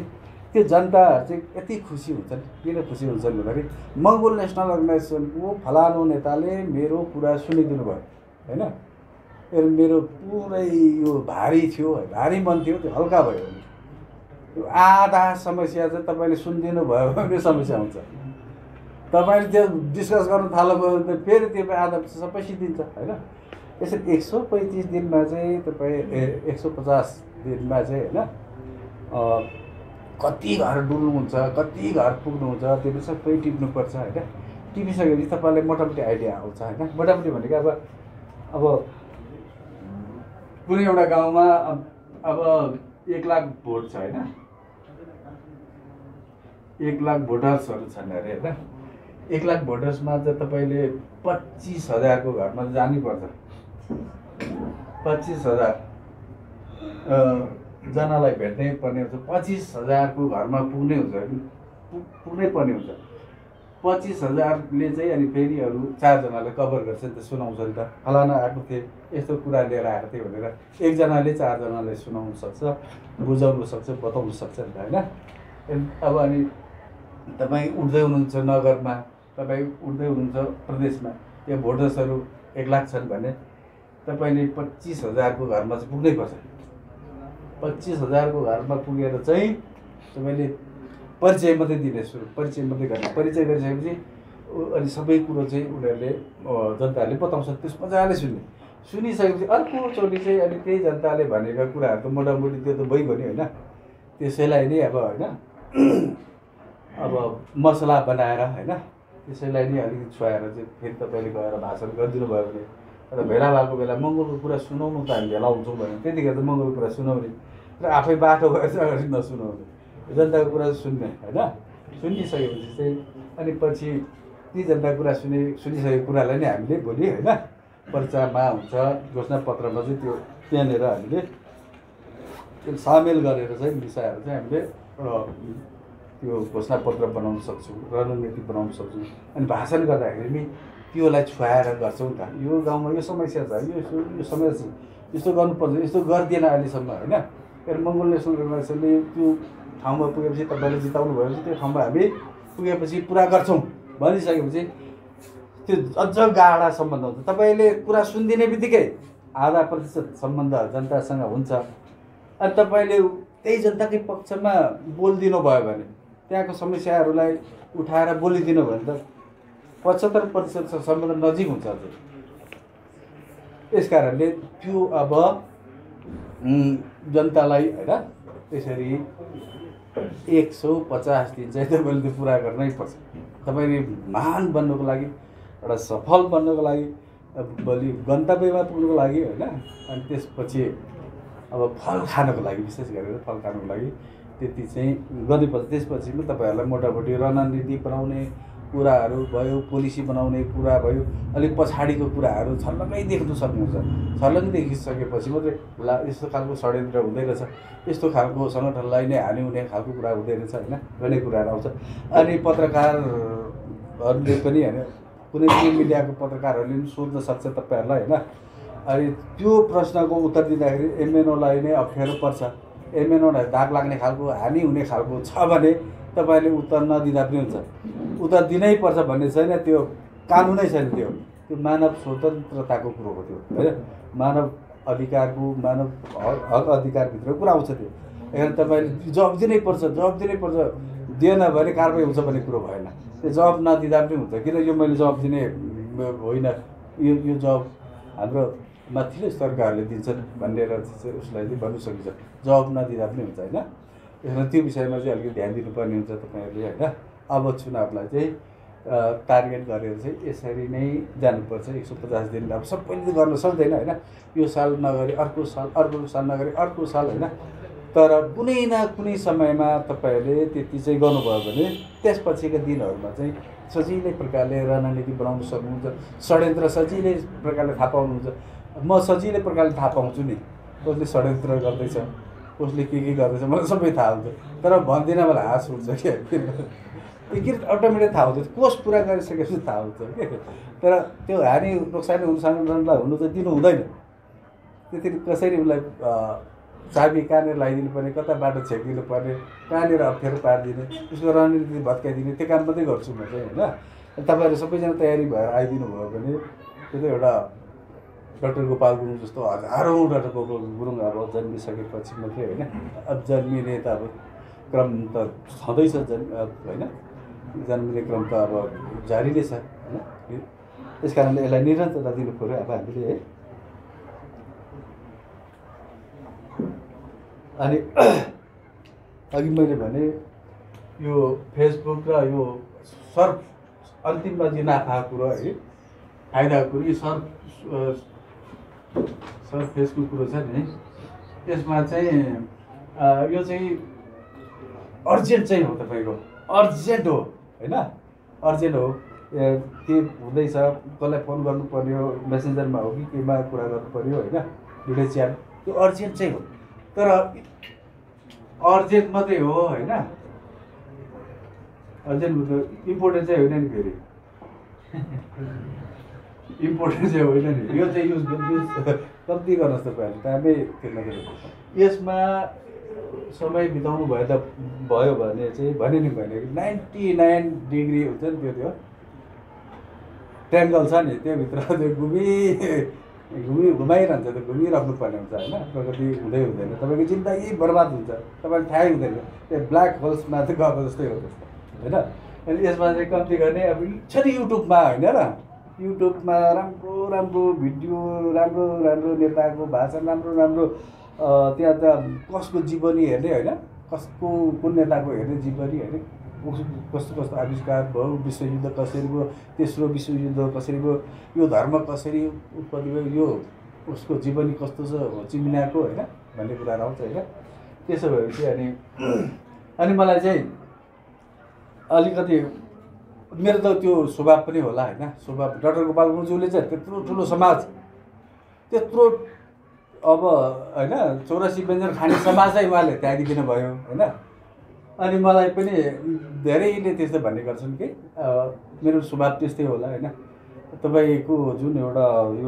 त्यो जनताहरू चाहिँ यति खुसी हुन्छन्। किन खुसी हुन्छन् भन्दाखेरि मङ्गोल नेसनल अर्गनाइजेसनको फलानु नेताले मेरो कुरा सुनिदिनु भयो होइन, मेरो पुरै यो भारी थियो, भारी मन थियो, त्यो हल्का भयो भने त्यो आधा समस्या चाहिँ तपाईँले सुनिदिनु भयो भने समस्या हुन्छ। तपाईँले त्यो डिस्कस गर्नु थाल्नुभयो भने त फेरि त्यो आधा सबै सिद्धिन्छ होइन। यसरी 135 दिनमा चाहिँ तपाईँ 150 दिनमा चाहिँ होइन कति घर डुल्नुहुन्छ, कति घर पुग्नुहुन्छ, त्यो पनि सबै टिप्नुपर्छ होइन। टिपिसकेपछि तपाईँलाई मोटामोटी आइडिया आउँछ होइन। मोटामोटी भनेको अब कुनै एउटा गाउँमा अब 1 लाख भोट छ होइन, 1 लाख भोटर्सहरू छन् अरे होइन। 1 लाख भोटर्समा चाहिँ तपाईँले 25,000 को घरमा जानुपर्छ। 25,000 जनालाई भेट्नै पर्ने हुन्छ। 25,000 को घरमा पुग्नै पर्ने हुन्छ। 25,000ले चाहिँ अनि फेरि अरू 4 जनालाई कभर गर्छ नि त, सुनाउँछ नि त। फलाना आएको थिए, यस्तो कुरा लिएर आएको थिएँ भनेर एकजनाले 4 जनालाई सुनाउनु सक्छ, बुझाउनु सक्छ, बताउनु सक्छ नि त होइन। अब अनि तपाईँ उठ्दै हुनुहुन्छ नगरमा, तपाईँ उठ्दै हुनुहुन्छ प्रदेशमा, त्यो भोटर्सहरू 1 लाख छन् भने तपाईँले 25,000 को घरमा चाहिँ पुग्नै पर्छ। 25,000 को घरमा पुगेर चाहिँ तपाईँले परिचय मात्रै दिने, परिचय मात्रै गर्ने। परिचय गरिसकेपछि अनि सबै कुरो चाहिँ उनीहरूले जनताहरूले बताउँछ, त्यस मजाले सुन्ने। सुनिसकेपछि अर्कोचोटि चाहिँ अनि त्यही जनताले भनेका कुराहरू त मोटामोटी त्यो त भइगयो नि होइन। त्यसैलाई नै अब होइन अब मसला बनाएर होइन त्यसैलाई नै अलिकति छुवाएर चाहिँ फेरि तपाईँले गएर भाषण गरिदिनु भयो भने, र भेला भएको बेला मङ्गोलको कुरा सुनाउनु त हामी भेला हुन्छौँ भने त्यतिखेर त मङ्गोलको कुरा सुनाउने र आफै बाटो भएर चाहिँ अगाडि नसुनाउने, जनताको कुरा सुन्ने होइन। सुनिसकेपछि चाहिँ अनि पछि ती जनताको कुरा सुनिसकेको कुरालाई नै हामीले भोलि होइन पर्चामा हुन्छ, घोषणापत्रमा चाहिँ त्यो त्यहाँनिर हामीले त्यो सामेल गरेर चाहिँ मिसाएर चाहिँ हामीले त्यो घोषणापत्र बनाउन सक्छौँ, रणनीति बनाउन सक्छौँ। अनि भाषण गर्दाखेरि पनि त्योलाई छुवाएर गर्छौँ नि त। यो गाउँमा यो समस्या छ, यो समस्या यस्तो गर्नुपर्छ, यस्तो गर्दिएन अहिलेसम्म होइन। मङ्गोल नेसनल अर्गनाइजेसनले त्यो ठाउँमा पुगेपछि तपाईँले जिताउनु भएपछि त्यो ठाउँमा हामी पुगेपछि पुरा गर्छौँ भनिसकेपछि त्यो अझ गाढा सम्बन्ध हुन्छ। तपाईँले कुरा सुनिदिने बित्तिकै 0.5% सम्बन्ध जनतासँग हुन्छ। अनि तपाईँले त्यही जनताकै पक्षमा बोलिदिनु भयो भने, त्यहाँको समस्याहरूलाई उठाएर बोलिदिनु भने त 75% सम्बन्ध नजिक हुन्छ। यस कारणले त्यो अब जनतालाई होइन त्यसरी 150 दिन चाहिँ तपाईँले त्यो पुरा गर्नै पर्छ। तपाईँले महान बन्नुको लागि, एउटा सफल बन्नुको लागि, भोलि गन्तव्यमा पुग्नुको लागि होइन। अनि त्यसपछि अब फल खानको लागि, विशेष गरेर फल खानुको लागि त्यति चाहिँ गर्नुपर्छ। त्यसपछि पनि तपाईँहरूलाई मोटामोटी रणनीति बनाउने कुराहरू भयो, पोलिसी बनाउने कुरा भयो, अलिक पछाडिको कुराहरू छर्लङ्गै देख्नु सक्नुहुन्छ। छर्लङ्गै देखिसकेपछि मात्रै ला यस्तो खालको षड्यन्त्र हुँदै रहेछ, यस्तो खालको सङ्गठनलाई नै हानि हुने खालको कुरा हुँदै रहेछ होइन, भन्ने कुराहरू आउँछ। अनि पत्रकारहरूले पनि होइन, कुनै पनि मिडियाको पत्रकारहरूले पनि सोध्न सक्छ तपाईँहरूलाई होइन। अनि त्यो प्रश्नको उत्तर दिँदाखेरि एमएनओलाई नै अप्ठ्यारो पर्छ, एमएनओलाई दाग लाग्ने खालको, हानि हुने खालको छ भने तपाईँले उत्तर नदिँदा पनि हुन्छ। उत्तर दिनै पर्छ भन्ने छैन, त्यो कानुनै छैन। त्यो मानव स्वतन्त्रताको कुरो हो त्यो होइन, मानव अधिकारको, मानव हक अधिकारभित्र कुरा आउँछ त्यो। यहाँ तपाईँले जवाब दिनै पर्छ, जवाब दिनै पर्छ, दिएन भने कारबाही हुन्छ भन्ने कुरो भएन। त्यो जवाब नदिँदा पनि हुन्छ, किन यो मैले जवाब दिने होइन, यो जवाब हाम्रो माथिल्लो स्तरकाहरूले दिन्छन् भनेर चाहिँ उसलाई चाहिँ भन्नु सकिन्छ, जवाब नदिँदा पनि हुन्छ होइन। त्यसमा त्यो विषयमा चाहिँ अलिकति ध्यान दिनुपर्ने हुन्छ तपाईँहरूले होइन। अब चुनावलाई चाहिँ टार्गेट गरेर चाहिँ यसरी नै जानुपर्छ 150 दिन। अब सबैले गर्न सक्दैन होइन, यो साल नगरी अर्को साल नगरी अर्को साल होइन, तर कुनै न कुनै समयमा तपाईँहरूले त्यति चाहिँ गर्नुभयो भने त्यसपछिका दिनहरूमा चाहिँ सजिलै प्रकारले रणनीति बनाउन सक्नुहुन्छ, षड्यन्त्र सजिलै प्रकारले थाहा पाउनुहुन्छ। म सजिलै प्रकारले थाहा पाउँछु नि कसले षड्यन्त्र गर्दैछ, कसले के गर्दैछ, मलाई सबै थाहा हुन्छ। तर भन्दिनँ, मलाई हाँस उठ्छ क्या, के अटोमेटिक थाहा हुन्छ, कोष पुरा गरिसकेपछि थाहा हुन्छ के। तर त्यो हानि नोक्सानी हुनलाई हुनु त दिनु हुँदैन। त्यसरी कसरी उसलाई चाबी कहाँनिर लगाइदिनु पर्ने, कता बाटो छेकिदिनु पर्ने, कहाँनिर अप्ठ्यारो पारिदिने, उसको रणनीति भत्काइदिने, त्यो काम मात्रै गर्छु म चाहिँ होइन। तपाईँहरू सबैजना तयारी भएर आइदिनु भयो भने त्यो त एउटा डाक्टर गोपाल गुरुङ जस्तो हजारौँ डाक्टर गोपाल गुरुङ अब जन्मिसकेपछि मात्रै होइन, अब जन्मिने त अब क्रम त छँदैछ होइन, जन्मिने क्रम त अब जारी नै छ होइन। त्यस कारणले यसलाई निरन्तरता दिनु पऱ्यो अब हामीले है। अनि अघि मैले भने यो फेसबुक र यो सर्फ अन्तिममा चाहिँ नाफाको कुरो है, फाइदाको कुरो, यो सर्फ फेसको कुरो छ नि, त्यसमा चाहिँ यो चाहिँ अर्जेन्ट चाहिँ हो, तपाईँको अर्जेन्ट हो होइन, अर्जेन्ट हो। के हुँदैछ, कसलाई फोन गर्नु पर्यो, मेसेन्जरमा हो कि केमा कुरा गर्नु पर्यो होइन, भिडियो च्याट, त्यो अर्जेन्ट चाहिँ हो। तर अर्जेन्ट मात्रै हो होइन, अर्जेन्ट इम्पोर्टेन्ट चाहिँ होइन नि, फेरि इम्पोर्टेन्ट चाहिँ होइन नि, यो चाहिँ युज कम्ती गर्नुहोस् तपाईँहरूले, टाइमै तिर्न। यसमा समय बिताउनु भयो भने चाहिँ भने नि भने 99 डिग्री हुन्छ नि, त्यो ट्याङ्गल छ नि, त्योभित्र त्यो घुमाइरहन्छ, त्यो घुमिराख्नु पर्ने हुन्छ होइन, प्रगति हुँदै हुँदैन, तपाईँको जिन्दगी बर्बाद हुन्छ, तपाईँलाई थाहै हुँदैन, त्यो ब्ल्याक होल्समा चाहिँ गएको जस्तै हो होइन। अनि यसमा चाहिँ कम्ती गर्ने अब छ नि युट्युबमा होइन र, युट्युबमा राम्रो राम्रो भिडियो, राम्रो राम्रो नेताको भाषण, राम्रो राम्रो त्यहाँ त कसको जीवनी हेर्ने होइन, कसको कुन नेताको हेर्ने जीवनी हेर्ने, कस्तो कस्तो आविष्कार भयो, विश्वयुद्ध कसरी भयो, तेस्रो विश्वयुद्ध कसरी भयो, यो धर्म कसरी उत्पत्ति भयो, यो उसको जीवनी कस्तो छ चिमिनाको होइन भन्ने कुराहरू आउँछ होइन। त्यसो भएपछि अनि मलाई चाहिँ अलिकति मेरो त त्यो स्वभाव पनि होला होइन, स्वभाव डाक्टर गोपाल गुरुङज्यूले चाहिँ त्यत्रो ठुलो समाज, त्यत्रो अब होइन 84 व्यञ्जन खाने समाजै उहाँले त्यागिदिनु भयो होइन। अनि मलाई पनि धेरैले त्यस्तो भन्ने गर्छन् कि मेरो स्वभाव त्यस्तै होला होइन, तपाईँको जुन एउटा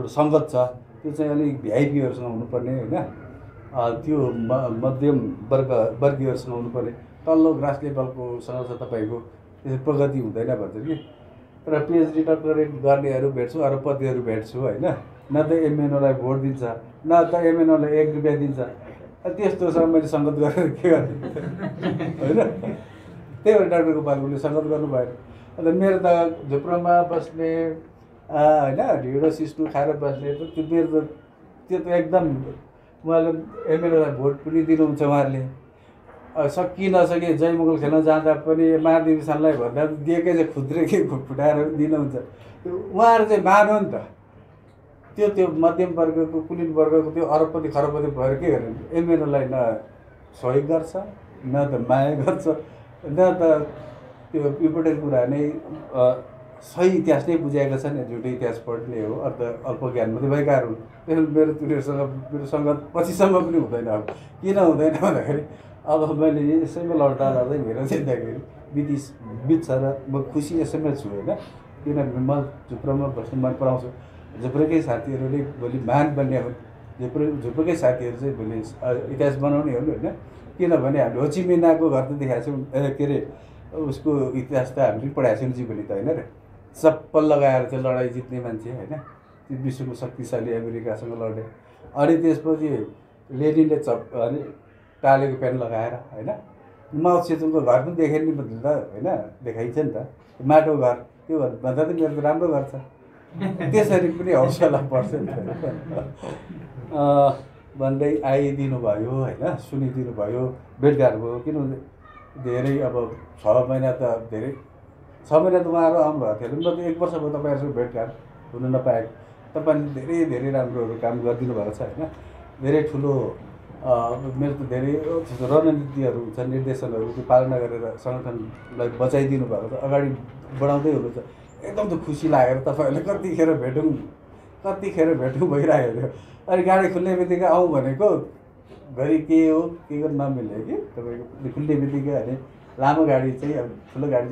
सङ्गत छ त्यो चाहिँ अलिक भिआइपीहरूसँग हुनुपर्ने होइन, त्यो मध्यम वर्गीयहरूसँग हुनुपर्ने, तल्लो ग्रास लेभलकोसँग छ तपाईँको, त्यसरी प्रगति हुँदैन भन्छ कि। तर पिएचडी डक्टरेट गर्नेहरू भेट्छु, अरबपतिहरू भेट्छु होइन, न त एमएनओलाई भोट दिन्छ, न त एमएनओलाई 1 रुपियाँ दिन्छ, त्यस्तोसँग मैले सङ्गत गरेर के गर्ने होइन। त्यही भएर डाक्टर गोपाल गुरुङले सङ्गत गर्नु भएन। अन्त मेरो त झुप्रोमा बस्ने होइन, ढिँडो सिस्नु खाएर बस्ने, त्यो मेरो त त्यो त एकदम उहाँले एमएलएलाई भोट पनि दिनुहुन्छ, उहाँहरूले सकि नसके जय मङ्गल खेल्न जाँदा पनि महादेवी सानलाई भन्दा दिएकै चाहिँ खुद्रे के फुटाएर दिनुहुन्छ, उहाँहरू चाहिँ मान्यो नि त। त्यो मध्यम वर्गको कुलीन वर्गको त्यो अरबपति खरबपति भएर के गर्ने, एमएलएलाई न सहयोग गर्छ, न त माया गर्छ, न त त्यो इम्पोर्टेन्ट कुरा नै सही इतिहास नै बुझाएका छन्, झुटो इतिहास पढ्ने हो, अल्प ज्ञान मात्रै भएकाहरू। त्यसले मेरो सङ्गत पछिसम्म पनि हुँदैन। अब किन हुँदैन भन्दाखेरि अब मैले यसैमा लड्दा मेरो जिन्दगी बित्छ र म खुसी यसैमा छु होइन। किनभने म झुप्रोमा बस्नु मन पराउँछु, झुप्रोकै साथीहरूले भोलि महान बन्ने हुन्, झुप्रोकै साथीहरू चाहिँ भोलि इतिहास बनाउने हुन् होइन। किनभने हामीले होचिमिनाको घर त देखाएको छौँ, के अरे उसको इतिहास त हामीले पढाएको छौँ जीवनी त होइन र, चप्पल लगाएर चाहिँ लडाइँ जित्ने मान्छे होइन, त्यो विश्वको शक्तिशाली अमेरिकासँग लडे। अनि त्यसपछि लेनिनले अनि टालेको प्यान्ट लगाएर होइन, माओ सेतुङको घर पनि देखेँ नि त होइन, देखाइन्छ नि त माटो घर, त्यो भन्दा त मेरो त राम्रो घर छ। त्यसरी पनि हौसला बढ्छ नि भन्दै आइदिनु भयो होइन, सुनिदिनु भयो, भेटघाट भयो। किनभने धेरै अब 6 महिना त धेरै 6 महिना त उहाँहरू आउनुभएको थियो भने म 1 वर्ष भयो तपाईँहरूसँग भेटघाट हुन नपाएको। तपाईँले धेरै धेरै राम्रोहरू काम गरिदिनु भएको छ होइन। धेरै ठुलो मेरो त धेरै रणनीतिहरू हुन्छ, निर्देशनहरू त्यो पालना गरेर सङ्गठनलाई बचाइदिनु भएको छ, अगाडि बढाउँदै हुनुहुन्छ। एकदम त खुसी लागेर तपाईँहरूले कतिखेर भेटौँ भइरहेको थियो। अनि गाडी खुल्ने बित्तिकै आउँ भनेको घरि के हो के गर्नु नमिल्ने कि तपाईँको खुल्ने बित्तिकै अनि लामो गाडी चाहिँ अब ठुलो गाडी चाहिँ